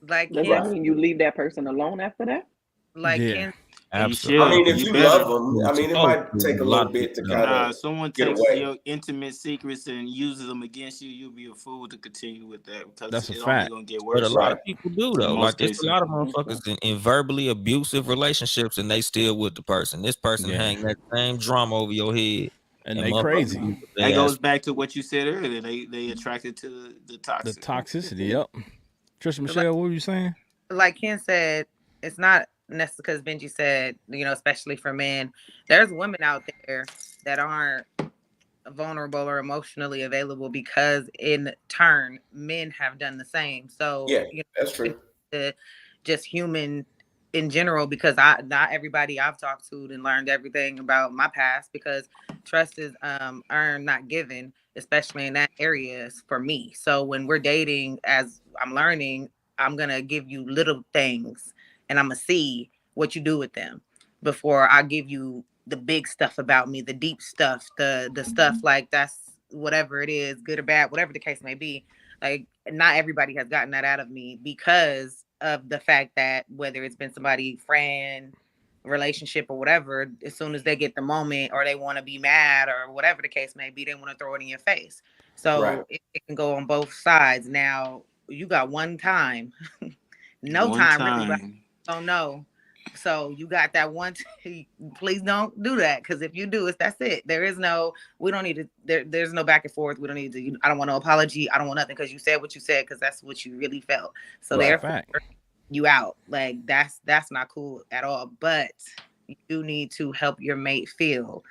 like Does Ken that right. mean you leave that person alone after that? like yeah. Ken You I should. mean, if Absolutely. You you better. love them, You're I mean, it supposed might to. take a A lot little of bit people to don't. kind Nah, of if someone get takes away. your intimate secrets and uses them against you, you'll be a fool to continue with that because That's a it's only fact. gonna get But a worse lot Right. of people do in though. Like most it's a cases. lot of Okay. motherfuckers in verbally abusive relationships and they still with the person. This person Yeah, hang that same drama over your head and and they motherfuckers crazy. use what That they ask. goes back to what you said earlier. They attracted to the The toxic. toxicity. Yep. Trisha like Michelle, what were you saying? Ken said, it's not necessarily because Benji said, especially for men, there's women out there that aren't vulnerable or emotionally available because in turn men have done the same. So Yeah, that's it's true. just human in general, because I not everybody I've talked to and learned everything about my past, because trust is earned, not given, especially in that areas for me. So when we're dating, as I'm learning, I'm gonna give you little things and I'm gonna see what you do with them before I give you the big stuff about me, the deep stuff, the stuff like that's whatever it is, good or bad, whatever the case may be. Like not everybody has gotten that out of me because of the fact that whether it's been somebody, friend, relationship or whatever, as soon as they get the moment or they want to be mad or whatever the case may be, they want to throw it in your face. Right. So it can go on both sides. Now you got one time, no One time really, but time. I don't know. So you got that one. Please don't do that, because if you do, that's it. There is no. We don't need to. There's no back and forth. We don't need to. I don't want no apology. I don't want nothing because you said what you said because that's what you really felt. So That's a Right. therefore, fact. you out. Like that's not cool at all. But you do need to help your mate feel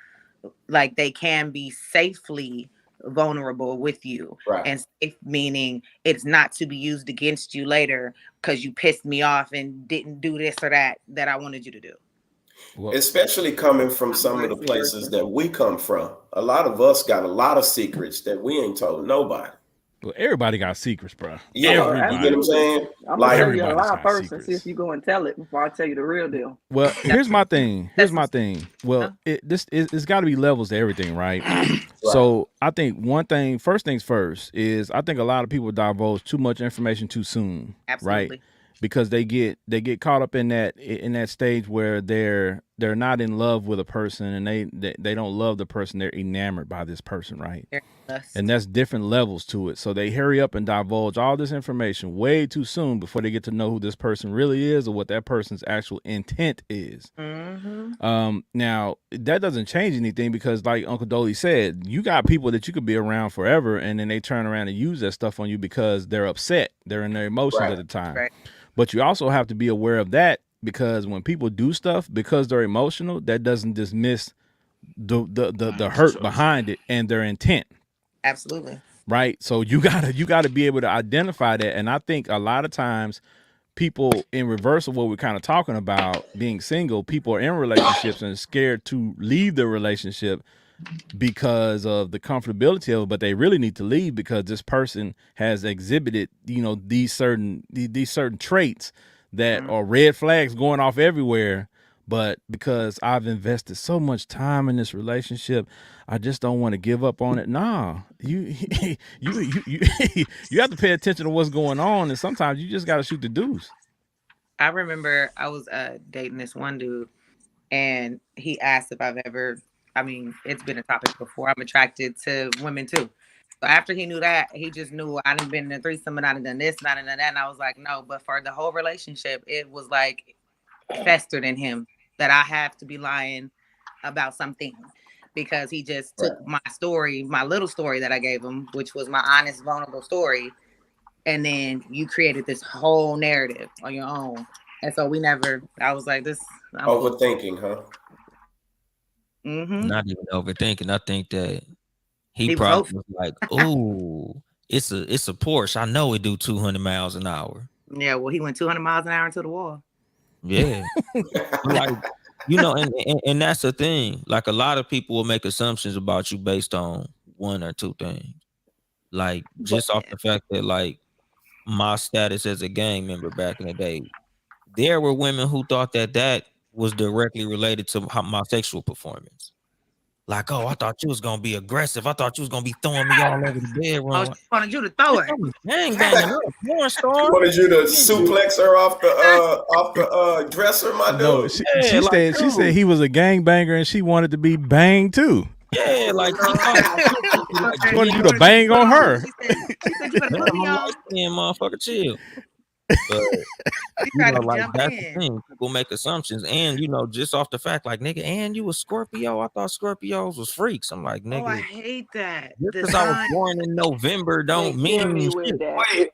like they can be safely vulnerable with you, Right. and safe meaning it's not to be used against you later because you pissed me off and didn't do this or that I wanted you to do. Well, Especially coming from And some of vice the places versa. that we come from. A lot of us got a lot of secrets that we ain't told nobody. well, everybody got secrets, bro. Yeah, Oh, you get what I'm Everybody. absolutely. saying? I'm gonna tell Like, you a Everybody's lie got first and see if secrets. you go and tell it before I tell you the real deal. Well, That- here's my thing. Here's that's my some thing. Well, stuff. it's got to be levels to everything, right? right, So I think one thing, first things first, is I think a lot of people divulge too much information too soon, right? Absolutely. Because they get caught up in that stage where they're not in love with a person and they don't love the person. They're enamored by this person, right? Very And lust. that's different levels to it. So they hurry up and divulge all this information way too soon before they get to know who this person really is or what that person's actual intent is. Mm-hmm. Now that doesn't change anything because, like Uncle Dolly said, you got people that you could be around forever, and then they turn around and use that stuff on you because they're upset, they're in their emotions right, at the time. Right. But you also have to be aware of that because when people do stuff because they're emotional, that doesn't dismiss the hurt Trust. behind it and their intent. Absolutely. Right. So you gotta be able to identify that. And I think a lot of times people in reverse of what we're kind of talking about being single, people are in relationships and scared to leave the relationship because of the comfortability of it, but they really need to leave because this person has exhibited, these certain traits that Mm-hmm. are red flags going off everywhere. but because I've invested so much time in this relationship, I just don't want to give up on it. Nah, you you have to pay attention to what's going on, and sometimes you just got to shoot the deuce. I remember I was dating this one dude, and he asked if I've ever. I mean, it's been a topic before. I'm attracted to women too. So after he knew that, he just knew I done been in a threesome and I done done this and I done done that. And I was like, no. But for the whole relationship, it was like festered in him that I have to be lying about something because he just Right. took my story, my little story that I gave him, which was my honest, vulnerable story, and then you created this whole narrative on your own. And so we never. I was like, this. I'm cool. Overthinking, huh? Mm-hmm. Not even overthinking. I think that he He was probably hopeful. was like, "Ooh, it's a Porsche. I know it do 200 miles an hour." Yeah, well, he went 200 miles an hour into the wall. Yeah, like and that's the thing. Like a lot of people will make assumptions about you based on one or two things. Like just off the fact that like my status as a gang member back in the day, there were women who thought that was directly related to my sexual performance. Like, oh, I thought you was gonna be aggressive. I thought you was gonna be throwing me all over the bedroom. Oh, she wanted you to throw it. Gang banging, you're a porn star. Wanted you to suplex her off the dresser, my No, dude. she said he was a gangbanger and she wanted to be banged too. Yeah, like she She wanted you to bang on her. She said you better put me on. Motherfucker, chill. But She tried to like jump that's the in. thing. People make assumptions, and just off the fact, like nigga, and you a Scorpio. I thought Scorpios was freaks. I'm like, nigga, Oh, I hate that. just The because I was sign. born in November don't They kill mean me shit. with that. Wait,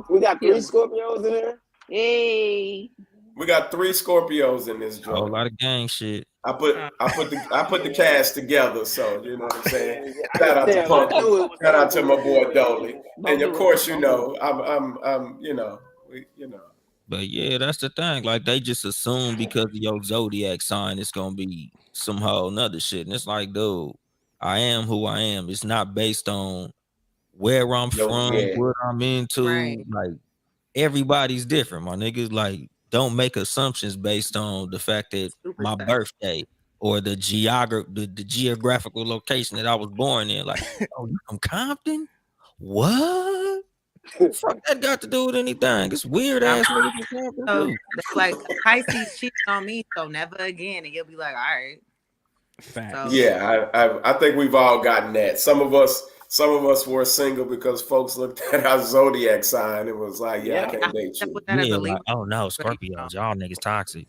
we got 3 Yeah. Scorpios in here. Hey, We got 3 Scorpios in this A whole joint. lot of gang shit. I put the cast together, so you know what I'm saying. Shout out to Damn, Punk. I knew it. Shout out to my boy Dolly. And do of it. course, Don't do I'm But yeah, that's the thing. Like they just assume because of your zodiac sign, it's gonna be some whole nother shit. And it's like, dude, I am who I am. It's not based on where I'm from, yeah. what I'm into. Right. Like everybody's different, my niggas. Like, don't make assumptions based on the fact that my Superstar. birthday or the geographical location that I was born in. Like, oh, you from Compton? What? Fuck that got to do with anything? It's weird ass niggas from Compton So too. that's like Pisces cheating on me, so never again. And you'll be like, all right. Fact. So Yeah, I think we've all gotten that. Some of us were single because folks looked at our zodiac sign and was like, yeah, I can't date I you. put that as Yeah, a like, Libra. oh no, Scorpios, y'all niggas toxic.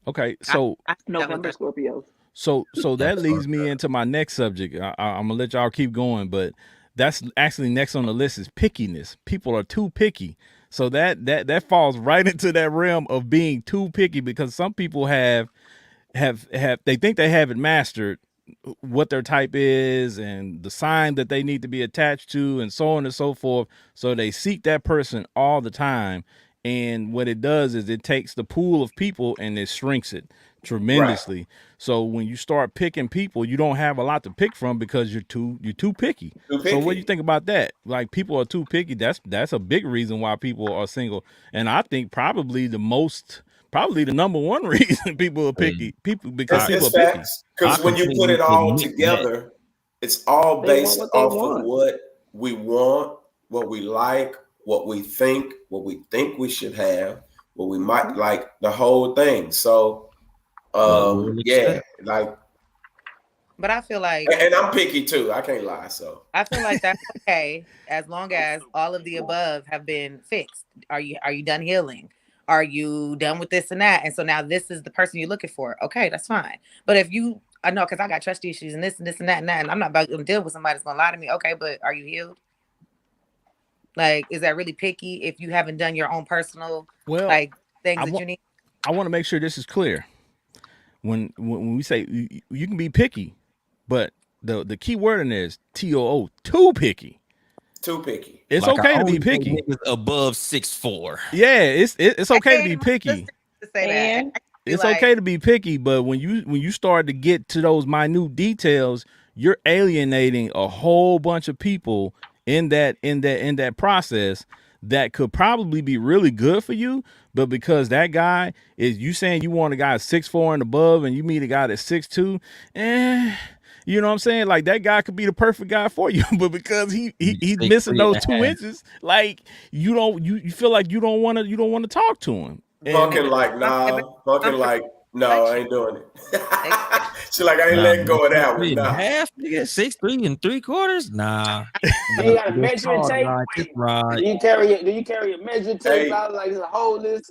Okay, so I that November was Scorpios. so that leads me into my next subject. I'm gonna let y'all keep going, but that's actually next on the list is pickiness. People are too picky, so that falls right into that realm of being too picky because some people have they think they have it mastered what their type is and the sign that they need to be attached to and so on and so forth, so they seek that person all the time, and what it does is it takes the pool of people and it shrinks it tremendously. So when you start picking people, you don't have a lot to pick from because you're too picky. Too So what do picky. you think about that? Like people are too picky. That's a big reason why people are single, and I think probably the number one reason people are picky. People because It's, people it's are picky. facts. Because I when you put completely it all admit that. together, it's all They want based what they off want. of what we want, what we like, what we think we should have, what we might like, the whole thing. So, we'll yeah, accept. like, But I feel like and I'm picky too. I can't lie. So that's okay as long as all of the above have been fixed. Are you done healing? Are you done with this and that? And so now this is the person you're looking for. Okay, that's fine. But if I know because I got trust issues and this and this and that, and I'm not about to deal with somebody that's gonna lie to me. Okay, but are you healed? Like, is that really picky if you haven't done your own personal things that you need? I want to make sure this is clear. When we say you can be picky, but the key word in there is TOO, too picky. too picky. It's Like, okay I to be only date picky. niggas above 6'4". Yeah, it's okay to be picky. To say And that. It's okay to be picky, but when you start to get to those minute details, you're alienating a whole bunch of people in that process that could probably be really good for you, But because that guy is, you saying you want a guy 6'4" and above, and you meet a guy that's 6'2", you know what I'm saying? Like that guy could be the perfect guy for you, but because he's missing 6'3" those and a 2 inches, like you feel like you don't want to talk to him. And Bunking like, nah. Bunking like, no, I ain't doing it. She like, I ain't Nah, letting go of that 6'3" one. and a Nah. half, nigga, 6'3 3/4. Nah, You ain't got a This measuring hard tape. ride, this Wait, ride. do you carry a measuring tape Hey. out like this? Hold this.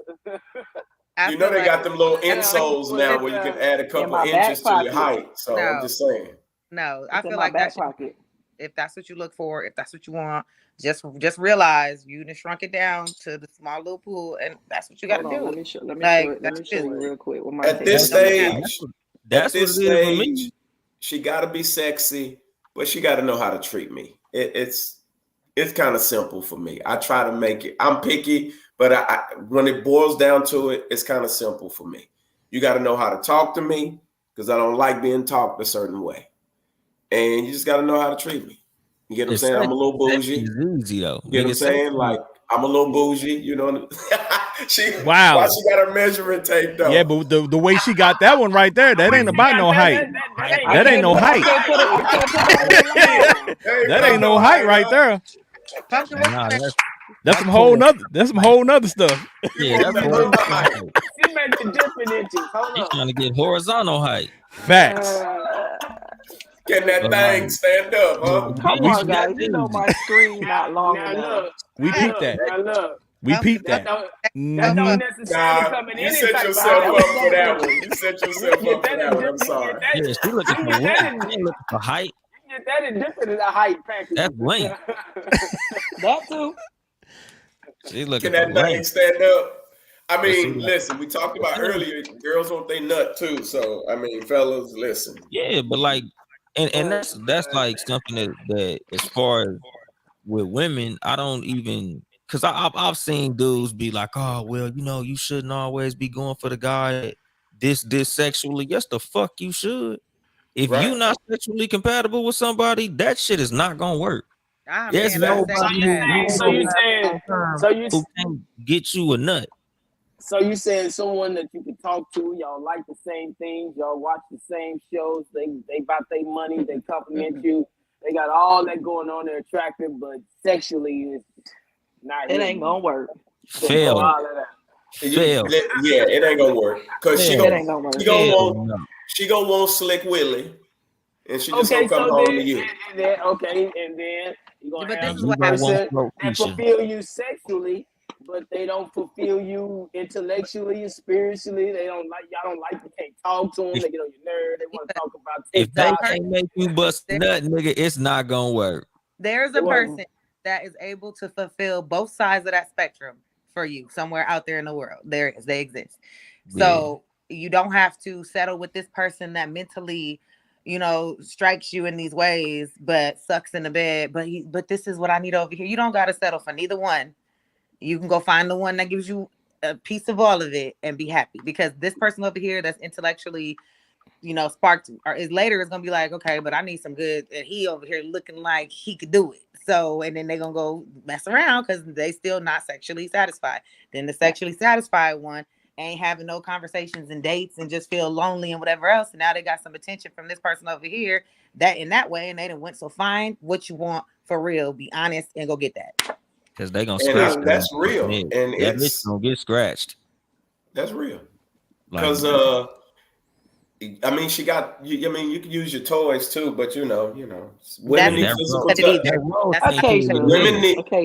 I You know feel they like got them little And insoles put now it where you can add a in couple my back inches to your pocket. height. So I'm No. just saying. no. I It's in feel my like that back should, pocket. if that's what you look for, if that's what you want, just realize you done shrunk it down to the small little pool, and that's what you got to Hold on, do. let me show Like it. Let that's me show you business. real quick with my At tape. this Don't have- stage, That's what it is for me. she got to be sexy, but she got to know how to treat me. It's kind of simple for me. I try to make it. I'm picky, but when it boils down to it, it's kind of simple for me. You got to know how to talk to me because I don't like being talked a certain way, and you just got to know how to treat me. You get what I'm saying? I'm a little bougie. It's easy though. You get what I'm saying? Like I'm a little bougie. You know. Wow. Why she got her measuring tape though? yeah, but the way she got that one right there, that ain't about no height. That ain't no height. I can't put it on the line. Hey, That bro, ain't no height right huh? there. Pumpkin Nah, That's some whole nother stuff. yeah, that's She horizontal measured height. She measured different inches. Hold He's on. trying to get horizontal height. Facts. Can that But thing like, stand up, huh? Come We- on, guys. You know my screen not long Now enough. look. We now peeped look, that. Now look. We peeped That that. don't necessarily Nah, come in you any set type of yourself height. up for that one. You set yourself You up for that one. I'm sorry. yeah, she looking for length. She ain't looking for height. You get that in different height package. That's length. That too. She looking Can for that thing length. stand up? I But see, mean, listen, we talked about earlier, girls want they nut too. So, I mean, fellas, listen. yeah, but like, and that's like something that as far as with women, I don't even, because I've seen dudes be like, oh well, you know, you shouldn't always be going for the guy that this sexually. Yes, the fuck you should. If Right. you not sexually compatible with somebody, that shit is not gonna work. I'm There's being upset nobody with that. So you saying who can get you a nut. So you saying someone that you can talk to, y'all like the same things, y'all watch the same shows, they about their money, they compliment you, they got all that going on, they're attractive, but sexually it's not. It ain't gonna work. Fail. Yeah, it ain't gonna work because she It gonna ain't gonna work. she gonna want Slick Willie, and she just Okay, gonna come so home then, to you. and then okay, and then you gonna But have this is the what person happens. that fulfill you sexually, but they don't fulfill you intellectually and spiritually. They don't like y'all. Don't like you. Can't talk to them. They get on your nerve. They want to talk about If they TikTok. can't make you bust a nut, nigga, it's not gonna work. There's a person that is able to fulfill both sides of that spectrum for you somewhere out there in the world. There is, they exist. So you don't have to settle with this person that mentally, you know, strikes you in these ways, but sucks in the bed. But this is what I need over here. You don't got to settle for neither one. You can go find the one that gives you a piece of all of it and be happy, because this person over here that's intellectually, you know, sparked or is later is gonna be like, okay, but I need some good, and he over here looking like he could do it. So, and then they're gonna go mess around because they still not sexually satisfied. Then the sexually satisfied one ain't having no conversations and dates and just feel lonely and whatever else. And now they got some attention from this person over here that in that way, and they done went, so find what you want for real, be honest, and go get that. Because they gonna And scratch that's real, head. and That bitch gonna get scratched. That's real. Like, Because I mean, she got. I mean, you can use your toys too, but you know, women need physical touch.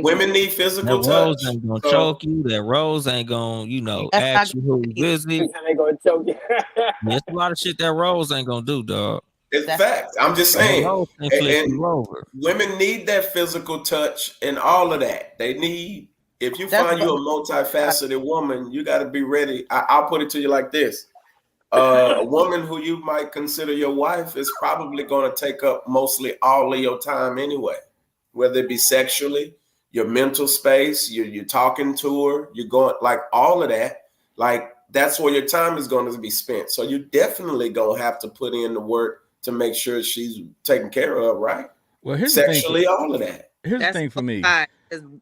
Women need physical touch. That rose ain't gonna choke you. That rose ain't gonna, you know, ask you who visit. They gonna choke you. There's a lot of shit that rose ain't gonna do, dog. It's fact. I'm just saying. And over. Women need that physical touch and all of that. They need. If you find you a multifaceted woman, you got to be ready. I'll put it to you like this. A woman who you might consider your wife is probably going to take up mostly all of your time anyway, whether it be sexually, your mental space, you're talking to her, you're going, like all of that. Like that's where your time is going to be spent. So you definitely going to have to put in the work to make sure she's taken care of, right? Well, here's sexually, the thing all of that. Here's the thing for me.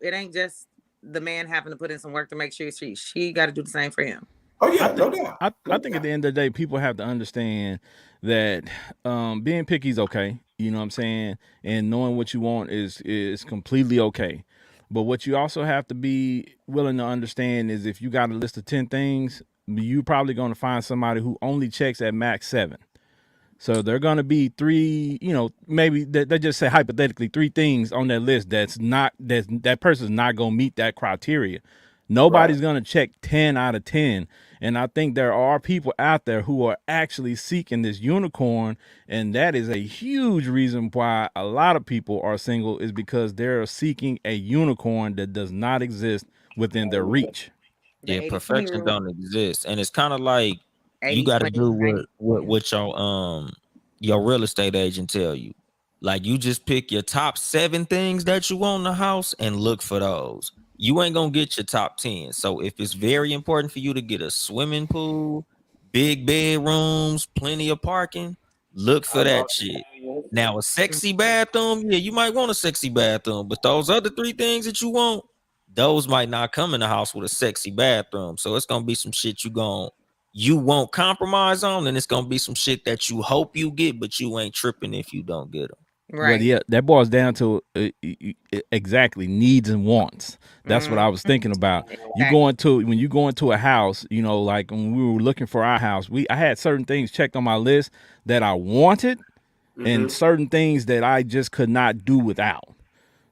It ain't just the man having to put in some work to make sure she got to do the same for him. Oh I yeah, no think doubt, I no think at doubt. the end of the day, people have to understand that being picky is okay. You know what I'm saying, and knowing what you want is completely okay. But what you also have to be willing to understand is if you got a list of 10 things, you probably going to find somebody who only checks at max 7. So there are going to be three, maybe they just say hypothetically 3 things on that list that person's not going to meet that criteria. Right. Nobody's going to check 10 out of 10. And I think there are people out there who are actually seeking this unicorn. And that is a huge reason why a lot of people are single, is because they're seeking a unicorn that does not exist within their reach. The Yeah, 80/20 perfection rule. don't exist, and it's kind of like you 80 got to 20 do 90. what your real estate agent tell you. Like you just pick your top 7 things that you want in the house and look for those. You ain't gonna get your top 10. So if it's very important for you to get a swimming pool, big bedrooms, plenty of parking, look for How that about shit. the millions? Now a sexy bathroom, yeah, you might want a sexy bathroom, but those other 3 things that you want, those might not come in the house with a sexy bathroom. So it's gonna be some shit you won't compromise on, and it's gonna be some shit that you hope you get, but you ain't tripping if you don't get them. Well, Right. yeah, that boils down to exactly needs and wants. That's what Mm, I was thinking about. You exactly. go into When you go into a house, like when we were looking for our house, I had certain things checked on my list that I wanted, and Hmm. certain things that I just could not do without.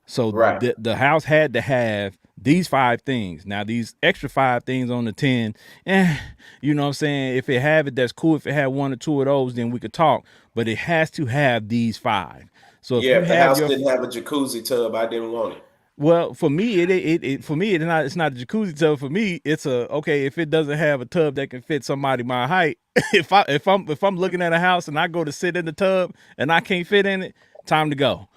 So Right. the house had to have these 5 things. Now these extra 5 things on the 10, you know what I'm saying? If it have it, that's cool. If it had one or two of those, then we could talk. But it has to have these 5. So if Yeah, you if the have house your didn't have a jacuzzi tub, I didn't want it. well, for me, it's not a jacuzzi tub. For me, it's a okay. If it doesn't have a tub that can fit somebody my height, if I'm looking at a house and I go to sit in the tub and I can't fit in it, time to go.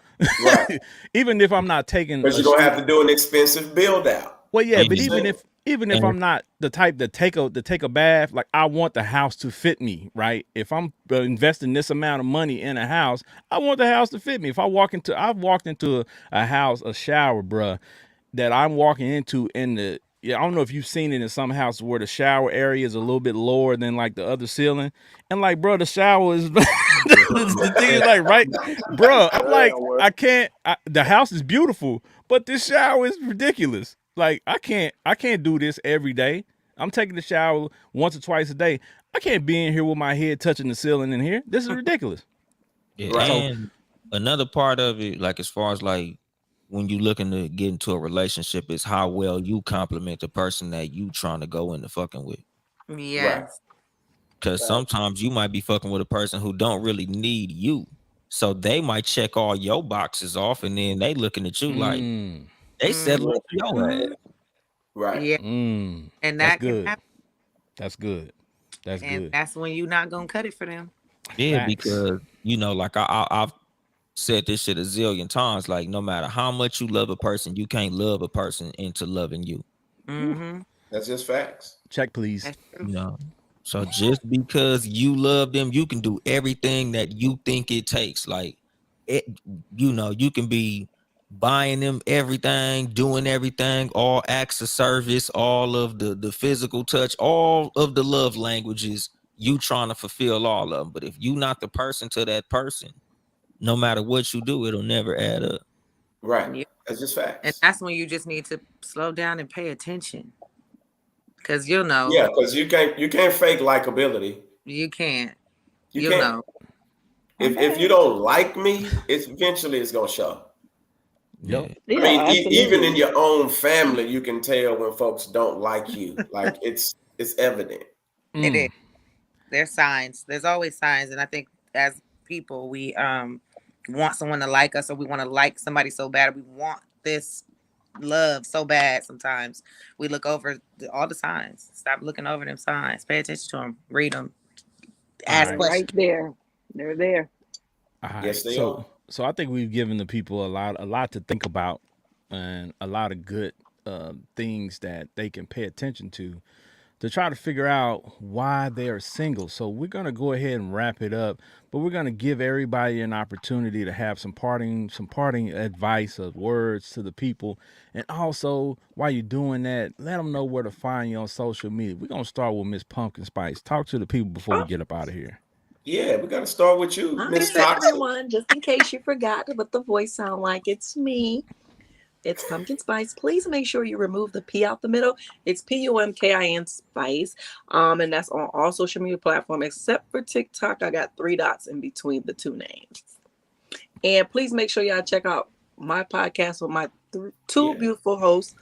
Right. Even if I'm not taking Because a you're gonna have to do an expensive build out. well, yeah, Like but you And, said. even if and I'm not the type to take a bath, like I want the house to fit me, right? If I'm investing this amount of money in a house, I want the house to fit me. If I've walked into a house, a shower, bruh, that I'm walking into in the yeah, I don't know if you've seen it in some houses where the shower area is a little bit lower than like the other ceiling, and like, bro, the shower is the thing is like right, bro. I'm That ain't like, gonna work. I can't. The house is beautiful, but this shower is ridiculous. Like, I can't do this every day. I'm taking the shower once or twice a day. I can't be in here with my head touching the ceiling in here. This is ridiculous. yeah, Right. So, and another part of it, like as far as like when you looking to get into a relationship, is how well you compliment the person that you trying to go into fucking with. Right. Yes. Cause sometimes you might be fucking with a person who don't really need you. So they might check all your boxes off, and then they looking at you like mm, they Mm, settling Yes, for your ass. indeed. Right. yeah. And that's that can good. happen. That's good. That's And good. that's when you're not gonna cut it for them. Yeah, Facts. because like I've said this shit a zillion times. Like no matter how much you love a person, you can't love a person into loving you. Mm-hmm. That's just facts. Check, please. That's true. You know. So just because you love them, you can do everything that you think it takes. Like it, you can be buying them everything, doing everything, all acts of service, all of the physical touch, all of the love languages. You trying to fulfill all of them, but if you not the person to that person, no matter what you do, it'll never add up. Right. Yeah. That's just And facts. that's when you just need to slow down and pay attention. Cause you'll know. Yeah, because you can't fake likability. You can't. You You'll can't. know. If you don't like me, it's gonna show. Yep. Yeah. I Yeah, mean, even in absolutely. your own family, you can tell when folks don't like you. Like it's evident. It is. Mm. There's signs. There's always signs. And I think as people, we want someone to like us, or we want to like somebody so bad. We want this love so bad. Sometimes we look over all the signs. Stop looking over them signs. Pay attention to them. Read them. All Ask They're right. right questions. there. They're there. All Yes, right. they So are. so I think we've given the people a lot to think about, and a lot of good things that they can pay attention to to try to figure out why they are single. So we're gonna go ahead and wrap it up, but we're gonna give everybody an opportunity to have some parting advice of words to the people, and also while you're doing that, let them know where to find you on social media. We're gonna start with Miss Pumpkin Spice. Talk to the people before we get up out of here. Yeah, we got to start with you, Hi, Miss Toxic. everyone. Just in case you forgot what the voice sound like, it's me. It's pumpkin spice. Please make sure you remove the P out the middle. It's PUMKIN spice. And that's on all social media platforms except for TikTok. I got 3 dots in between the two names. And please make sure y'all check out my podcast with my two Yeah. beautiful hosts.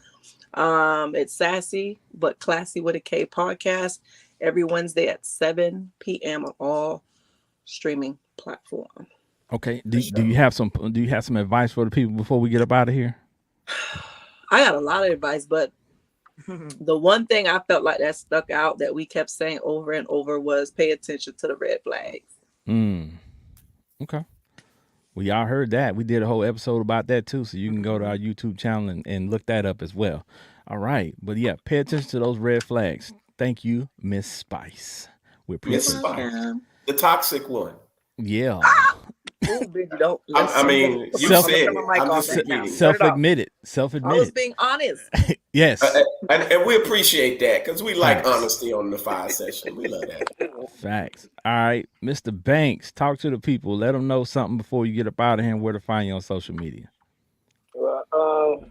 It's Sassy but Classy with a K podcast every Wednesday at 7 p.m. on all streaming platforms. Okay. For Do you sure. have some advice for the people before we get up out of here? I got a lot of advice, but the one thing I felt like that stuck out that we kept saying over and over was pay attention to the red flags. Mm. Okay. Well, y'all heard that. We did a whole episode about that too, so you can go to our YouTube channel and look that up as well. All right. But yeah, pay attention to those red flags. Thank you, Miss Spice. We You're Miss appreciate you. Spice, welcome. the toxic one. Yeah. Oh, Bridget, don't I listen. mean, you Self I'm gonna said turn it. my mic I'm off just right now. repeating. Turn it off. Self-admitted. I was Self-admitted. being honest. Yes. And we appreciate that because we like Facts. honesty on the fire session. We love that. Facts. All right, Mr. Banks, talk to the people. Let them know something before you get up out of here and where to find you on social media. Well,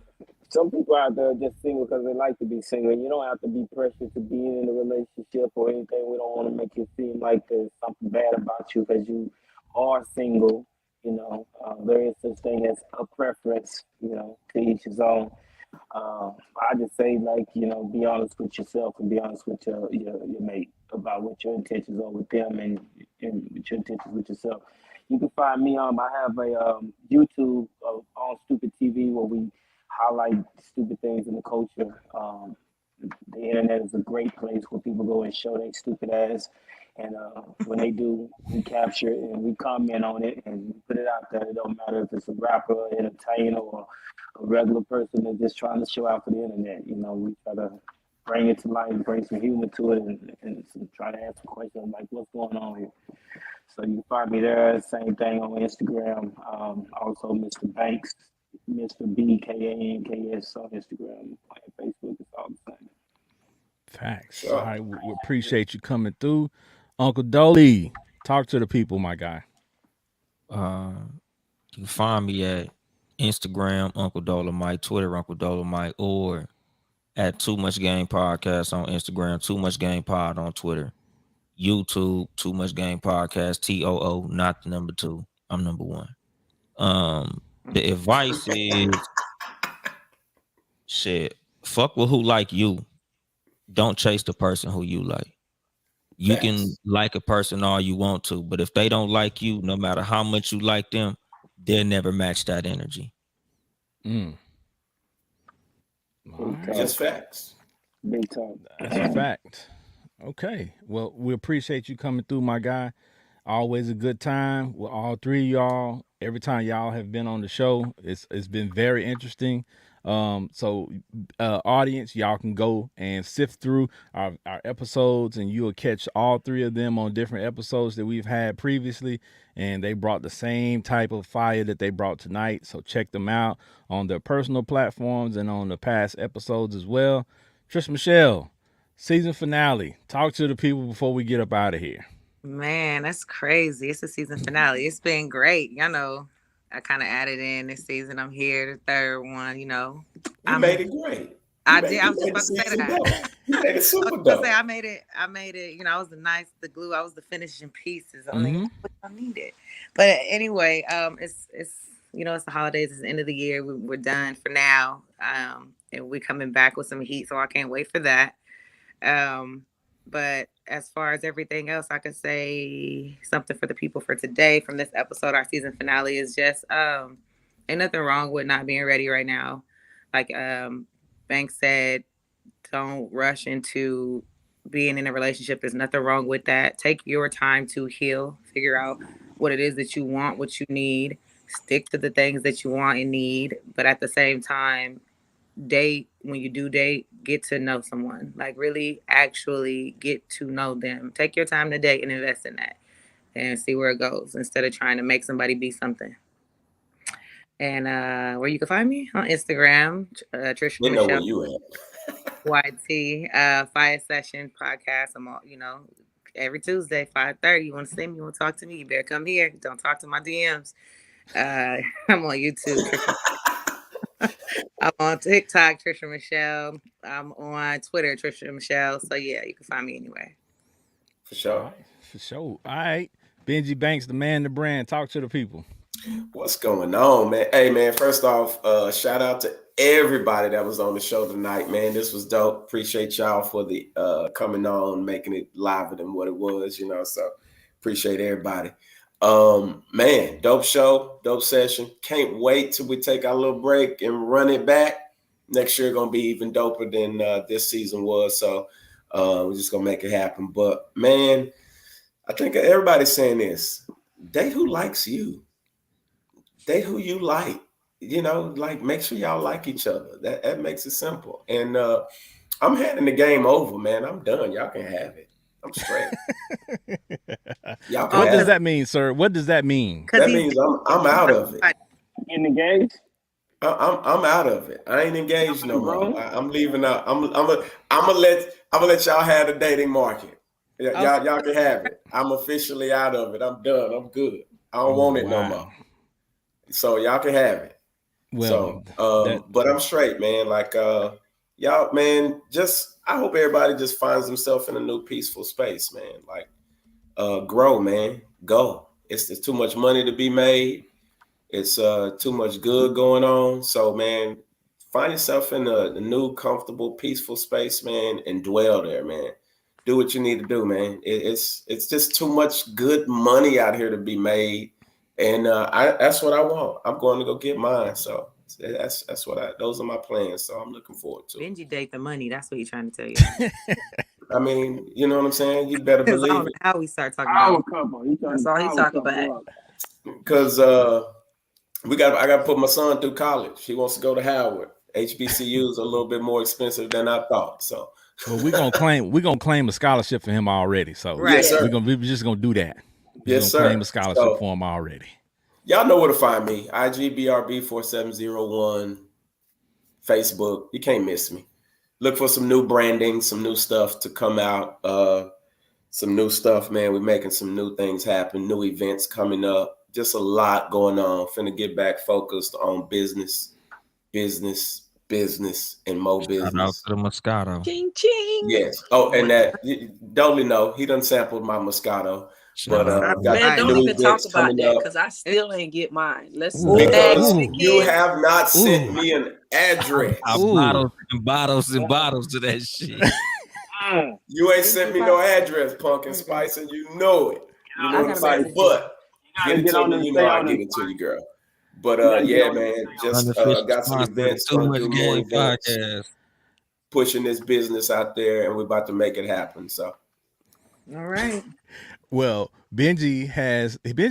some people out there are just single because they like to be single. You don't have to be pressured to be in a relationship or anything. We don't want to make it seem like there's something bad about you because you are single. There is such thing as a preference. To each his own. I just say like be honest with yourself and be honest with your mate about what your intentions are with them and what your intentions with yourself. You can find me I have a YouTube on Stupid TV where we highlight stupid things in the culture. The internet is a great place where people go and show their stupid ass. And when they do, we capture it and we comment on it and put it out there. It don't matter if it's a rapper, an entertainer, or a regular person that's just trying to show out for the internet. We try to bring it to life, bring some humor to it, and try to ask some questions like, what's going on here? So you can find me there. Same thing on Instagram. Also, Mr. Banks, Mr. BKANKS on Instagram and Facebook. It's all the same. Facts. All Sure. right, we appreciate you coming through. Uncle Dolly, talk to the people, my guy. Uh, you can find me at Instagram, Uncle Dolomite, Twitter, Uncle Dolomite, or at Too Much Game Podcast on Instagram, Too Much Game Pod on Twitter, YouTube, Too Much Game Podcast, TOO, not the number 2. I'm number 1. The advice is shit, fuck with who like you. Don't chase the person who you like. You can Facts. like a person all you want to, but if they don't like you, no matter how much you like them, they'll never match that energy. Mm. All Big right. talk. Just facts. Big talk. That's a fact. Okay. Well, we appreciate you coming through, my guy. Always a good time with all three of y'all. Every time y'all have been on the show, it's been very interesting. So audience, y'all can go and sift through our episodes, and you will catch all three of them on different episodes that we've had previously, and they brought the same type of fire that they brought tonight. So check them out on their personal platforms and on the past episodes as well. Trish Michelle, season finale. Talk to the people before we get up out of here. Man, that's crazy. It's the season finale. It's been great. I kind of added in this season. I'm here, the third one. You I'm. made it great. I did. I You was just made the about to say season that. dope. You made it I was super gonna say dope. I made it. I made it. I was the glue. I was the finishing pieces on Mm-hmm. it. What I needed. But anyway, it's the holidays. It's the end of the year. We're done for now. And we're coming back with some heat. So I can't wait for that. Um, but as far as everything else, I could say something for the people for today from this episode. Our season finale is just ain't nothing wrong with not being ready right now. Like Banks said, don't rush into being in a relationship. There's nothing wrong with that. Take your time to heal, figure out what it is that you want, what you need, stick to the things that you want and need, but at the same time, date when you do date, get to know someone. Like really actually get to know them. Take your time to date and invest in that and see where it goes instead of trying to make somebody be something. And where you can find me on Instagram, Trisha You know where Michelle you at. YT, Fire Session podcast. I'm all, every Tuesday, 5:30. You want to see me? You want to talk to me? You better come here. Don't talk to my DMs. I'm on YouTube, Trisha. I'm on TikTok, Trisha Michelle. I'm on Twitter, Trisha Michelle. So yeah, you can find me anywhere. For All sure. right, for sure. All right. Benji Banks, the man, the brand. Talk to the people. What's going on, man? Hey, man, first off, shout out to everybody that was on the show tonight, man. This was dope. Appreciate y'all for the coming on, making it liver than what it was, so appreciate everybody. Man, dope show, dope session. Can't wait till we take our little break and run it back. Next year gonna be even doper than this season was, so we're just gonna make it happen. But man, I think everybody's saying this: date who likes you. Date who you like. Like make sure y'all like each other. That makes it simple. And I'm handing the game over, man. I'm done. Y'all can have it. I'm straight. Y'all can What have does it. that mean, sir? What does that mean? That means I'm out of it. Getting engaged? I'm out of it. I ain't engaged no Bro. more. I'm leaving out. I'm gonna let y'all have the dating market. Y'all can have it. I'm officially out of it. I'm done. I'm good. I don't want it no more. So y'all can have it. Well, but I'm straight, man. Like y'all, man, I hope everybody just finds themselves in a new peaceful space, man. Like grow, man. Go. It's too much money to be made. It's too much good going on. So, man, find yourself in a new, comfortable, peaceful space, man, and dwell there, man. Do what you need to do, man. It's just too much good money out here to be made, and that's what I want. I'm going to go get mine. So that's those are my plans. So I'm looking forward to it. Benji date the money. That's what he's trying to tell you. I mean, you know what I'm saying? You better 'Cause I believe don't know it. how we start talking Power about. couple. That's all he talking about. Because I got to put my son through college. He wants to go to Howard. HBCUs are a little bit more expensive than I thought. So, well, we're gonna claim a scholarship for him already. So Right. yes, sir. we're just gonna do that. We're Yes, gonna sir. claim a scholarship So, for him already. y'all know where to find me. IGBRB4701, Facebook. You can't miss me. Look for some new branding, some new stuff to come out. Some new stuff, man. We're making some new things happen, new events coming up. Just a lot going on. Finna get back focused on business, and more Shout out business. to the Moscato. Ching ching. Yes. Oh, and that Dolly know he done sampled my Moscato. But got Man, don't new even talk events about coming that up. because I still ain't get mine. Let's Because next you weekend. have not sent me an address. Bottles and bottles and bottles to that shit. You ain't sent me no address, Pumpkin Spice, and you know it. You know what I'm saying? But get it to me, you know I get it to you, girl. But yeah, man, just got some events, Too gonna much do more game events, podcast. pushing this business out there, and we're about to make it happen. So All right. Well, Benji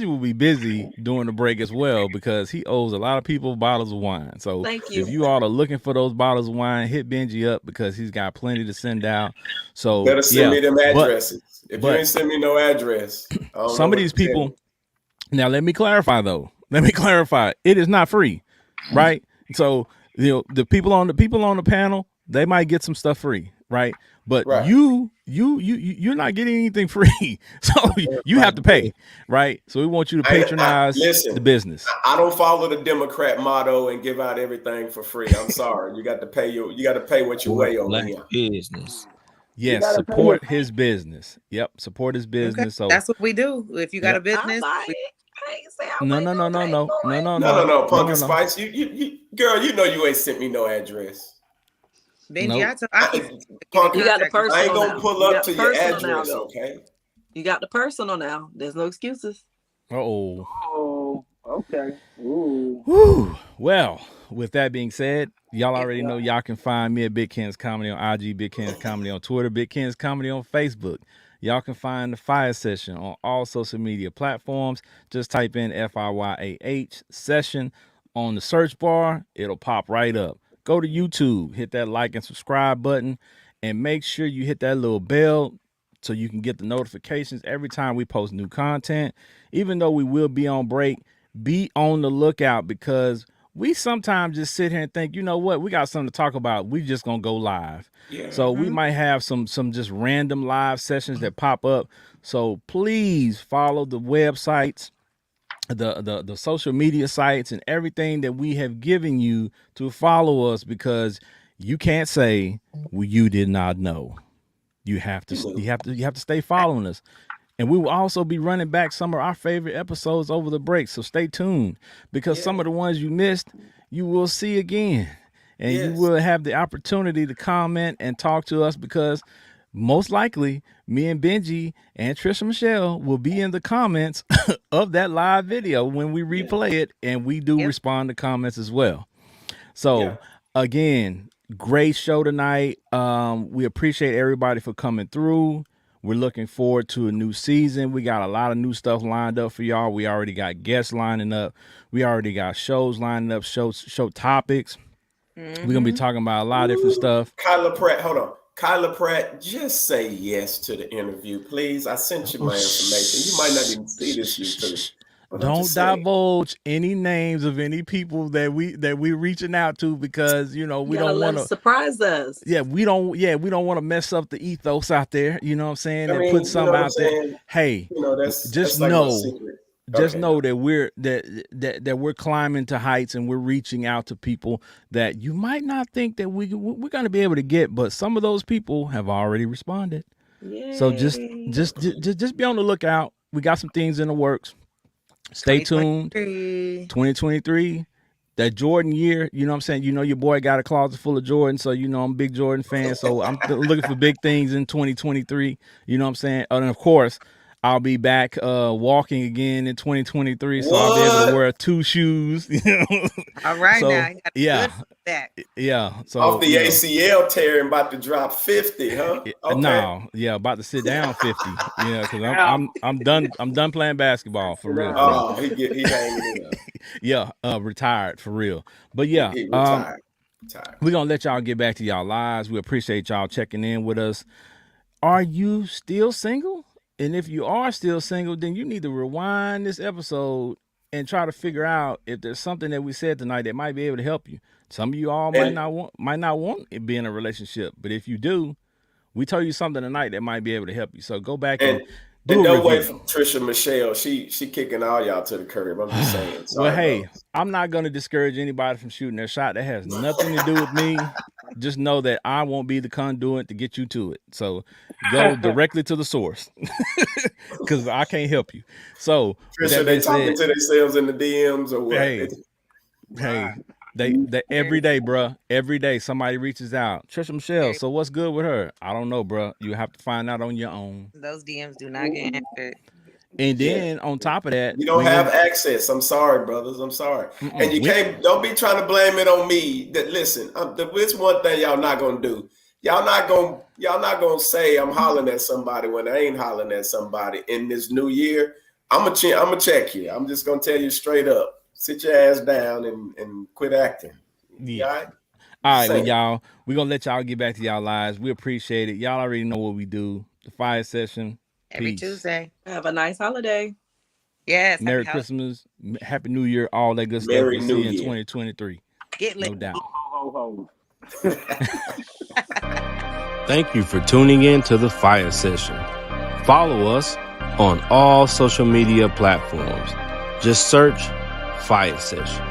will be busy during the break as well because he owes a lot of people bottles of wine. So Thank you. if you all are looking for those bottles of wine, hit Benji up because he's got plenty to send out. So better send me them addresses. If you but ain't send me no address, I don't know some of what these to tell people. you. Now let me clarify though. It is not free, right? So the people on the panel, they might get some stuff free, right? But Right. you're not getting anything free, so you have to pay, right? So we want you to patronize listen, the business. I don't follow the Democrat motto and give out everything for free. I'm sorry. You got to pay what you weigh over Black here. business. Yes, support his business. Yep, support his business. Okay. So that's what we do. If you got a business, I buy it. I ain't say I no, wasn't gonna pay for it. No, Pumpkin Spice. You girl, you know you ain't sent me no address. Benji, Nope. I can Pumpkin, You got the personal I ain't gonna now. pull You up got to the your personal now, address, though. okay? You got the personal now. There's no excuses. Oh. Oh, okay. Ooh. Whew. Well, with that being said, y'all already know y'all can find me at Big Ken's Comedy on IG, Big Ken's Comedy on Twitter, Big Ken's Comedy on Facebook. Y'all can find the Fire Session on all social media platforms. Just type in FIYAH session on the search bar. It'll pop right up. go to YouTube, hit that like and subscribe button, and make sure you hit that little bell so you can get the notifications every time we post new content. Even though we will be on break, be on the lookout, because we sometimes just sit here and think, you know what, we got something to talk about. We just gonna go live. Yeah. So we might have some just random live sessions that pop up. So please follow the websites, the social media sites, and everything that we have given you to follow us, because you can't say, well, you did not know. You have to stay following us. And we will also be running back some of our favorite episodes over the break. So stay tuned, because some of the ones you missed, you will see again. And you will have the opportunity to comment and talk to us, because most likely me and Benji and Trisha Michelle will be in the comments of that live video when we replay it, and we do respond to comments as well. So again, great show tonight. We appreciate everybody for coming through. We're looking forward to a new season. We got a lot of new stuff lined up for y'all. We already got guests lining up. We already got shows lining up, show topics. We're going to be talking about a lot of different stuff. Kyla Pratt, hold on. Kyla Pratt, just say yes to the interview, please. I sent you my information. You might not even see this YouTube. Don't divulge any names of any people that we reaching out to, because we don't want to surprise us. We don't want to mess up the ethos out there. You know what I'm saying? And put something out there. Hey, just know that we're climbing to heights, and we're reaching out to people that you might not think that we're going to be able to get, but some of those people have already responded. Yay. So just be on the lookout. We got some things in the works. Stay tuned. 2023, that Jordan year, you know what I'm saying? Your boy got a closet full of Jordan, so I'm a big Jordan fan. So I'm looking for big things in 2023. You know what I'm saying? And of course, I'll be back walking again in 2023. So I'll be able to wear 2 shoes. All right, so, now. Yeah. So off the ACL tear and about to drop 50, huh? Okay. No, about to sit down 50. Because I'm done playing basketball for real. Oh, he hanging in. Retired for real. But he retired. We're gonna let y'all get back to y'all lives. We appreciate y'all checking in with us. Are you still single? And if you are still single, then you need to rewind this episode and try to figure out if there's something that we said tonight that might be able to help you. Some of you all might not want to be in a relationship, but if you do, we told you something tonight that might be able to help you. So go back and do no review. Way for Trisha Michelle. She kicking all y'all to the curb. I'm just saying. Well, hey, I'm not going to discourage anybody from shooting their shot. That has nothing to do with me. Just know that I won't be the conduit to get you to it. So go directly to the source, because I can't help you. So Trisha, they talking to themselves in the DMs or what? Hey, they every day, bro. Every day somebody reaches out. Trisha Michelle, so what's good with her? I don't know, bro. You have to find out on your own. Those DMs do not get answered. And then on top of that, you don't have access. I'm sorry, brothers. I'm sorry. And you don't be trying to blame it on me. That listen, there's one thing y'all not gonna do. Y'all not gonna say I'm hollering at somebody when I ain't hollering at somebody in this new year. I'm gonna check you. I'm just gonna tell you straight up. Sit your ass down and quit acting. Yeah. All right, well, y'all. We're gonna let y'all get back to y'all lives. We appreciate it. Y'all already know what we do. The Fire Session. Every Peace. Tuesday. Have a nice holiday. Yes. Merry Christmas. Happy New Year. All that good stuff. Merry We'll New see you Year. in 2023. Get lit. No doubt. Ho, ho, Thank you for tuning in to the Fire Session. Follow us on all social media platforms. Just search Fire Session.